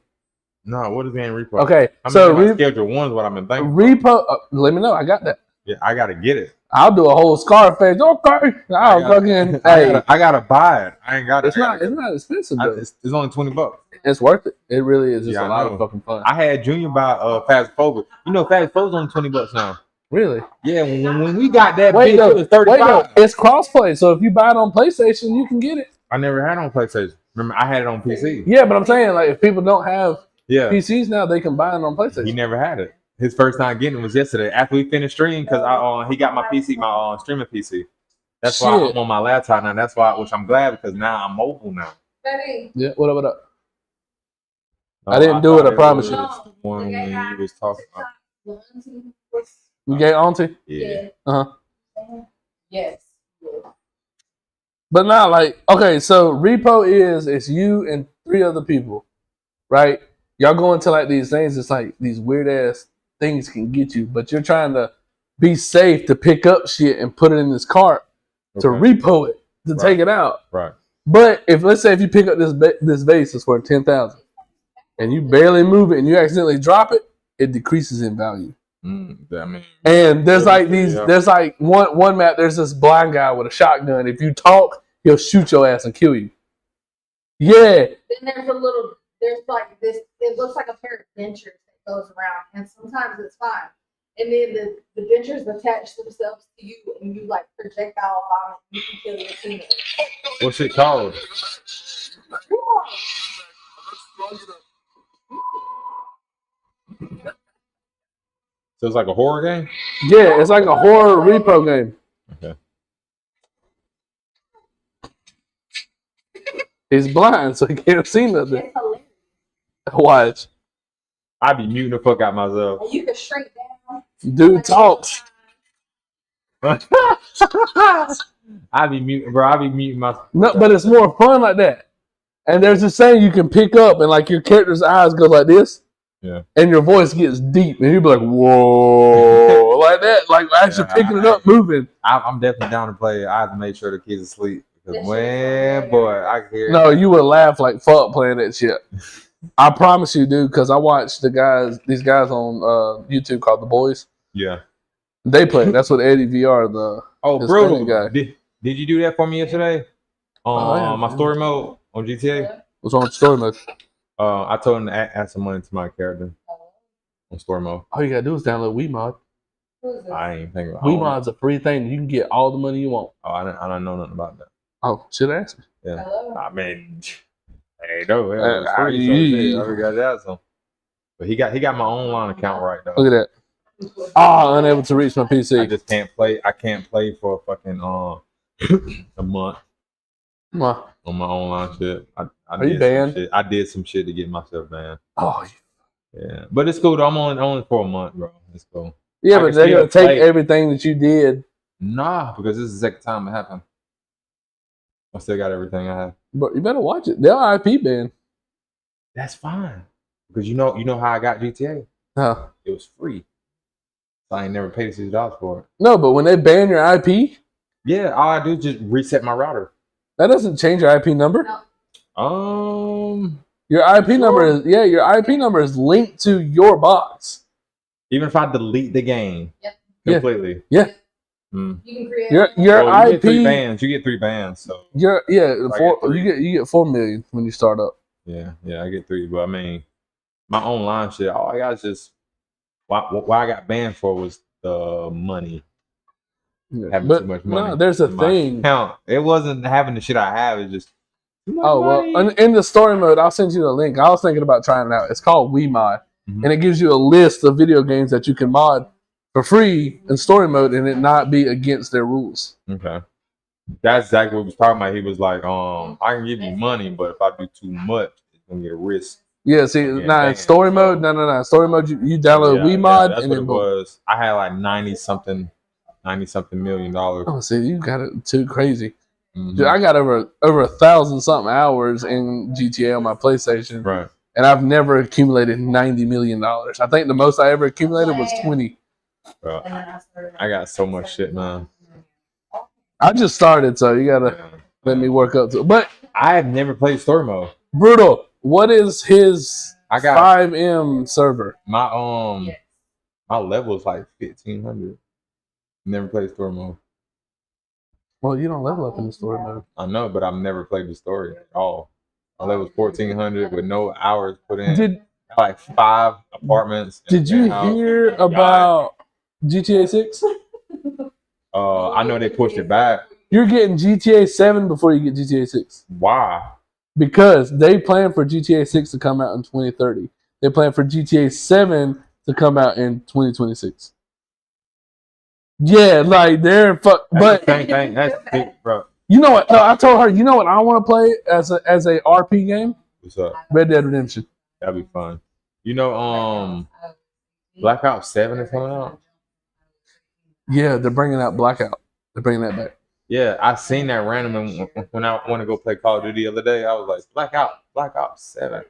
No, what is game replay?
Okay,
I mean,
so
my schedule 1 is what I've been thinking.
Repo. Let me know. I got that.
Yeah, I gotta get it.
I'll do a whole Scarface. Okay, I'll fucking. Hey,
I gotta buy it. I ain't got it.
it's not expensive though.
It's only $20.
It's worth it. It really is. It's
Yeah,
a
I
lot
know.
of fucking fun.
I had Junior buy Phasmophobia. You know, Phasmophobia's only $20 now.
Really?
Yeah, when we got that
Wait,
bitch,
no,
it was 35.
Wait, no, it's crossplay. So if you buy it on PlayStation, you can get it.
I never had it on PlayStation. Remember, I had it on PC.
Yeah, but I'm saying like if people don't have
Yeah,
PCs now, they can buy it on PlayStation.
he never had it. His first time getting it was yesterday after we finished streaming because he got my PC, my streaming PC. That's why
Shit.
I'm on my laptop now. That's why, which I'm glad because now I'm mobile now.
Yeah, what up? What up? I didn't do
thought
it, I promise
was
you.
One when you was talking.
You get onto?
Yeah.
Yes.
But not like okay. So repo it's you and 3 other people, right? Y'all go into like these things. It's like these weird ass things can get you, but you're trying to be safe to pick up shit and put it in this cart to
Okay.
repo it to take it out.
Right.
But if let's say if you pick up this vase that's worth 10,000 and you barely move it and you accidentally drop it, it decreases in value.
I mean,
And there's like these,
Yeah.
there's like one map. There's this blind guy with a shotgun. If you talk, he'll shoot your ass and kill you. Yeah,
Then there's like this, it looks like a pair of dentures that goes around, and sometimes it's fine. And then the dentures attach themselves to you, and you like projectile vomit, you can kill your teammates.
what's it called? So it's like a horror game.
yeah, it's like a horror repo game.
Okay.
He's blind, so he can't see nothing.
It's hilarious.
Watch,
I'd be muting the fuck out myself.
And you can shrink down.
dude talks.
I'd be muting, bro. I'd be muting myself.
No, but it's more fun like that. And there's this saying you can pick up, and like your character's eyes go like this.
Yeah.
And your voice gets deep, and you'll be like, "Whoa!" like that, like actually
Yeah,
picking it up, moving.
I'm definitely down to play. I have to make sure the kids asleep because
That shit
man,
is
boy, I can hear.
No, you would laugh like fuck playing that shit. I promise you, dude, because I watched these guys on YouTube called The Boys.
Yeah.
They play. That's what Eddie VR
Oh,
His
bro,
friendly guy.
did you do that for me yesterday?
Oh, yeah.
My story mode on GTA.
was on story mode.
I told him to add some money to my character on story mode.
All you gotta do is download WeMod.
Who is this?
I ain't thinking about.
WeMod's a free thing. You can get all the money you want.
Oh, I don't know nothing about that.
Oh, should I ask me?
Yeah.
Hello?
I mean, hey, no, it was
I-
free, so shit,
you-
I already got that. So, but he got my online account right though.
Look at that. Ah, unable to reach my
I
PC.
just can't play. I can't play for a fucking a month
Come on.
on my online shit. I
Are you
did some
banned?
shit. I did some shit to get myself banned.
Oh,
Yeah, but it's cool though. I'm only for a month, bro. It's cool.
yeah,
I
but
can
they're gonna
still
take
play.
everything that you did.
Nah, because this is the second time it happened. I still got everything I have.
But you better watch it. They'll IP ban.
That's fine because you know how I got GTA.
Huh.
It was free. So I ain't never paid $60 for it.
No, but when they ban your IP,
Yeah, all I do is just reset my router.
that doesn't change your IP number. Your IP number is your IP number is linked to your box.
Even if I delete the game
Yep.
Yeah.
completely.
Yeah.
Mm.
You can create
Your
Well, you
IP
get 3 bands. You get 3 bands. So
Your
I get 3.
you get 4 million when you start up.
yeah, I get 3. But I mean, my online shit, all I got is just why I got banned for was the money. Having
But
too much money.
no, there's a
in my
thing.
account. It wasn't having the shit I have. It's just
Oh well, in the story mode, I'll send you the link. I was thinking about trying it out. It's called WeMod, and it gives you a list of video games that you can mod for free in story mode, and it not be against their rules.
Okay. That's exactly what he was talking about. He was like, I can give you money, but if I do too much, it's gonna get a risk.
Yeah, see, in story mode, no. Story mode, you download WeMod,
that's
and
what
then
it was. I had like $90 something million.
Oh, see, you got it too crazy.
Mm-hmm.
Dude, I got over 1,000 something hours in GTA on my PlayStation,
Right.
and I've never accumulated $90 million. I think the most I ever accumulated was 20.
Bro, I got so much shit, man.
I just started, so you gotta let me work up to it. But
I have never played story mode.
Brutal, what is his
I got
5M server?
my level is like 1,500. Never played story mode.
Well, you don't level up in the story mode.
I know, but I've never played the story at all. My level was 1,400 with no hours put in.
Did
like 5 apartments.
Did you hear about GTA 6?
I know they pushed it back.
You're getting GTA 7 before you get GTA 6.
Why?
Because they plan for GTA 6 to come out in 2030. They plan for GTA 7 to come out in 2026. Yeah, like they're fuck. But
same thing. That's big, bro.
You know what? No, I told her. You know what I want to play as a RP game?
What's up?
Red Dead Redemption.
That'd be fun. You know, Black Ops 7 is coming out.
Yeah, they're bringing out Blackout. They're bringing that back.
Yeah, I seen that randomly when I want to go play Call of Duty the other day. I was like, Black Ops 7.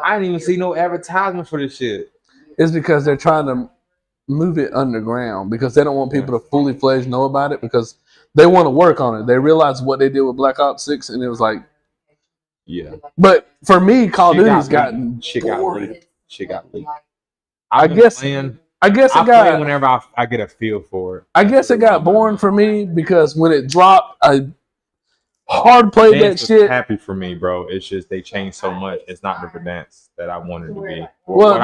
I didn't even see no advertisement for this shit.
It's because they're trying to move it underground because they don't want people to fully fledged know about it because they want to work on it. They realized what they did with Black Ops 6 and it was like,
yeah.
But for me, Call of Duty's gotten
shit
boring.
got leaked.
I guess it got
whenever I get a feel for it.
I guess it got boring for me because when it dropped, I hard played that shit.
Happy for me, bro. It's just they changed so much. It's not the Verdansk that I wanted to be.
Well,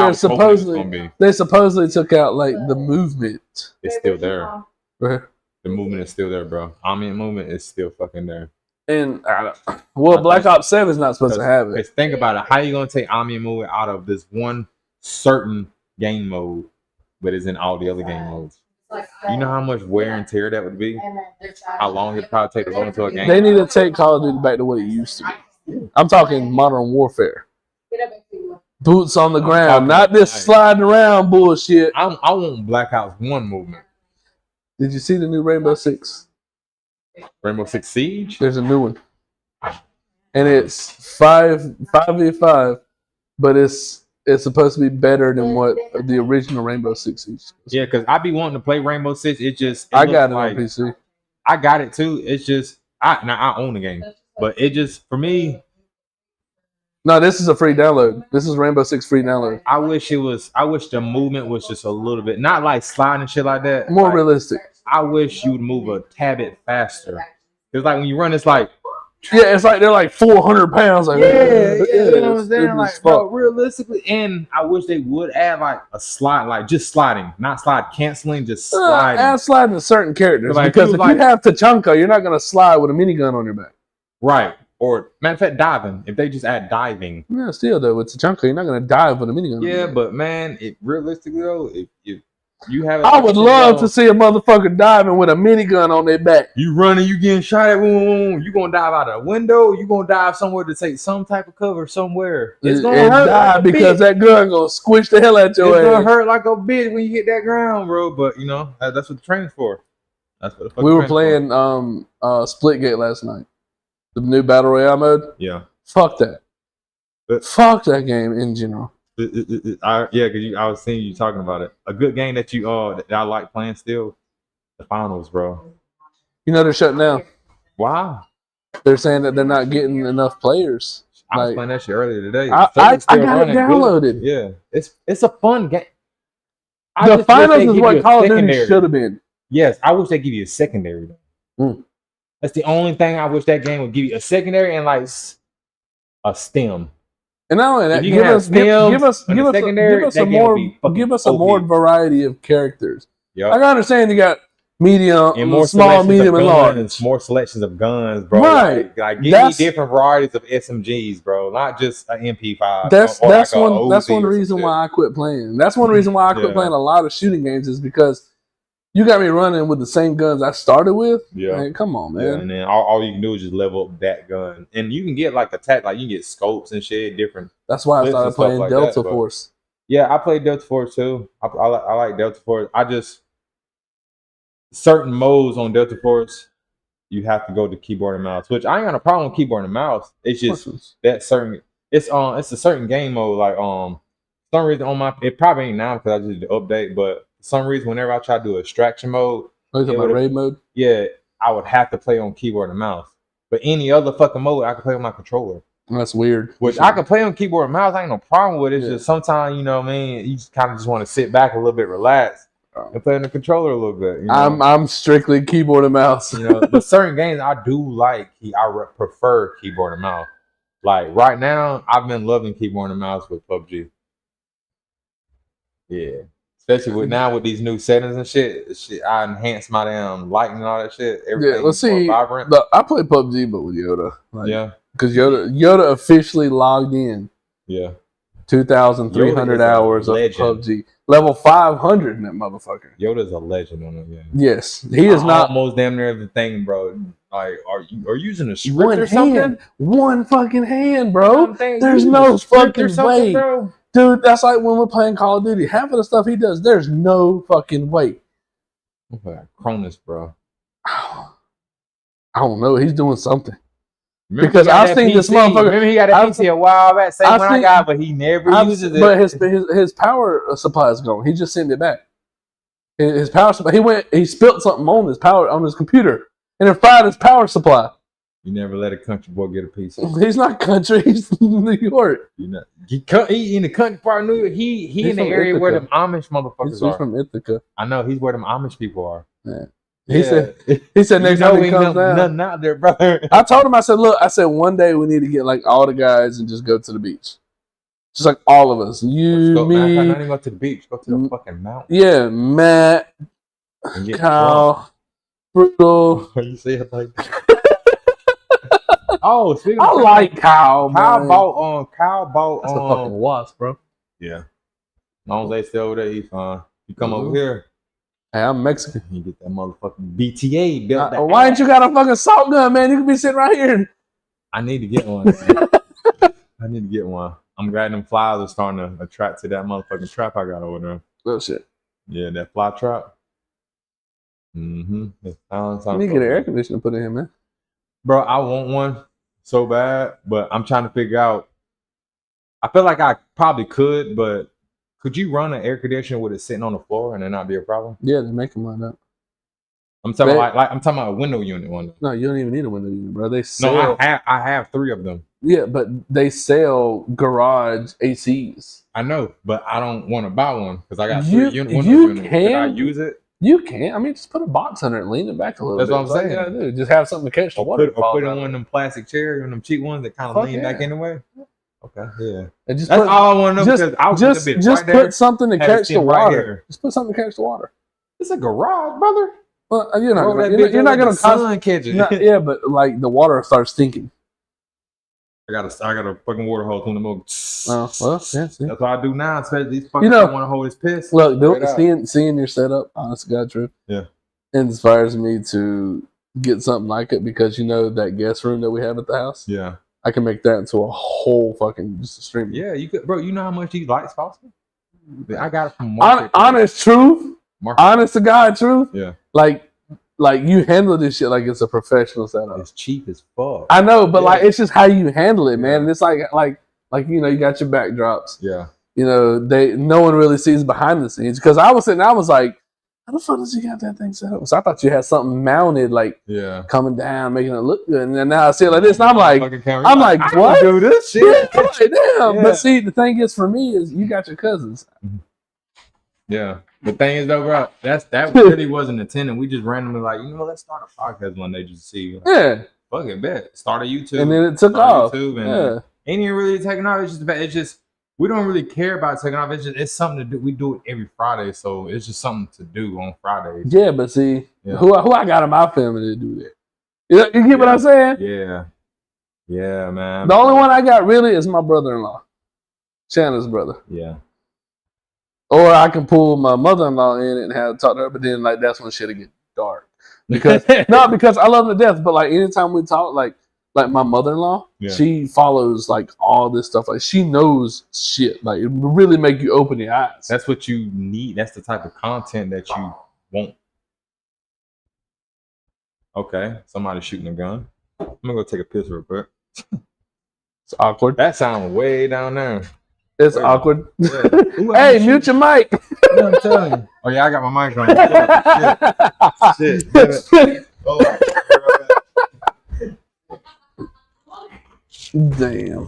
they supposedly took out like the movement.
It's still there.
Right.
The movement is still there, bro. Omnium movement is still fucking there.
And Black Ops 7 is not supposed to have it.
Because think about it. How you gonna take Omnium movement out of this one certain game mode, but it's in all the other game modes? You know how much wear and tear that would be? How long it probably take to go into a game?
They need to take Call of Duty back to what it used to be. I'm talking Modern Warfare. Boots on the ground, not this sliding around bullshit.
I want Black Ops 1 movement.
Did you see the new Rainbow Six?
Rainbow Six Siege?
There's a new one. And it's 5v5, but it's supposed to be better than what the original Rainbow Six Siege was.
Yeah, because I be wanting to play Rainbow Six.
I got it on PC.
I got it too. It's just I own the game, but it just for me.
No, this is a free download. This is Rainbow Six free download.
I wish the movement was just a little bit, not like sliding and shit like that.
More realistic.
I wish you would move a tad bit faster. It's like when you run, it's like.
Yeah, it's like they're like 400 pounds. Like,
you know what I'm saying? Like, bro, realistically, and I wish they would add like a slide, like just sliding, not slide canceling, just sliding.
Add sliding to certain characters
like,
because if you have Tachanka, you're not gonna slide with a minigun on your back.
Right. Or matter of fact, diving. If they just add diving.
Yeah, still though, with Tachanka, you're not gonna dive with a minigun.
Yeah, but man, realistically though, if you have,
I would love to see a motherfucker diving with a minigun on their back.
You running, you getting shot at, you gonna dive out a window, you gonna dive somewhere to take some type of cover somewhere. It's gonna hurt
like because that gun gonna squish the hell out your ass.
It's gonna hurt like a bitch when you hit that ground, bro. But you know, that's what the training's for. That's what
we were playing Splitgate last night. The new Battle Royale mode.
Yeah.
Fuck that. Fuck that game in general.
Because I was seeing you talking about it. A good game that that I like playing still, the finals, bro.
You know they're shutting down.
Why?
They're saying that they're not getting enough players.
I was playing that shit earlier today.
I got it downloaded.
Good. Yeah, it's a fun game.
The finals is what Call of Duty should have been.
Yes, I wish they give you a secondary. That's the only thing I wish that game would give you, a secondary and like a stem.
And not only that, give us a more variety of characters.
Yep.
I understand you got medium,
and more
small,
selections
medium,
of
and
guns,
large.
more selections of guns, bro.
Right.
Like give me
That's-
different varieties of SMGs, bro. Not just an MP5.
That's
or
that's
like a
one that's
Uzi
one
or some
reason
shit.
why I quit playing. That's one reason why I quit
Yeah.
playing a lot of shooting games is because you got me running with the same guns I started with.
Yeah.
Man, come on,
Yeah,
man.
and then all you can do is just level up that gun, and you can get like attack, like you can get scopes and shit, different.
That's why I
clips
started
and stuff
playing
like
Delta
that, but-
Force.
Yeah, I played Delta Force too. I like Delta Force. I just certain modes on Delta Force, you have to go to keyboard and mouse, which I ain't got a problem with keyboard and mouse. It's just that certain. It's a certain game mode. Like some reason on my it probably ain't now because I just did the update, but for some reason whenever I try to do extraction mode,
Oh, you talking about raid mode?
yeah, I would have to play on keyboard and mouse. But any other fucking mode, I could play with my controller.
That's weird.
Which I could play on keyboard and mouse. I ain't no problem with it. It's
Yeah.
just sometimes, you know what I mean, you just kind of just want to sit back a little bit, relax, and play on the controller a little bit. You know?
I'm strictly keyboard and mouse.
You know, but certain games I do like. Prefer keyboard and mouse. Like right now, I've been loving keyboard and mouse with PUBG. Yeah, especially with these new settings and shit. I enhance my damn lighting and all that shit. Everything
let's see.
more vibrant.
Look, I play PUBG, but with Yoda. Like,
Yeah,
because Yoda officially logged in
yeah.
2,300
Yoda is a
hours of
legend.
PUBG. Level 500 in that motherfucker.
Yoda's a legend on it. Yeah.
Yes, he is not
almost damn near everything, bro. Like, are you using a script
one
or something?
hand. One fucking hand, bro. There's
Using
no
a script or
fucking
something,
way.
bro.
Dude, that's like when we're playing Call of Duty. Half of the stuff he does, there's no fucking way.
Okay, Cronus, bro.
I don't know. He's doing something.
Remember
Because
he got
I've
that
seen this
PC?
motherfucker-
Remember he got a
I've
PC a while back. Same
I've
one I
seen-
got, but he never uses it.
But his power supply is gone. He just sent it back. His power supply. He spilt something on his computer, and it fried his power supply.
You never let a country boy get a PC.
He's not country. He's New York.
You know, he in the country part of New York. He in the
from
area where
Ithaca.
them Amish motherfuckers
He's
are.
from Ithaca.
I know he's where them Amish people are.
Yeah. He said next
You know
time he
ain't
comes down.
nothing out there, brother.
I told him, I said, one day we need to get like all the guys and just go to the beach. Just like all of us. You,
Not
me,
even go to the beach. Go to the fucking mountain.
yeah, Matt,
And get
Kyle, Brutal.
drunk. You say it like oh, speaking
I
of
like Kyle,
Kyle
man.
bought
That's a fucking wasp, bro.
yeah. As long as they stay over there, he's fine. You come
Mhm.
over here,
Hey, I'm Mexican.
you get that motherfucking BTA built. that
Why ain't
ass.
you got a fucking salt gun, man? You could be sitting right here.
I need to get one. I need to get one. I'm glad them flies are starting to attract to that motherfucking trap I got over there.
Oh shit.
Yeah, that fly trap. Mm-hmm.
You need to get an air conditioner put in here, man.
Bro, I want one so bad, but I'm trying to figure out. I feel like I probably could, but could you run an air conditioner with it sitting on the floor and it not be a problem?
Yeah, they make them like that.
I'm talking
They-
like I'm talking about a window unit one.
No, you don't even need a window unit, bro. They
No,
sell.
I have 3 of them.
Yeah, but they sell garage ACs.
I know, but I don't want to buy one because I got
You-
3 window
you
units. Could I
can-
use it?
You can. I mean, just put a box under it and lean it back a little
That's
bit.
what I'm
That's all you
saying.
gotta do. Just have something to catch the water.
Or put in one of them plastic chairs, one of them cheap ones that kind of
Fuck
lean back
yeah.
anyway. Okay, yeah.
And just
That's
put,
all I want to know because I was
just
right
put
there.
something to
Had it
catch the
sitting right
water.
here.
Just put something to catch the water.
It's a garage, brother.
Well, you're not.
Roll
Gonna,
that
you're,
bitch
you're
up
not
like
gonna
the sun catch it.
Yeah, but like the water starts stinking.
I got a fucking water hose on the milk.
Oh well, yeah. See.
That's what I do now. Especially these fuckers
You know-
want to hold his piss.
Look,
Straight out.
seeing your setup, honest to God, true.
Yeah.
Inspires me to get something like it because you know that guest room that we have at the house.
Yeah,
I can make that into a whole fucking just a stream.
yeah. You could, bro. You know how much these lights cost me? I got it from Market.
Honest truth.
Market.
Honest to God, truth.
Yeah,
Like you handle this shit like it's a professional setup.
it's cheap as fuck.
I know, but
Yeah.
like it's just how you handle it, man. And it's like you know, you got your backdrops.
Yeah,
You know, no one really sees behind the scenes. Because I was like, how the fuck does he got that thing set up? So I thought you had something mounted, like
yeah.
coming down, making it look good. And then now I see it like this, and I'm like,
Fucking camera.
I'm
You're
like,
I can
what?
do this shit?
yeah, I'm like, damn.
Yeah.
But see, the thing is for me is you got your cousins.
Yeah. The thing is though, bro, that really wasn't intended. We just randomly like, you know, let's start a podcast one day just to see. Like,
Yeah.
fuck it, bet. Start a YouTube.
And then it took
Start
off.
YouTube and
Yeah.
ain't even really taking off. It's just we don't really care about taking off. It's something to do. We do it every Friday, so it's just something to do on Fridays.
Yeah, but see,
Yeah.
who I got in my family to do that? You get what I'm saying?
Yeah. Yeah, man.
The only one I got really is my brother-in-law, Shanna's brother.
Yeah.
Or I can pull my mother-in-law in and have talk to her, but then like that's when shit'll get dark. Because because I love her to death, but like anytime we talk, like my mother-in-law, she follows like all this stuff. Like she knows shit. Like it really make you open your eyes.
That's what you need. That's the type of content that you want. Okay, somebody's shooting a gun. I'm gonna go take a piss real quick.
It's awkward.
That sounds way down there.
It's awkward.
Yeah. Ooh,
Hey, mute your mic.
Yeah, I'm telling you. Oh yeah, I got my mic on. Shit. Shit. Oh.
Damn.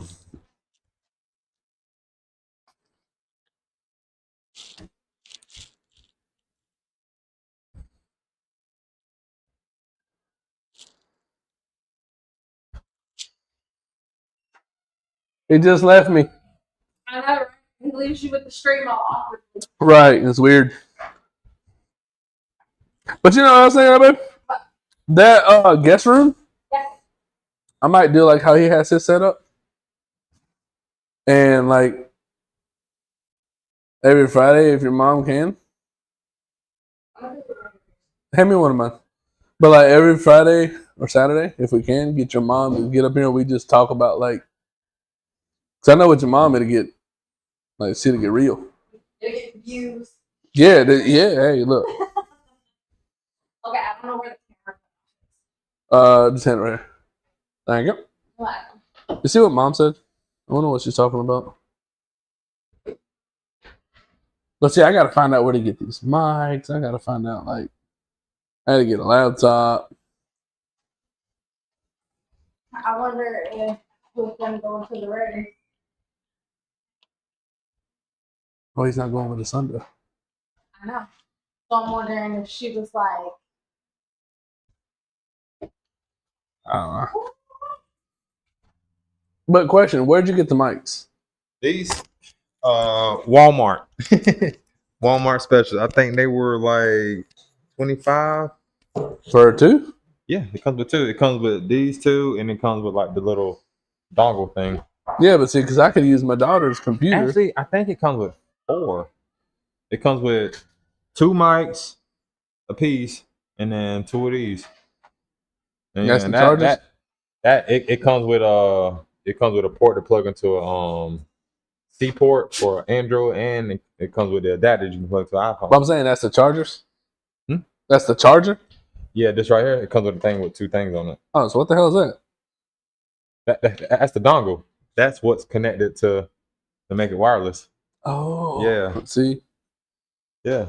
He just left me.
I know, right? He leaves you with the stream all awkward.
Right, it's weird. But you know what I was saying, babe? That guest room,
Yeah.
I might do like how he has his set up. And like every Friday, if your mom can, hand me one of mine. But like every Friday or Saturday, if we can, get your mom to get up here and we just talk about like, because I know what your mom it'll get, like, see to get real.
It'll get views.
Yeah, yeah, hey, look.
Okay, I don't know where the camera is.
Just hand it right here. Thank you.
What?
You see what mom said? I wonder what she's talking about. But see, I gotta find out where to get these mics. I gotta find out, like, I had to get a laptop.
I wonder if who's gonna go into the Raiders.
Oh, he's not going with his son, though.
I know. So I'm wondering if she was like,
I don't know. But question, where'd you get the mics?
These Walmart. Walmart specials. I think they were like 25
for two.
Yeah, it comes with two. It comes with these two, and it comes with like the little dongle thing.
Yeah, but see, because I could use my daughter's computer.
Actually, I think it comes with 4. It comes with 2 mics a piece, and then 2 of these. And
that's the chargers.
It comes with a port to plug into a C port for Android, and it comes with the adapter you can plug to iPhone.
But I'm saying that's the chargers. That's the charger.
Yeah, this right here. It comes with a thing with 2 things on it.
Oh, so what the hell is that?
That's the dongle. That's what's connected to make it wireless.
Oh,
yeah.
See,
yeah,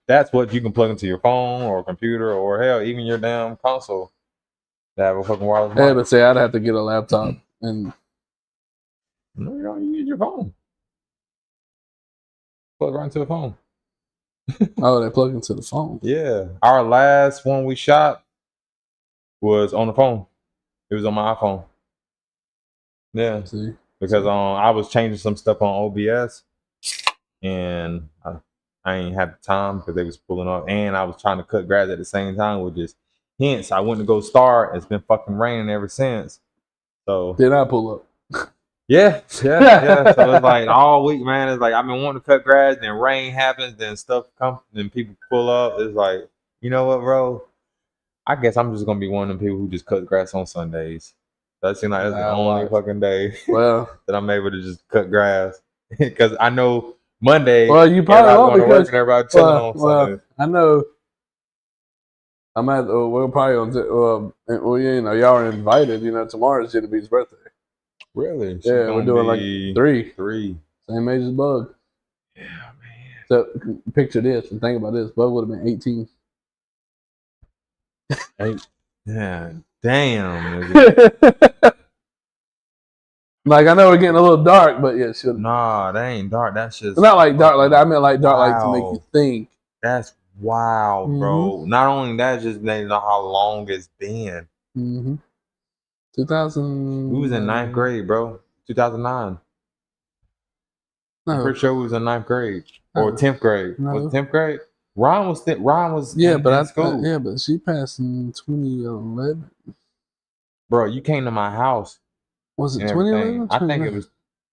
that's what you can plug into your phone or computer or hell, even your damn console. That have a fucking wireless.
Yeah, but say I'd have to get a laptop and.
No, you don't use your phone. Plug right into the phone.
Oh, they plug into the phone.
Yeah, our last one we shot was on the phone. It was on my iPhone. Yeah,
see,
because I was changing some stuff on OBS, and I ain't had the time because they was pulling up, and I was trying to cut grass at the same time, which is hence I went to go start. It's been fucking raining ever since. So
did I pull up?
Yeah. So it's like all week, man. It's like I've been wanting to cut grass, then rain happens, then stuff comes, then people pull up. It's like, you know what, bro? I guess I'm just gonna be one of them people who just cut grass on Sundays. That seems like that's the only fucking day that I'm able to just cut grass because I know Monday.
Well, you probably won't because
everybody chilling on Sunday.
I know. I'm at. We're probably on. Well, you know, y'all are invited. You know, tomorrow's Jenna B's birthday.
Really?
Yeah, we're doing like 3. Same age as Bug.
Yeah, man.
So picture this and think about this. Bug would have been 18.
Yeah. Damn.
Like I know we're getting a little dark, but yeah, should.
Nah, that ain't dark. That's just
not like dark like that. I meant like dark like to make you think.
That's wild, bro. Not only that, just they know how long it's been.
2000.
We was in 9th grade, bro. 2009. I'm
No.
pretty sure we was in 9th grade or
No.
10th grade.
No.
Was it 10th grade? Ron was
Yeah,
in,
but
in school.
yeah, but she passed in 2011.
Bro, you came to my house
Was it
and
2011?
everything. I think it was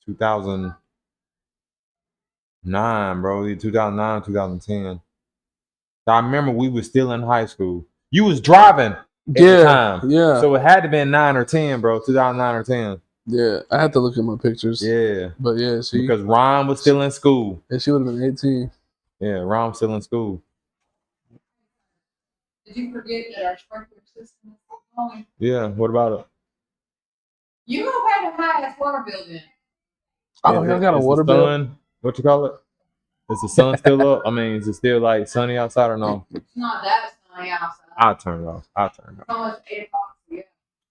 2009, bro. Either 2009, 2010. I remember we were still in high school. You was driving at the time.
Yeah.
So it had to be 9 or 10, bro. 2009 or 10.
Yeah, I had to look at my pictures.
Yeah.
But yeah,
Because Ron was still in school.
she would have been 18.
Yeah, Ron was still in school.
Did you forget that our sprinkler system is going?
Yeah, what about it?
You don't have a high ass water bill then.
Oh, y'all got a water bill?
Sun, what you call it? Is the sun still up? I mean, is it still like sunny outside or no?
It's not that sunny outside.
I'll turn it off.
It's almost 8 o'clock. Yeah.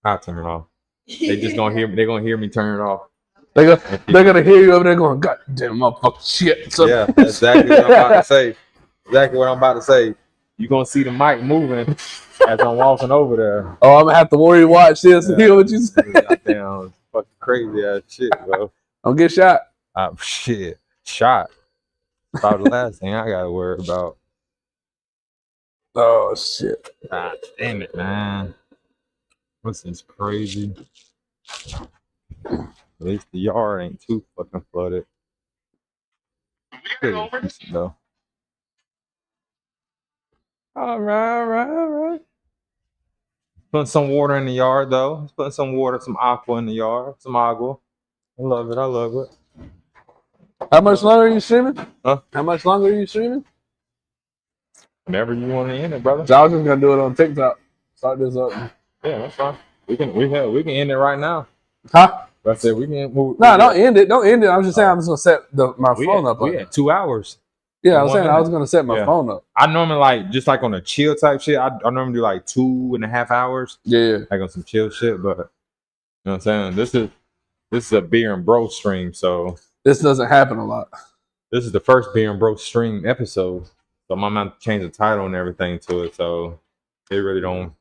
I'll turn it off. They just gonna hear me. They're gonna hear me turn it off.
They're gonna hear you over there going, God damn motherfucker shit. So,
Yeah, that's exactly what I'm about to say. Exactly what I'm about to say. You're gonna see the mic moving as I'm walking over there.
oh, I'm gonna have to worry watch this and
Yeah.
hear what you say.
Goddamn fucking crazy ass shit, bro.
Don't get shot.
Shit. Shot. About the last thing I gotta worry about.
Oh shit.
God damn it, man. This is crazy. At least the yard ain't too fucking flooded. Pretty decent, though. All right. Putting some water in the yard, though. Putting some water, some aqua in the yard. Some agua. I love it.
How much longer are you streaming?
Huh?
How much longer are you streaming?
Whenever you want to end it, brother.
So I was just gonna do it on TikTok. Start this up.
Yeah, that's fine. We can end it right now.
Huh?
I said we can.
No, don't end it. Don't end it. I'm just saying I'm just gonna set my phone up.
We had 2 hours.
Yeah, I was
1
saying I was
minute.
gonna set my
Yeah.
phone up.
I normally like just like on a chill type shit. I normally do like 2.5 hours,
Yeah.
like on some chill shit. But you know what I'm saying? This is a beer and bro stream, so
This doesn't happen a lot.
this is the first beer and bro stream episode. So my mom changed the title and everything to it, so it really don't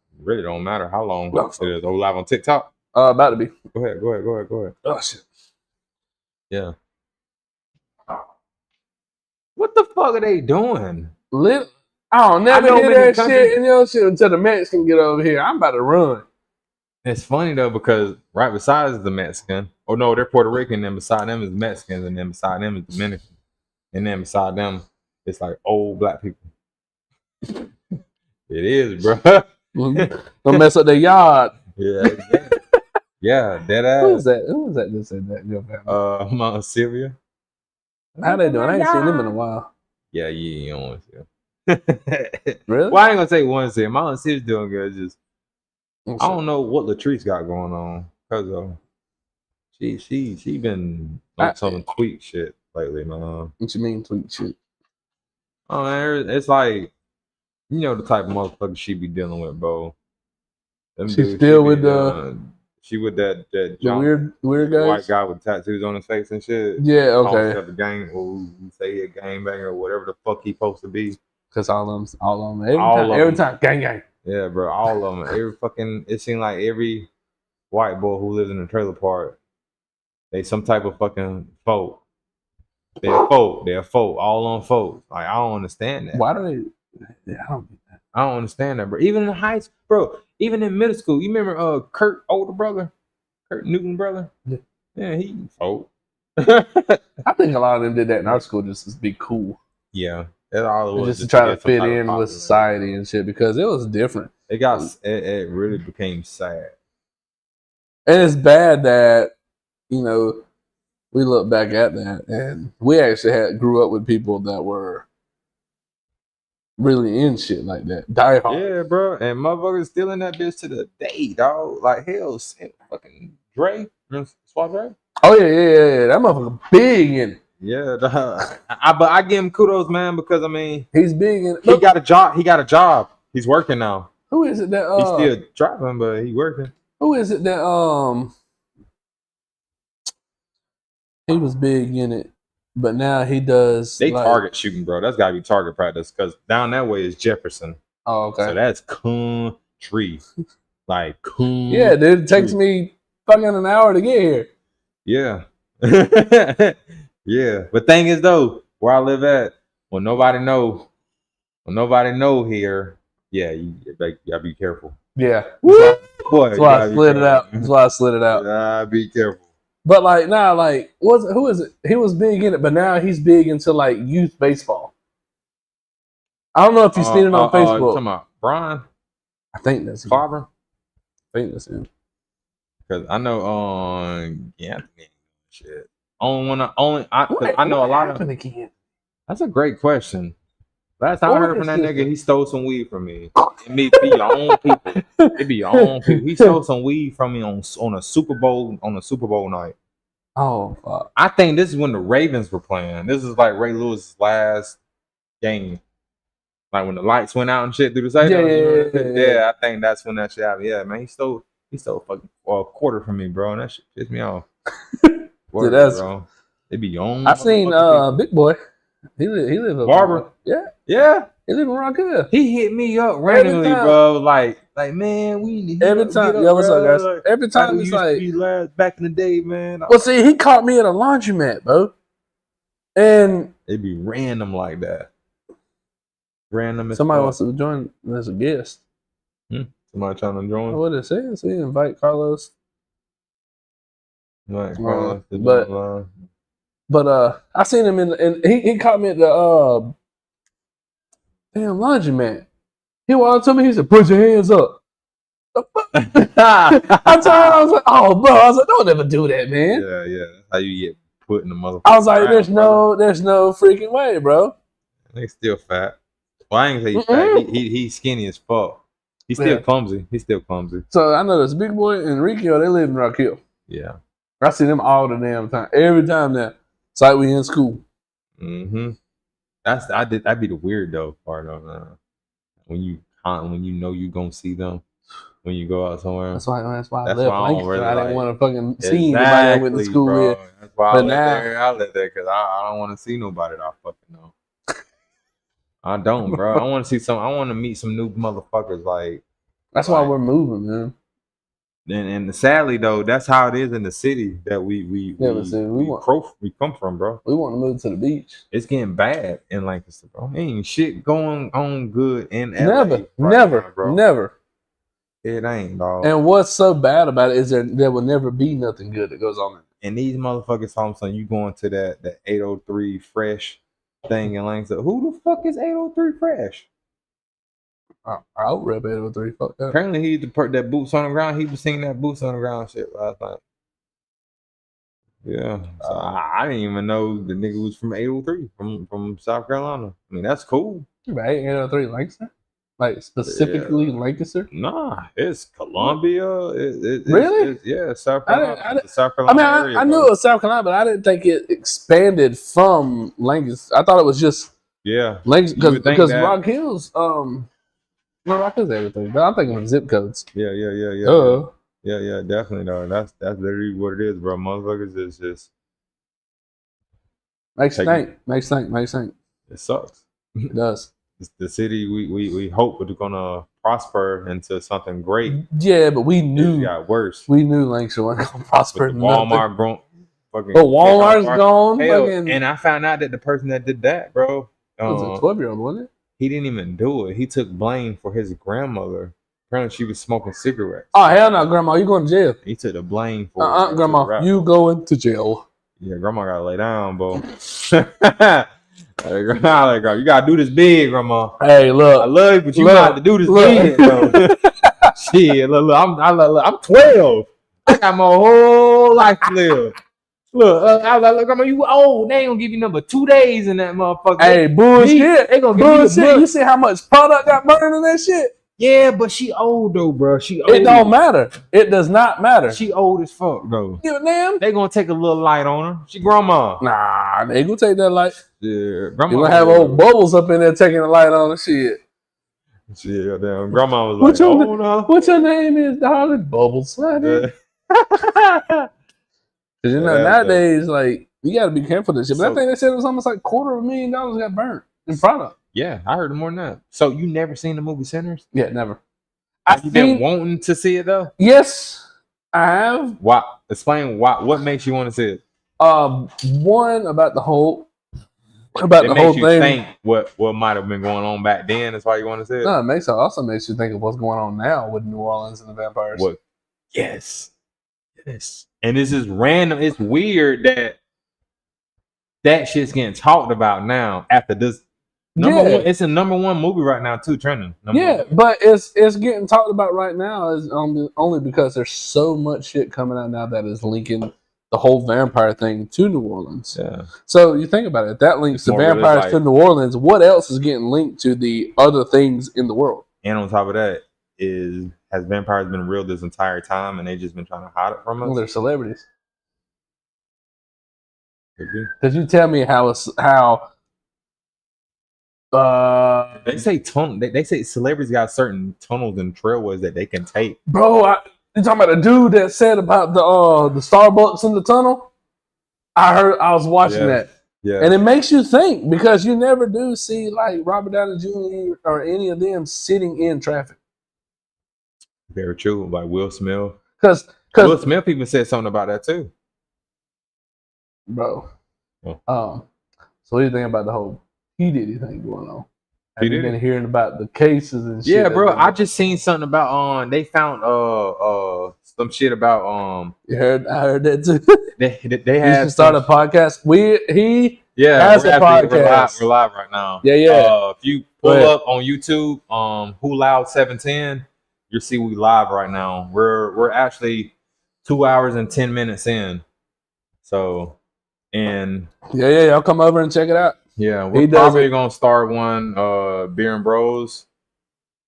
matter how long
No.
it is. Oh, live on TikTok.
About to be.
Go ahead.
Oh shit.
Yeah. What the fuck are they doing?
I don't never
know
hear
many
that
countries-
shit and your shit until the Mexican get over here. I'm about to run.
It's funny though because right beside is the Mexican. Oh no, they're Puerto Rican. And then beside them is Mexicans, and then beside them is Dominican, and then beside them it's like old black people. It is, bro.
Don't mess up their yard.
Yeah, dead ass.
Who was that? Who was that that said that? Your family?
Mama Sylvia.
How they doing? I ain't seen them in a while.
Yeah, you don't want to.
Really?
Well, I ain't gonna say one say. Mama Sylvia's doing good. Just I don't know what Latrice got going on because she been on some tweak shit lately, man.
What you mean tweet shit?
Oh man, it's like you know the type of motherfucker she be dealing with, bro. Them
She
dudes,
still
be,
with the
she with that
the
John,
weird guys?
white guy with tattoos on his face and shit.
Yeah,
Calls
okay.
himself a gang, or say he a gangbanger or whatever the fuck he supposed to be.
Cause all of them,
All of
every
them.
time, gang.
Yeah, bro, all of them. Every fucking, it seemed like every white boy who lives in a trailer park, they some type of fucking folk. They're folk, all on folk. Like I don't understand that.
Why do they? Yeah,
I don't understand that, bro. Even in high school, bro. Even in middle school, you remember Kurt older brother, Kurt Newton brother? Yeah, he folk.
I think a lot of them did that in our school just to be cool,
Yeah, that's all it was.
just to try to
get some
fit
type of
in with
popularity.
society and shit because it was different.
It really became sad.
And it's bad that, we look back at that and we actually grew up with people that were really in shit like that. Die hard.
Yeah, bro. And motherfuckers still in that bitch to the day, dog. Like hell, fucking Dre, Swat Dre.
Oh yeah. That motherfucker big in it.
Yeah, dog. But I give him kudos, man, because I mean,
He's big in it.
he got a job. He's working now.
Who is it that
He's still driving, but he working.
who is it that he was big in it, but now he does
They
like,
target shooting, bro. That's gotta be target practice because down that way is Jefferson.
Oh, okay.
So that's country. Like country.
Yeah, dude, it takes me fucking an hour to get here.
Yeah. Yeah, but thing is though, where I live at, when nobody know here, yeah, you gotta be careful.
Yeah.
Boy,
That's why I slid it out. That's why I slid it out.
Yeah, be careful.
But like now, like who is it? He was big in it, but now he's big into like youth baseball. I don't know if you've seen it on Facebook.
Talking about Brian
I think that's him.
Farber,
I think that's him.
because I know Anthony shit. I know a lot of.
Again?
That's a great question. Last time I heard from that nigga, he stole some weed from me. It be your own people. It be your own people. He stole some weed from me on a Super Bowl night.
Oh fuck!
I think this is when the Ravens were playing. This is like Ray Lewis's last game. Like when the lights went out and shit through the stadium. Yeah, I think that's when that shit happened. Yeah, man, he stole fucking a quarter from me, bro. And that shit pissed me off. Word, bro. It be your own.
I seen Big Boy. He live up
Barber. Yeah.
He live in Rock Hill.
He hit me up randomly, bro. Like man, we need
every time. Yo, what's up, guys?
Like,
every time it's like
back in the day, man.
Well, see, he caught me at a laundromat, bro, and
it be random like that. Random.
Somebody wants to join as a guest.
Somebody trying to join.
What it says? He invite Carlos.
Right,
but I seen him and he caught me at the damn laundromat. He walked to me. He said, "Put your hands up." I was like, "Oh, bro!" I was like, "Don't ever do that, man."
Yeah. That's how you get put in the motherfucker.
I was like, "There's no freaking way, bro."
He's still fat. Well, I ain't say he's fat. He's skinny as fuck. He's still clumsy.
So I know this Big Boy and Riccio. They live in Rock Hill.
Yeah.
I see them all the damn time. Every time now. It's like we in school.
Mm-hmm. That'd be the weird though part of when you know you gonna see them when you go out somewhere. That's why I left. I didn't want to fucking see anybody I went to school with. That's why I live there because I don't want to see nobody that I fucking know. I don't, bro. I want to meet some new motherfuckers. Like
that's why we're moving, man.
And sadly though, that's how it is in the city that we come from, bro.
We want to move to the beach.
It's getting bad in Lancaster, bro. Ain't shit going on good in LA.
Never.
It ain't, dog.
And what's so bad about it is there will never be nothing good that goes on.
And these motherfuckers, Thompson, you going to that 803 Fresh thing in Lancaster? Who the fuck is 803 Fresh?
I would rep 803. Fuck that.
Apparently, he's that Boots on the Ground. He was singing that Boots on the Ground shit last night. Yeah, so I didn't even know the nigga was from 803 from South Carolina. I mean, that's cool.
Right, 803 Lancaster, like specifically Lancaster.
Nah, it's Columbia.
Really?
Yeah, South Carolina. South Carolina.
I mean, I knew it was South Carolina, but I didn't think it expanded from Lancaster. I thought it was just Lancaster because Rock Hills. No, Rock Hills everything, but I'm thinking of zip codes.
Yeah. Yeah, definitely though. That's literally what it is, bro. Motherfuckers is just
makes think.
It sucks.
It does.
The city we hope is gonna prosper into something great.
Yeah, but we knew
it got worse.
We knew Lancaster wasn't gonna prosper.
Walmart grown. Fucking
Walmart's gone.
And I found out that the person that did that, bro,
was a 12-year-old, wasn't it?
He didn't even do it. He took blame for his grandmother. Apparently, she was smoking cigarettes.
Oh, hell no, Grandma. You going to jail.
He took the blame for it.
Grandma, you going to jail.
Yeah, Grandma got to lay down, bro. Grandma, you got to do this big, Grandma.
Hey, look.
I love you, but you got to do this big, bro. Shit, look, I'm 12. I got my whole life to live. Look, I was like, look, Grandma, you old. They ain't gonna give you number 2 days in that motherfucker.
Hey, bullshit.
They gonna give you
You see how much product got burned in that shit?
Yeah, but she old though, bro. She old.
It don't matter. It does not matter.
She old as fuck, though.
Give a damn.
They gonna take a little light on her. She grandma.
Nah, they gonna take that light.
Yeah, grandma.
You gonna have old bubbles up in there taking the light on the shit.
Yeah, damn. Grandma was
what's your name is, darling? Bubbles. Cause nowadays, like, you gotta be careful with this shit. But I think they said it was almost like $250,000 got burnt in product.
Yeah, I heard more than that. So you never seen the movie Sinners?
Yeah, never.
Have you been wanting to see it though?
Yes, I have.
Why? Explain why. What makes you want to see it?
One about the whole
It
thing.
makes you think what might have been going on back then. That's why you want to say it.
No, it also makes you think of what's going on now with New Orleans and the vampires.
What? Yes. And this is random. It's weird that shit's getting talked about now after this. Number one, it's a #1 movie right now too, trending.
Yeah, but it's getting talked about right now is only because there's so much shit coming out now that is linking the whole vampire thing to New Orleans.
Yeah.
So you think about it, that links the vampires to New Orleans. What else is getting linked to the other things in the world?
And on top of that, has vampires been real this entire time and they just been trying to hide it from us?
Well, they're celebrities. Could you tell me how
they say they say celebrities got certain tunnels and trailways that they can take.
Bro, you talking about a dude that said about the Starbucks in the tunnel? I was watching that.
Yeah.
And it makes you think because you never do see like Robert Downey Jr. or any of them sitting in traffic.
Very true. Like Will Smith.
Because
Will Smith even said something about that too.
Bro.
Oh.
So what do you think about the whole P. Diddy thing going on? Have you
Diddy?
been hearing about the cases and shit?
Yeah, bro. I just seen something about they found some shit about
I heard that too.
they
had should start a podcast.
Yeah,
has a podcast.
We're live right now.
Yeah.
If you pull up on YouTube, Who Loud 710, you'll see we live right now. We're actually 2 hours and 10 minutes in. So, and
y'all come over and check it out.
Yeah, we're probably gonna start one Beer and Bros,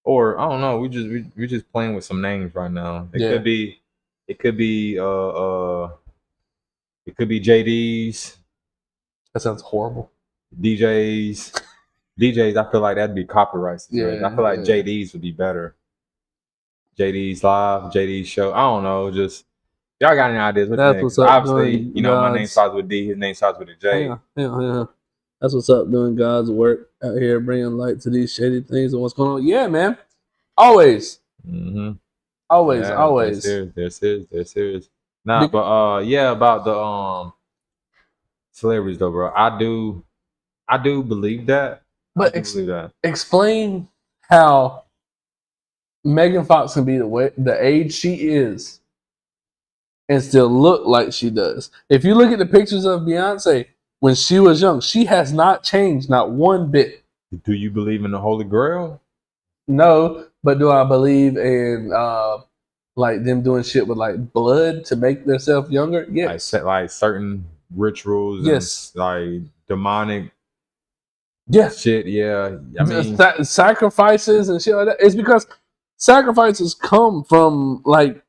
or I don't know. We just playing with some names right now. It could be JD's.
That sounds horrible.
DJs. I feel like that'd be copyrights.
Yeah,
I feel like JD's would be better. JD's live, JD's show. I don't know. Just y'all got any ideas?
That's what's up.
Obviously, my name starts with D. His name starts with a J.
Yeah. That's what's up, doing God's work out here, bringing light to these shady things and what's going on. Yeah, man. Always.
Mm-hmm.
Always.
They're serious. Nah, but about the celebrities though, bro. I do believe that.
But explain how Megan Fox can be the age she is and still look like she does. If you look at the pictures of Beyonce when she was young, she has not changed, not one bit.
Do you believe in the Holy Grail?
No, but do I believe in like them doing shit with like blood to make themselves younger? Yes.
Like certain rituals.
Yes.
And like demonic.
Yeah.
Shit. Yeah. I mean,
sacrifices and shit like that. It's because sacrifices come from like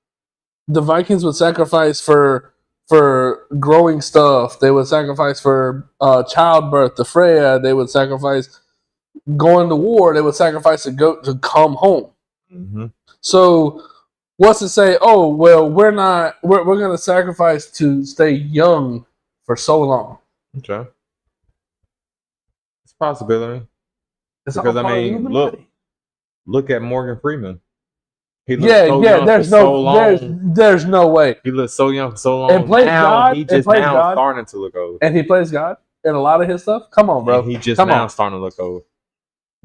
the Vikings would sacrifice for growing stuff. They would sacrifice for childbirth to Freya. They would sacrifice going to war. They would sacrifice a goat to come home.
Mm-hmm.
So what's to say? Oh well, we're going to sacrifice to stay young for so long.
Okay, it's a possibility.
Because
I mean, look at Morgan Freeman.
There's no way.
He looks so young for so long.
And plays God.
He just now starting to look old.
And he plays God in a lot of his stuff. Come on, bro.
And he just starting to look old.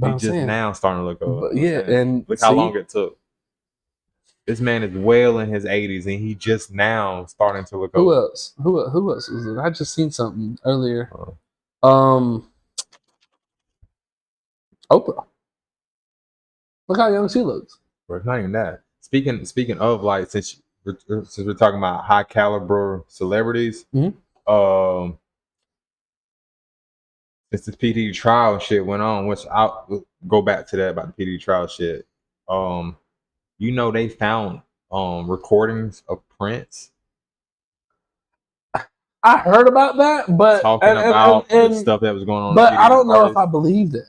And
look how long it took. This man is well in his 80s, and he just now starting to look old.
Who else? Who else is it? I just seen something earlier. Oprah. Look how young she looks.
Bro, it's not even that. Speaking of, like, since we're talking about high caliber celebrities, since this PD trial shit went on, which I'll go back to that about the PD trial shit. They found recordings of Prince.
I heard about that, but
talking about the stuff that was going on.
But I don't know if I believe that,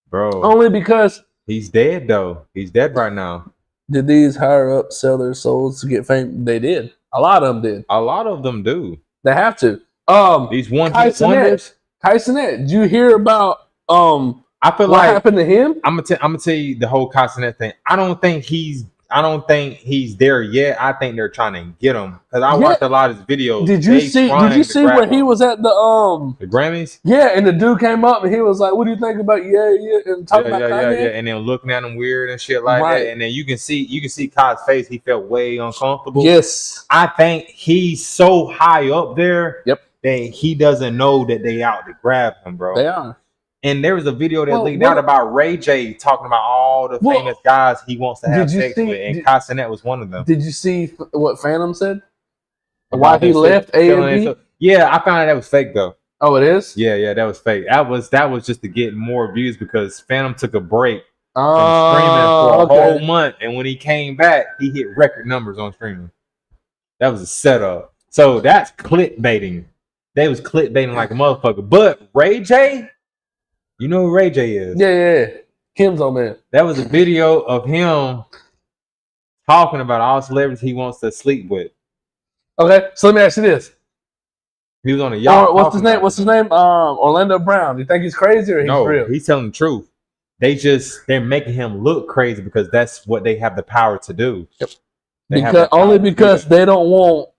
bro.
Only because
he's dead though. He's dead right now.
Did these higher up sell their souls to get fame? They did. A lot of them did.
A lot of them do.
They have to.
These one-hit wonders.
Kai Cenat, did you hear about
I feel
what happened to him?
I'm gonna tell you the whole Kai Cenat thing. I don't think he's I don't think he's there yet. I think they're trying to get him because I
Yeah.
watched a lot of his videos.
Did you see? Did you see where he was at the
the Grammys?
Yeah, and the dude came up and he was like, "What do you think about and talking about Kanye?"
And then looking at him weird and shit like
Right.
that. And then you can see Kai's face. He felt way uncomfortable.
Yes.
I think he's so high up there.
Yep.
That he doesn't know that they out to grab him, bro.
They are.
And there was a video that
Well,
leaked
what-
out about Ray J talking about all the
Well,
famous guys he wants to have
did you
sex
see-
with, and
did-
Kai Cenat was one of them.
Did you see what Phantom said? Why
About
he
that shit,
left
feeling
A&P?
it. Yeah, I found out that was fake though.
Oh, it is.
Yeah, that was fake. That was just to get more views because Phantom took a break from
Oh,
streaming for a
okay.
whole month, and when he came back, he hit record numbers on streaming. That was a setup. So that's clickbaiting. They was clickbaiting like a motherfucker. But Ray J, you know who Ray J is?
Yeah. Kim's on there.
That was a video of him talking about all celebrities he wants to sleep with.
Okay, so let me ask you this.
He was on a yacht.
What's his
talking
name?
about
What's his
it.
name? Orlando Brown. Do you think he's crazy or he's
No,
real?
he's telling the truth. They're making him look crazy because that's what they have the power to do.
Yep.
They have
Because
the power
only
to do
because
that.
they don't want.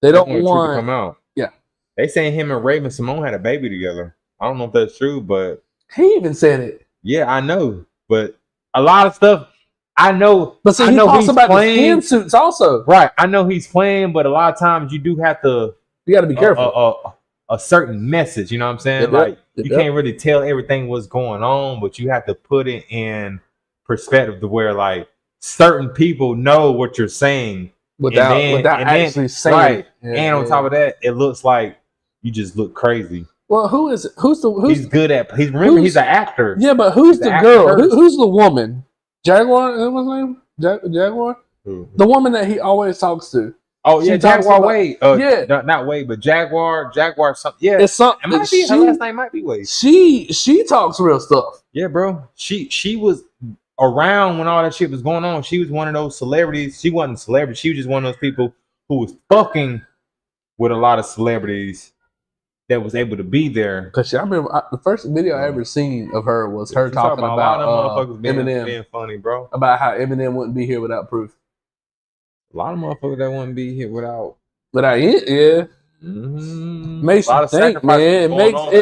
They don't
want the truth to
want.
come out.
Yeah.
They saying him and Raven Simone had a baby together. I don't know if that's true, but
He even said it.
yeah, I know. But a lot of stuff I know.
But see,
I
he
know
talks
he's
about
playing.
the skin suits also.
Right. I know he's playing, but a lot of times you do have to
You got to be careful.
a certain message, you know what I'm saying?
Yep,
Like
yep.
you can't really tell everything what's going on, but you have to put it in perspective to where like certain people know what you're saying.
without
and then-
actually saying
right.
it. Yeah,
And on
yeah.
top of that, it looks like you just look crazy.
Well, who is it? Who's
He's good at he's he's an actor.
yeah, but who's
the
the
actor
girl?
first.
Who's the woman? Jaguar? Is that what's his name? Jaguar?
Who?
The woman that he always talks to.
Oh yeah,
She talks
Jaguar
about-
Wade.
yeah.
Not Wade, but Jaguar something. Yeah,
It's something.
it might be her last name might be Wade.
She talks real stuff.
Yeah, bro. She was around when all that shit was going on. She was one of those celebrities. She wasn't a celebrity. She was just one of those people who was fucking with a lot of celebrities that was able to be there.
Cause I remember the first video I ever seen of her was her
You talk
talking
a lot
about
of motherfuckers
Eminem,
being funny, bro.
about how Eminem wouldn't be here without proof.
A lot of motherfuckers that wouldn't be here without.
Without it, yeah, makes
A lot
you
of
think,
sacrifices
man. It
going
makes
on.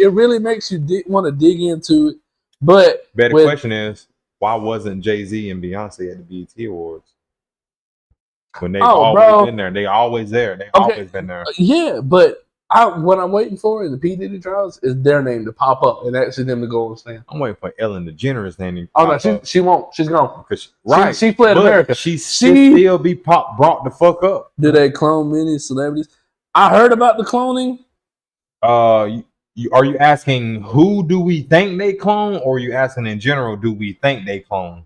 it really makes you want to dig into it. But
Better
with-
question is, why wasn't Jay-Z and Beyonce at the BET Awards? When they've always
bro.
been there. They always there. They've
Okay.
always been there.
Yeah, but what I'm waiting for in the P Diddy trials is their name to pop up and actually them to go on stand.
I'm waiting for Ellen DeGeneres name to
Oh no,
pop up.
she won't. She's gone.
'Cause right.
She fled
But
America.
She
She-
still be brought the fuck up.
Do they clone many celebrities? I heard about the cloning.
Are you asking who do we think they clone, or are you asking in general do we think they clone?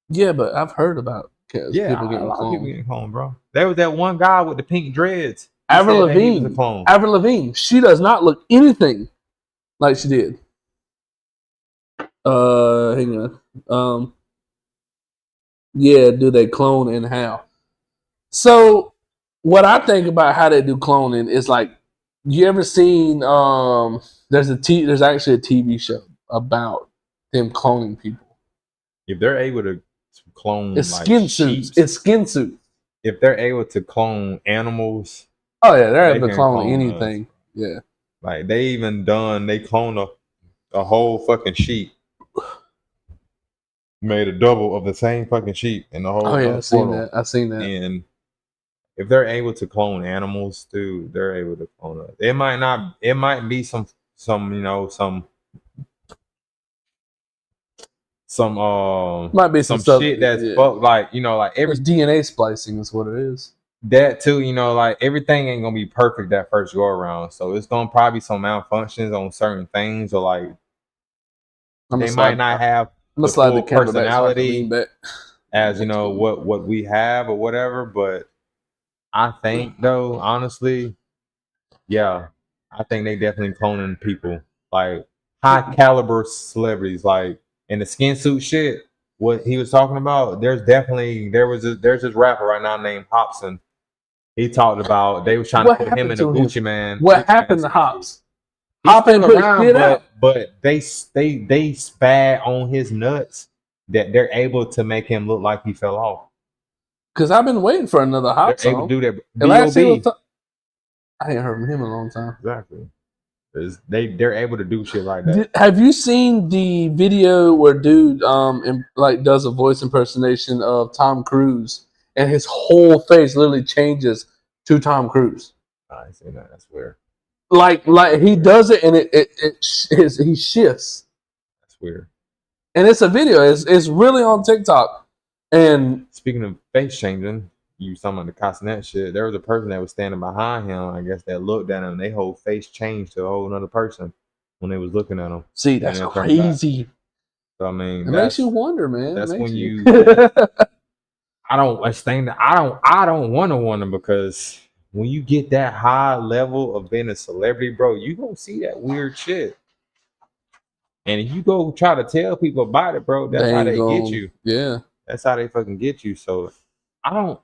Yeah, but I've heard about
Yeah,
people
a
getting
lot of people
cloned.
getting cloned, bro. There was that one guy with the pink dreads. He
Avril
said that he was a
Lavigne.
clone.
Avril Lavigne. She does not look anything like she did. Hang on. Yeah, do they clone and how? So, what I think about how they do cloning is like, you ever seen? There's actually a TV show about them cloning people.
If they're able to clone
It's
like
skin suits.
sheep,
It's skin suits.
if they're able to clone animals,
Oh yeah, they're
They
able to
can
clone
clone
anything. Yeah.
like they clone a whole fucking sheep. Made a double of the same fucking sheep in the whole.
Oh yeah, I've seen
portal.
that. I've seen that.
And if they're able to clone animals, dude, they're able to clone us. It might not. It might be some
Might be
some
some stuff.
shit that's
yeah.
fucked. Like like every
It's DNA splicing is what it is.
that too. Like everything ain't gonna be perfect that first go around. So it's gonna probably be some malfunctions on certain things, or like they might not have
I'm gonna
the
slide the
full
camera back so I can
personality
lean back.
as what we have or whatever. But I think though, honestly, yeah, I think they definitely cloning people, like high caliber celebrities, like in the skin suit shit. What he was talking about, there's this rapper right now named Hobson. He talked about they was trying
What
to put him
happened
in a
to him?
Gucci man.
What happened to Hops?
He's
Hop and
still
put
around,
shit out.
but they spat on his nuts that they're able to make him look like he fell off.
Because I've been waiting for another hot
They're able
song.
to do that.
And last single
B.O.B.
I ain't heard from him in a long time.
Exactly. They're able to do shit like that.
Have you seen the video where dude like does a voice impersonation of Tom Cruise and his whole face literally changes to Tom Cruise?
I ain't seen that. That's weird.
Like he does it and he shifts.
That's weird.
And it's a video. It's really on TikTok. And
Speaking of face changing, you talking about the Castanet shit. There was a person that was standing behind him, I guess, that looked at him. They whole face changed to a whole another person when they was looking at him.
see, that's
And it turned back.
crazy.
So I mean,
It makes you wonder, man.
that's
It makes
when
you.
I don't want to wonder, because when you get that high level of being a celebrity, bro, you gonna see that weird shit. And if you go try to tell people about it, bro, that's how they get you.
Yeah.
That's how they fucking get you. So I'm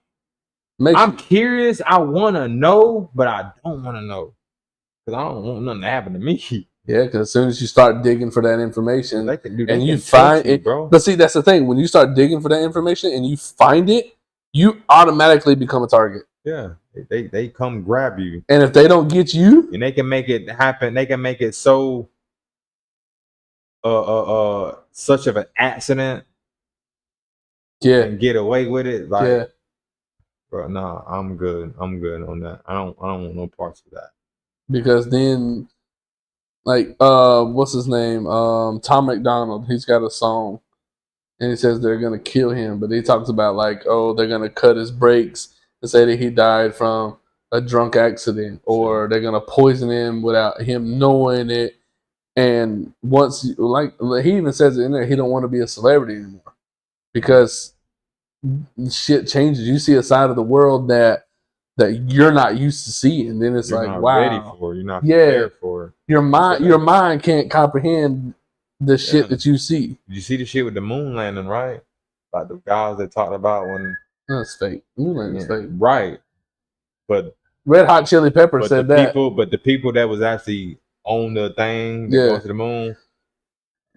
Makes
curious. I want to know, but I don't want to know, because I don't want nothing to happen to me.
yeah, because as soon as you start digging for that information,
They can do,
and
they
you
can touch
find
you,
it,
bro.
but see, that's the thing. When you start digging for that information and you find it, you automatically become a target.
Yeah, they come grab you,
And if they don't get you,
and they can make it happen. They can make it so such of an accident
yeah,
and get away with it. Like,
yeah.
bro, nah, I'm good. I'm good on that. I don't want no parts of that.
Because then, like, what's his name? Tom McDonald. He's got a song, and he says they're gonna kill him, but he talks about like, oh, they're gonna cut his brakes and say that he died from a drunk accident, or they're gonna poison him without him knowing it. And once, like he even says it in there, he don't want to be a celebrity anymore because shit changes. You see a side of the world that you're not used to seeing. Then it's
You're
like,
not
wow,
ready for it. You're not
Yeah.
prepared for it.
your
what
mind can't comprehend the shit
Yeah.
that you see.
Did you see the shit with the moon landing, right? Like the guys that talked about when,
That's fake. Moon landing's fake.
right? But
Red Hot Chili Peppers
but
said
the
that.
the people that was actually on the thing that
Yeah.
goes to the moon.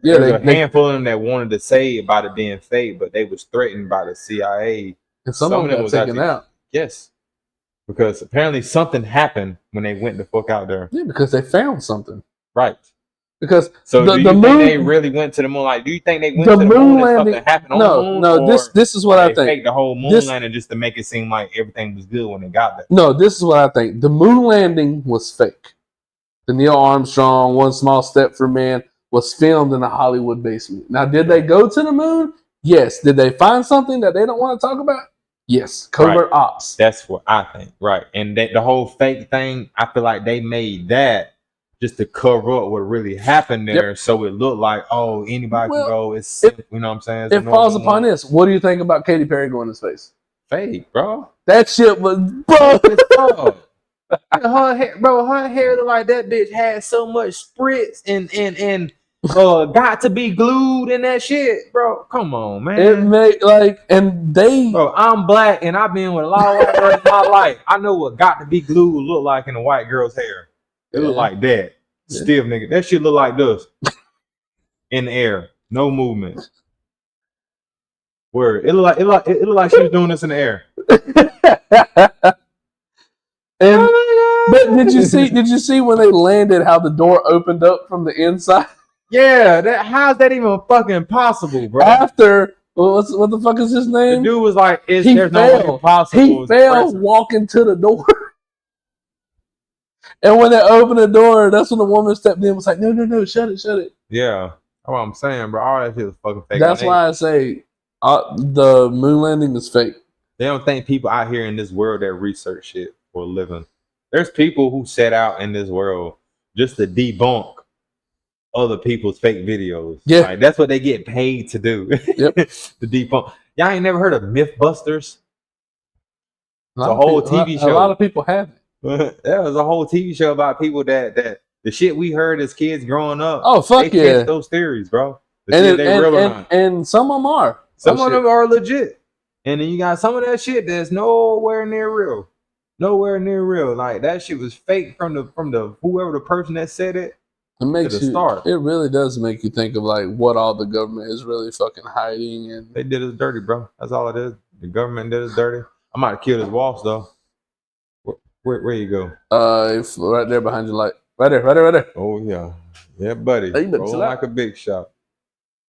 Yeah,
There's a
they
handful of them that wanted to say about it being fake, but they was threatened by the CIA.
and some
some
of
of
them
them
got
was
taken
actually-
out.
Yes, because apparently something happened when they went the fuck out there.
Yeah, because they found something.
Right.
Because
So
The-
do you
the
think
moon-
they really went to the moon? Like, do you think they went
The
to the
moon
moon and
landing-
something happened on the moon?
no.
Or
This is what I
they
think.
faked the whole moon
This-
landing just to make it seem like everything was good when they got there.
No, this is what I think. The moon landing was fake. The Neil Armstrong One Small Step for Man was filmed in a Hollywood basement. Now, did they go to the moon? Yes. Did they find something that they don't want to talk about? Yes. Covert ops.
That's what I think, right? And the whole fake thing, I feel like they made that just to cover up what really happened there, so it looked like, oh, anybody
Well,
can go. It's you know what I'm saying? It's
It
a
falls
normal
upon
one.
this. What do you think about Katy Perry going to space?
Fake, bro.
That shit was, bro.
Her hair, bro, her hair look like that bitch had so much spritz and got to be glued in that shit, bro. Come on, man.
It made like, and they,
Bro, I'm black and I've been with a lot of white girls in my life. I know what got to be glued look like in a white girl's hair. It look
Yeah.
like that.
Yeah.
Stiff nigga. That shit look like this. In the air. No movement. Word. It look like she was doing this in the air.
and but did you see when they landed how the door opened up from the inside
Yeah, how's that even fucking possible, bro?
after what the fuck is his
The
name?
dude was like,
He
there's no way
fell.
possible.
He
it's
fell
present.
walking to the door. And when they opened the door, that's when the woman stepped in and was like, no, shut it.
Yeah. That's what I'm saying, bro. All that shit was fucking fake.
That's
And
why I say the moon landing is fake.
they don't think people out here in this world that research shit for a living. There's people who set out in this world just to debunk other people's fake videos.
Yeah.
Like, that's what they get paid to do.
Yep.
To debunk. Y'all ain't never heard of Mythbusters?
A lot
a
of
whole
people-
TV show.
A lot of people have it.
There was a whole TV show about people that the shit we heard as kids growing up.
Oh, fuck
they
yeah.
test those theories, bro. To see
And,
if they real or not.
and some of them are.
Some
Oh,
of
shit.
them are legit. And then you got some of that shit that's nowhere near real. Nowhere near real. Like, that shit was fake from the whoever the person that said it.
It makes
the
you.
start.
It really does make you think of like what all the government is really fucking hiding and.
They did us dirty, bro. That's all it is. The government did us dirty. I might have killed his walls though. Where you go?
It's right there behind your light. Right there.
Oh yeah, yeah, buddy.
Hey, you better
Rolling
chill out.
like a big shot.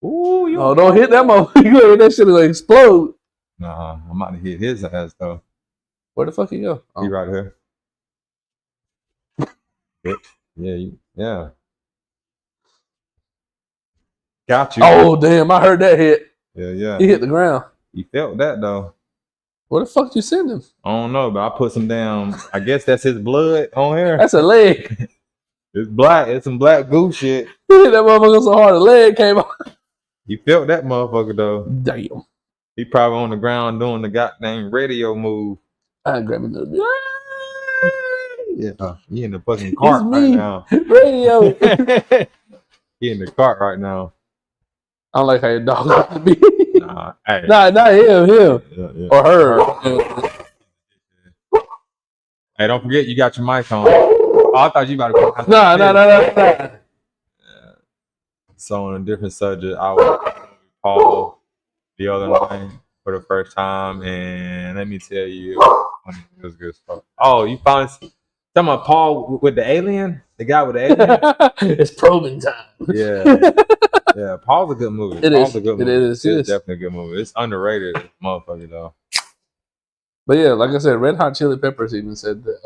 Ooh, you.
Oh, don't hit that motherfucker. You gonna hit that shit gonna explode.
Nah, I'm about to hit his ass though.
Where the fuck you go? Oh.
He right here. Yeah. Got you.
Oh damn! I heard that hit.
Yeah.
He hit the ground.
He felt that though.
Where the fuck you send him?
I don't know, but I put some damn. I guess that's his blood on here.
That's a leg.
It's black. It's some black goo shit.
He hit that motherfucker so hard the leg came off.
He felt that motherfucker though.
Damn.
He probably on the ground doing the goddamn radio move.
I grab him a little bit.
Yeah, he in the fucking cart right
me.
now.
Radio.
He in the cart right now.
I don't like how your dog looks to be.
Nah, hey.
Nah, not him.
Yeah.
Or her.
Hey, don't forget you got your mic on. Oh, I thought you about to go.
Nah.
So on a different subject, I was Paul the other night for the first time, and let me tell you, it was good stuff. Oh, you finally talking about Paul with the alien, the guy with the alien?
It's probing time.
Yeah. Paul's a good movie.
It
Paul's
is.
a good movie.
It is.
It's definitely a good movie. It's underrated, motherfucker though.
But yeah, like I said, Red Hot Chili Peppers even said that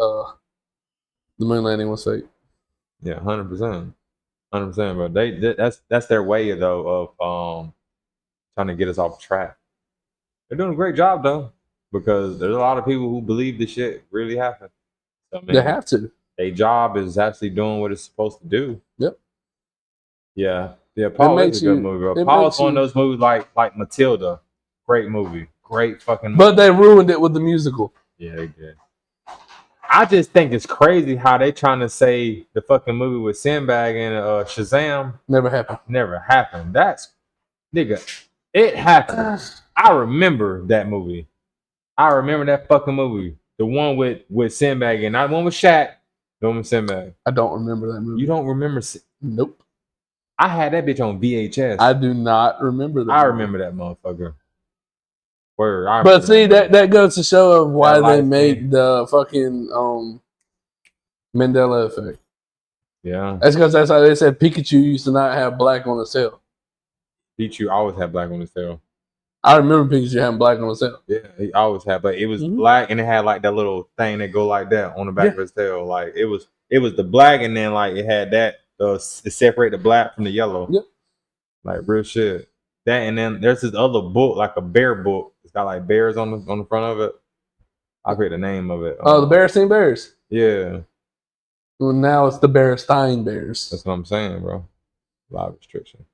the moon landing was fake.
Yeah, 100%. But that's their way though of trying to get us off track. They're doing a great job though, because there's a lot of people who believe this shit really happened. So, I mean,
They have to.
their job is actually doing what it's supposed to do.
Yep.
Yeah. Paul
makes
is a good
you-
movie, bro.
it
Paul's
makes
one of
you-
those movies like Matilda. Great movie. Great fucking movie.
But they ruined it with the musical.
Yeah, they did. I just think it's crazy how they trying to say the fucking movie with Sinbad and Shazam
Never happened.
never happened. That's nigga. It happened. I remember that movie. I remember that fucking movie. The one with Sinbad and not the one with Shaq. The one with Sinbad.
I don't remember that movie.
You don't remember?
Nope.
I had that bitch on VHS.
I do not remember that.
I
movie.
remember that motherfucker. Word.
But see, that goes to show of why
That
they
life
made
thing.
the fucking Mandela effect.
Yeah.
That's because that's how they said Pikachu used to not have black on his tail.
Pichu always had black on his tail.
I remember Pikachu having black on his tail.
Yeah, he always had, but it was
Mhm.
black and it had like that little thing that go like that on the back of his tail. Like it was the black and then like it had that it separate the black from the yellow.
Yep.
Like real shit. That and then there's this other book, like a bear book. It's got like bears on the front of it. I forget the name of it.
Oh, the Bearstein Bears.
Yeah,
Well, now it's the Bearstein Bears.
that's what I'm saying, bro. A lot of restriction.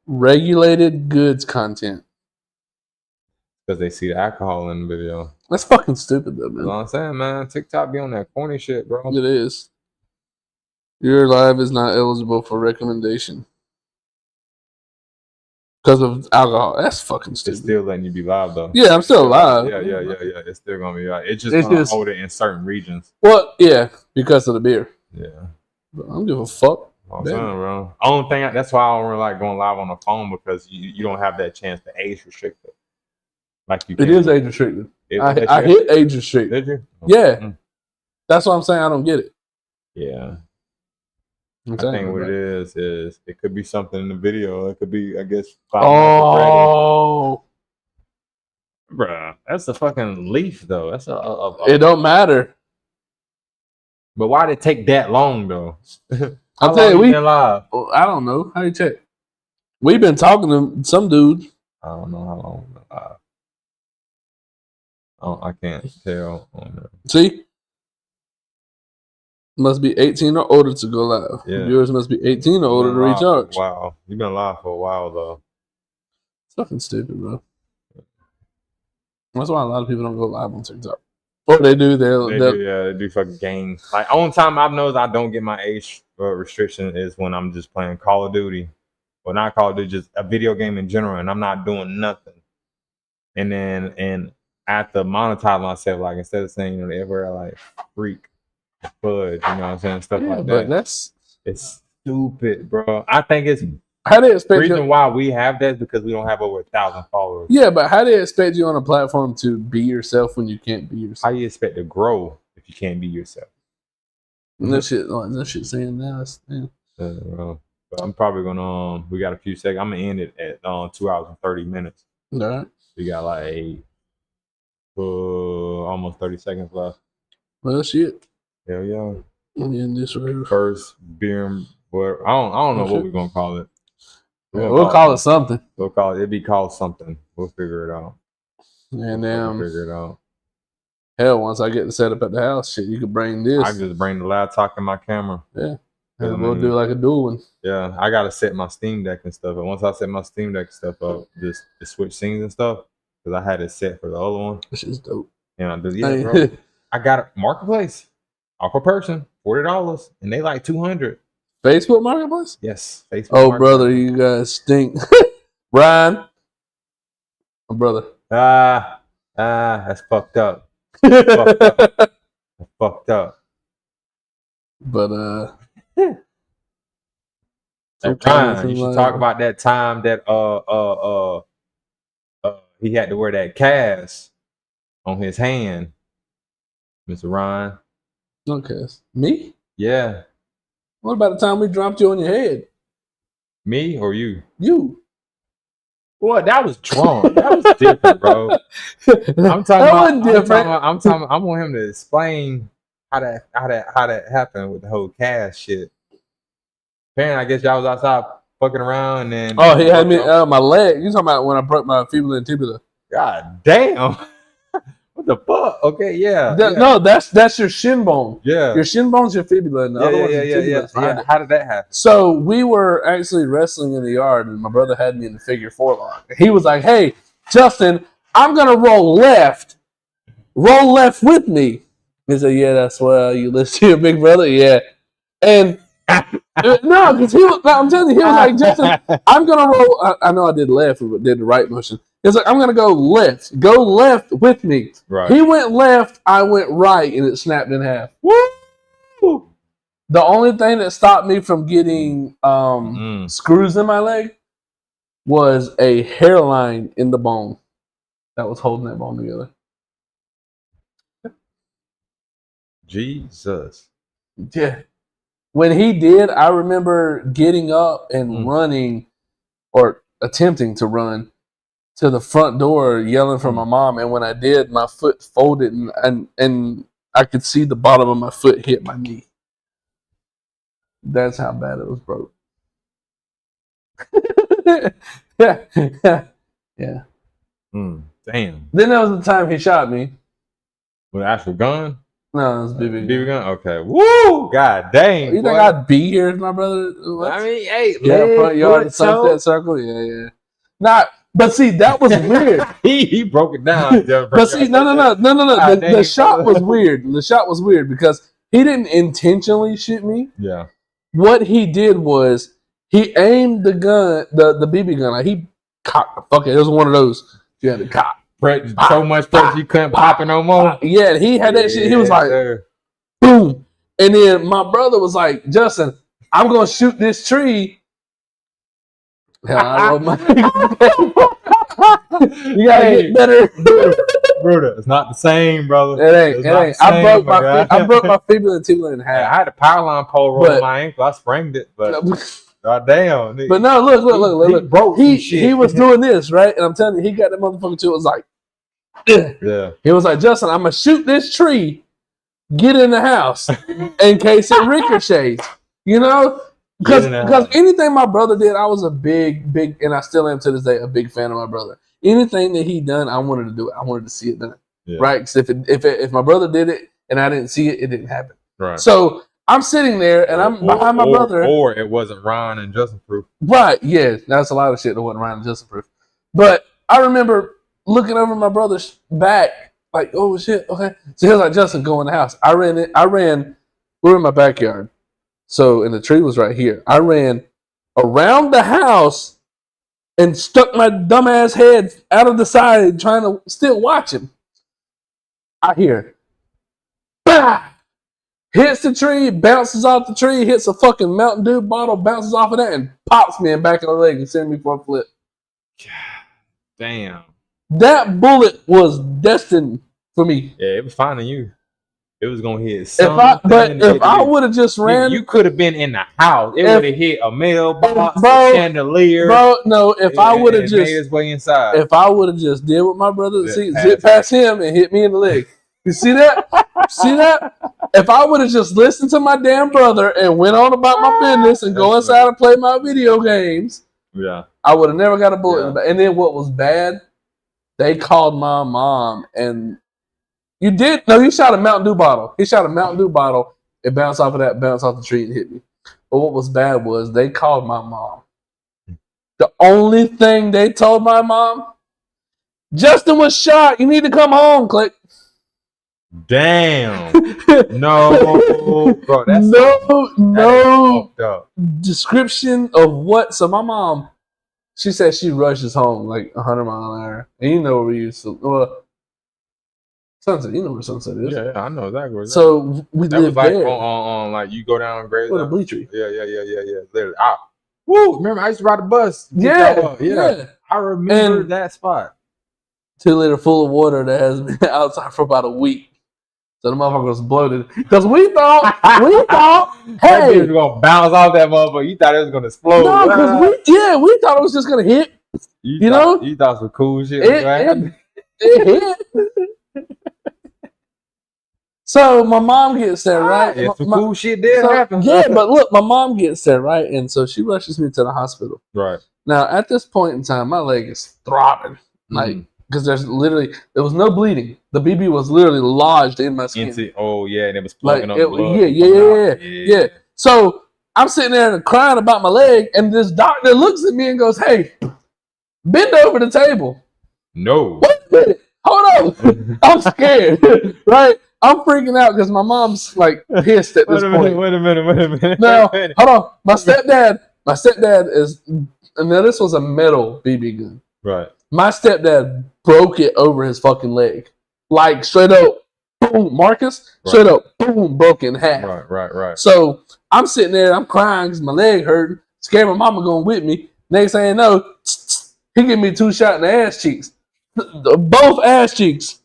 Regulated goods content.
Because they see the alcohol in the video.
That's fucking stupid, though,
That's
man.
what I'm saying, man. TikTok be on that corny shit, bro.
It is. Your live is not eligible for recommendation because of alcohol. That's fucking
It's
stupid.
still letting you be live though.
Yeah, I'm still alive.
Yeah. It's still gonna be live. It's
It's
gonna
just-
hold it in certain regions.
Well, yeah, because of the beer.
Yeah.
But I don't give a fuck.
I'm
Damn.
saying, bro. Only thing that's why I don't really like going live on the phone because you don't have that chance to age restrict it. Like you
It
can.
is age restricted.
It-
I hit age restricted.
Did you?
Yeah.
Mm.
That's what I'm saying. I don't get it.
Yeah.
I'm
I
saying,
think what
like,
it is it could be something in the video. It could be, I guess, 5 minutes of credit.
oh,
Bruh, that's a fucking leaf though. That's a
it don't matter.
But why did it take that long though?
I'll tell you, we.
been live.
Well, I don't know. How you check? We've been talking to some dude.
I don't know how long we've been live. I can't tell on there.
See, must be 18 or older to go live.
Yeah.
Viewers must be 18 or older to
Been live for a
recharge.
while. You've been live for a while though.
It's fucking stupid, bro. That's why a lot of people don't go live on TikTok. Or they do.
They do fucking games. Like only time I've noticed I don't get my age restriction is when I'm just playing Call of Duty. Well, not Call of Duty, just a video game in general, and I'm not doing nothing. And I have to monetize myself, like instead of saying everywhere like freak, fudge, you know what I'm saying? Stuff
Yeah,
like
but
that.
that's
It's stupid, bro. I think it's
how they
the
expect
reason
you.
why we have that is because we don't have over 1,000 followers.
Yeah, but how they expect you on a platform to be yourself when you can't be
How
yourself?
you expect to grow if you can't be yourself?
And that shit saying that. Yeah.
But I'm probably gonna we got a few seconds. I'm gonna end it at 2 hours and 30 minutes.
All right.
We got like almost 30 seconds left.
Well, shit.
Hell yeah.
In this room.
First beer and what I don't know what we're gonna call it.
We'll call it something.
We'll call it. It'd be called something. We'll figure it out.
And
We'll figure it out.
hell, once I get the setup at the house, shit, you could bring this.
I can just bring the laptop and my camera.
Yeah.
Yeah,
We'll do like a dual one.
Yeah, I gotta set my Steam Deck and stuff. But once I set my Steam Deck stuff up, just to switch scenes and stuff, because I had it set for the other one.
This shit's dope.
And I did, yeah, bro. I got it marketplace, off a person, $40, and they like 200.
Facebook Marketplace?
Yes, Facebook.
Oh, brother, you guys stink. Brian, my brother.
That's fucked up. That's fucked up.
But
Hey, Ryan, you should talk about that time that he had to wear that cast on his hand, Mr. Ryan.
Okay, me?
Yeah,
What about the time we dropped you on your head?
me or you?
You.
What? That was drunk. That was different, bro. I'm talking
That
about.
wasn't different.
I want him to explain how that happened with the whole cast shit. Apparently, I guess y'all was outside fucking around and then.
Oh, he had me my leg. You talking about when I broke my fibula and tibula?
God damn. What the fuck? Okay, yeah.
No, that's your shin bone.
Yeah.
Your shin bone's your fibula, and the other one's your tibula.
Yeah. How did that happen?
So we were actually wrestling in the yard, and my brother had me in the figure 4 lock. He was like, "Hey, Justin, I'm gonna roll left. Roll left with me." He said, "Yeah, that's well. You listen to your big brother, yeah." And no, because he was. I'm telling you, he was like, "Justin, I'm gonna roll." I know I did left, but did the right motion. He's like, "I'm gonna go left. Go left with me."
Right.
He went left. I went right, and it snapped in half.
Woo!
The only thing that stopped me from getting screws in my leg was a hairline in the bone that was holding that bone together.
Jesus.
Yeah. When he did, I remember getting up and running, or attempting to run, to the front door, yelling for my mom. And when I did, my foot folded, and I could see the bottom of my foot hit my knee. That's how bad it was broke. Yeah.
Damn.
Then there was the time he shot me.
With an actual gun?
No, it was BB.
BB gun? Okay. Woo! God dang.
You think I'd be here if my brother? What?
I mean, hey,
Yeah, front yard and Sunset Circle. Yeah. Not, but see, that was weird.
he broke it down.
But see, no. The shot was weird. The shot was weird because he didn't intentionally shoot me.
Yeah.
What he did was he aimed the gun, the BB gun. Like he cocked. Fuck it, it was one of those. You had to cock.
So much pressure you couldn't pop it no more.
Yeah, he had that shit. He was like, boom. And then my brother was like, Justin, I'm gonna shoot this tree. Hell, I wrote my you gotta get better.
Bruder, it's not the same, brother.
It ain't. I broke my fibula and tibia in half.
I had a power line pole roll my ankle. I sprained it, but god damn.
But no, look.
He broke
he was doing this, right? And I'm telling you, he got that motherfucker too. It was like,
yeah.
He was like, Justin, I'm gonna shoot this tree, get in the house in case it ricochets. You know? Because anything my brother did, I was a big, and I still am to this day, a big fan of my brother. Anything that he done, I wanted to do it. I wanted to see it done.
Yeah.
Right? Because if my brother did it and I didn't see it, it didn't happen.
Right.
So I'm sitting there and I'm behind my brother.
Or it wasn't Ryan and Justin proof.
Right, yeah. That's a lot of shit that wasn't Ryan and Justin proof. But I remember looking over my brother's back, like, oh shit, okay. So he was like, Justin, go in the house. I ran, we were in my backyard. So, and the tree was right here. I ran around the house and stuck my dumbass head out of the side trying to still watch him. I hear, bah! hits the tree, bounces off the tree, hits a fucking Mountain Dew bottle, bounces off of that, and pops me in the back of the leg and sends me for a flip.
Damn.
That bullet was destined for me.
Yeah, it was finding you. It was gonna hit.
If I would have just ran,
you could have been in the house. It would have hit a mailbox,
Bro,
a chandelier.
bro, no. If I would have
made
just,
its way inside.
if I would have just did what my brother
Zip
zip past him and hit me in the leg. You see that? See that? If I would have just listened to my damn brother and went on about my business and go
That's
inside and play my video games,
Yeah.
I would have never got a bullet in
Yeah.
the back. And then what was bad, they called my mom and you shot a Mountain Dew bottle. He shot a Mountain Dew bottle. It bounced off of that, bounced off the tree and hit me. But what was bad was they called my mom. The only thing they told my mom, Justin was shot. You need to come home. Click.
Damn. No, bro. That's
no
fucked up.
description of what. So my mom, she said she rushes home like 100 miles an hour. And you know where we used to, well, Sunset. You know where Sunset is.
Yeah, I know exactly. Where
So we
that was
lived
like
there.
on like you go down Grays.
With a bleachery.
Yeah. Literally. Woo! Remember, I used to ride the bus.
Yeah.
I remember
And-
that spot.
2 liter full of water that has been outside for about a week. So the motherfucker was bloated. Because we thought,
That
hey,
dude was gonna bounce off that motherfucker. You thought it was gonna explode.
no, because we thought it was just gonna hit.
you
know?
thought, you thought some cool shit.
It hit. So my mom gets there, right?
Yeah, some
My-
cool shit did
so-
happen.
yeah, but look, my mom gets there, right? And so she rushes me to the hospital.
right.
Now, at this point in time, my leg is throbbing. Like, because there was no bleeding. The BB was literally lodged in my skin.
And it was
Like,
plugging up the blood.
yeah. So I'm sitting there and crying about my leg, and this doctor looks at me and goes, "Hey, bend over the table."
No.
Wait a minute, hold on. I'm scared, right? I'm freaking out because my mom's like pissed at this point.
Wait a minute.
Now, hold on. My stepdad is, and now this was a metal BB gun.
Right.
My stepdad broke it over his fucking leg. Like, straight up, boom, Marcus, straight up, boom, broke it in half.
Right.
So I'm sitting there, I'm crying because my leg hurting, scared my mama going with me. Next thing you know, he gave me 2 shots in the ass cheeks. Both ass cheeks.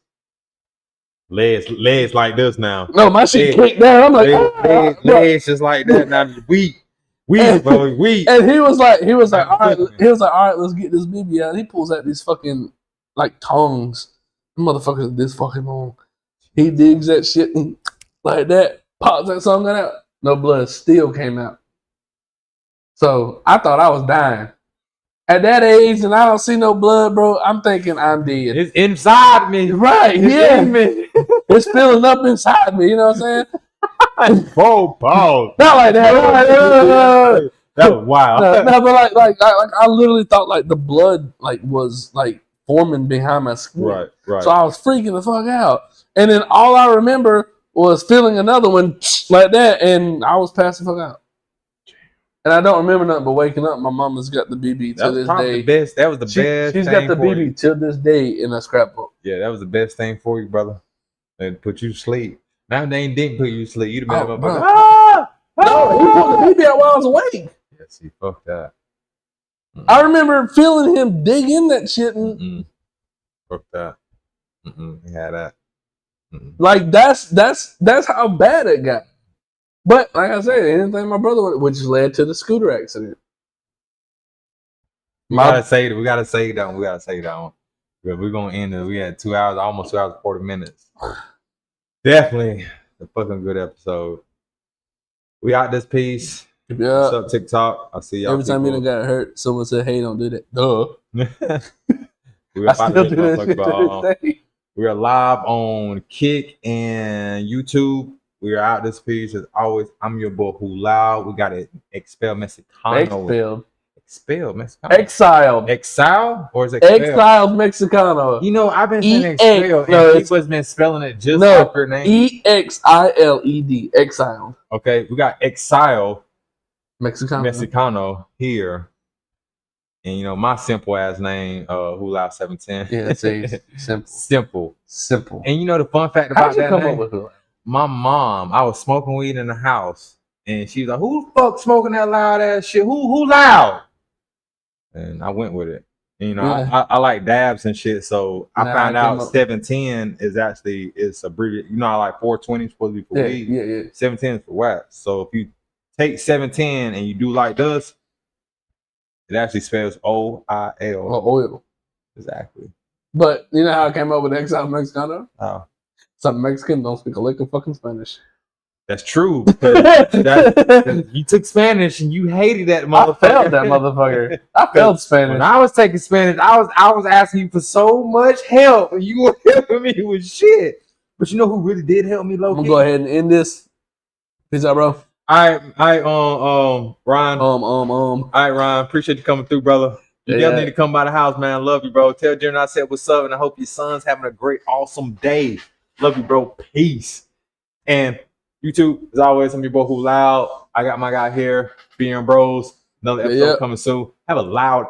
Legs like this now.
No, my shit
Legs.
kicked down. I'm like,
Legs just like that now. Weak, bro, weak.
And he was like, all right, let's get this BB out. He pulls out these fucking like tongs. The motherfuckers this fucking long. He digs that shit and like that, pops that something out. No blood still came out. So I thought I was dying. At that age, and I don't see no blood, bro. I'm thinking I'm dead.
It's inside me.
Right?
It's
Yeah,
in me.
it's filling up inside me. You know what I'm saying?
Whoa, pause.
Not like that.
That was wild.
No, but like I literally thought like the blood like was like forming behind my skin.
Right.
So I was freaking the fuck out. And then all I remember was feeling another one like that, and I was passing the fuck out. And I don't remember nothing but waking up. My mama's got the BB
That
to
was
this
probably
day.
the best. That was the best.
She's
thing
got the
for you.
BB to this day in a scrapbook.
Yeah, that was the best thing for you, brother. And put you to sleep. Now they didn't put you to sleep. You'd have been
bro.
no,
He pulled the BB out while I was awake.
Yeah, see, fuck that.
I remember feeling him dig in that shit, and
Fuck that. He had that.
like that's how bad it got. But like I said, anything my brother went, which led to the scooter accident.
We gotta say that one. We're gonna end it. We had 2 hours, almost 2 hours and 40 minutes. Definitely a fucking good episode. We out this piece.
Yeah.
What's up, TikTok? I see y'all.
Every time you done got hurt, someone said, "Hey, don't do that." Duh.
we
I still do that shit to this day.
We are live on Kick and YouTube. We are out this piece as always. I'm your boy Who Loud. We got it. Expel Mexicano. Expel Mexicano.
Exiled.
Exile or is it expel?
Exiled Mexicano.
You know, I've been saying
EX.
expel, and
No,
people's been spelling it just
no,
like her name.
EXILED. Exiled.
Okay, we got Exile
Mexicano.
Mexicano here. And you know, my simple ass name, Who Loud 710.
Yeah, it's simple.
Simple.
Simple.
And you know the fun fact
How
about
did you
that
come
name?
up with it?
my mom, I was smoking weed in the house, and she was like, "Who the fuck smoking that loud ass shit? Who loud?" And I went with it. And, you know,
Yeah.
I like dabs and shit, so I
Nah,
found
I came
out
up-
710 is actually it's abbreviated. You know, I like 420 is supposed to be for
Yeah,
weed.
yeah.
710 is for wax. So if you take 710 and you do like this, it actually spells OIL.
Or oil.
Exactly.
But you know how I came up with Exile Mexicano?
Oh,
Some Mexicans don't speak a lick of fucking Spanish.
that's true. That you took Spanish and you hated that
I
motherfucker.
failed that motherfucker. I failed Spanish.
When I was taking Spanish, I was asking you for so much help, and you were helping me with shit. But you know who really did help me, low
I'm
key?
gonna go ahead and end this. Peace out, bro.
All right, Ron. All right, Ron. Appreciate you coming through, brother. You
Yeah.
definitely need to come by the house, man. Love you, bro. Tell Jaren I said what's up, and I hope your son's having a great, awesome day. Love you, bro. Peace. And YouTube, as always, I'm your boy Who Loud. I got my guy here, BM Bros. Another episode
Yeah.
coming soon. Have a loud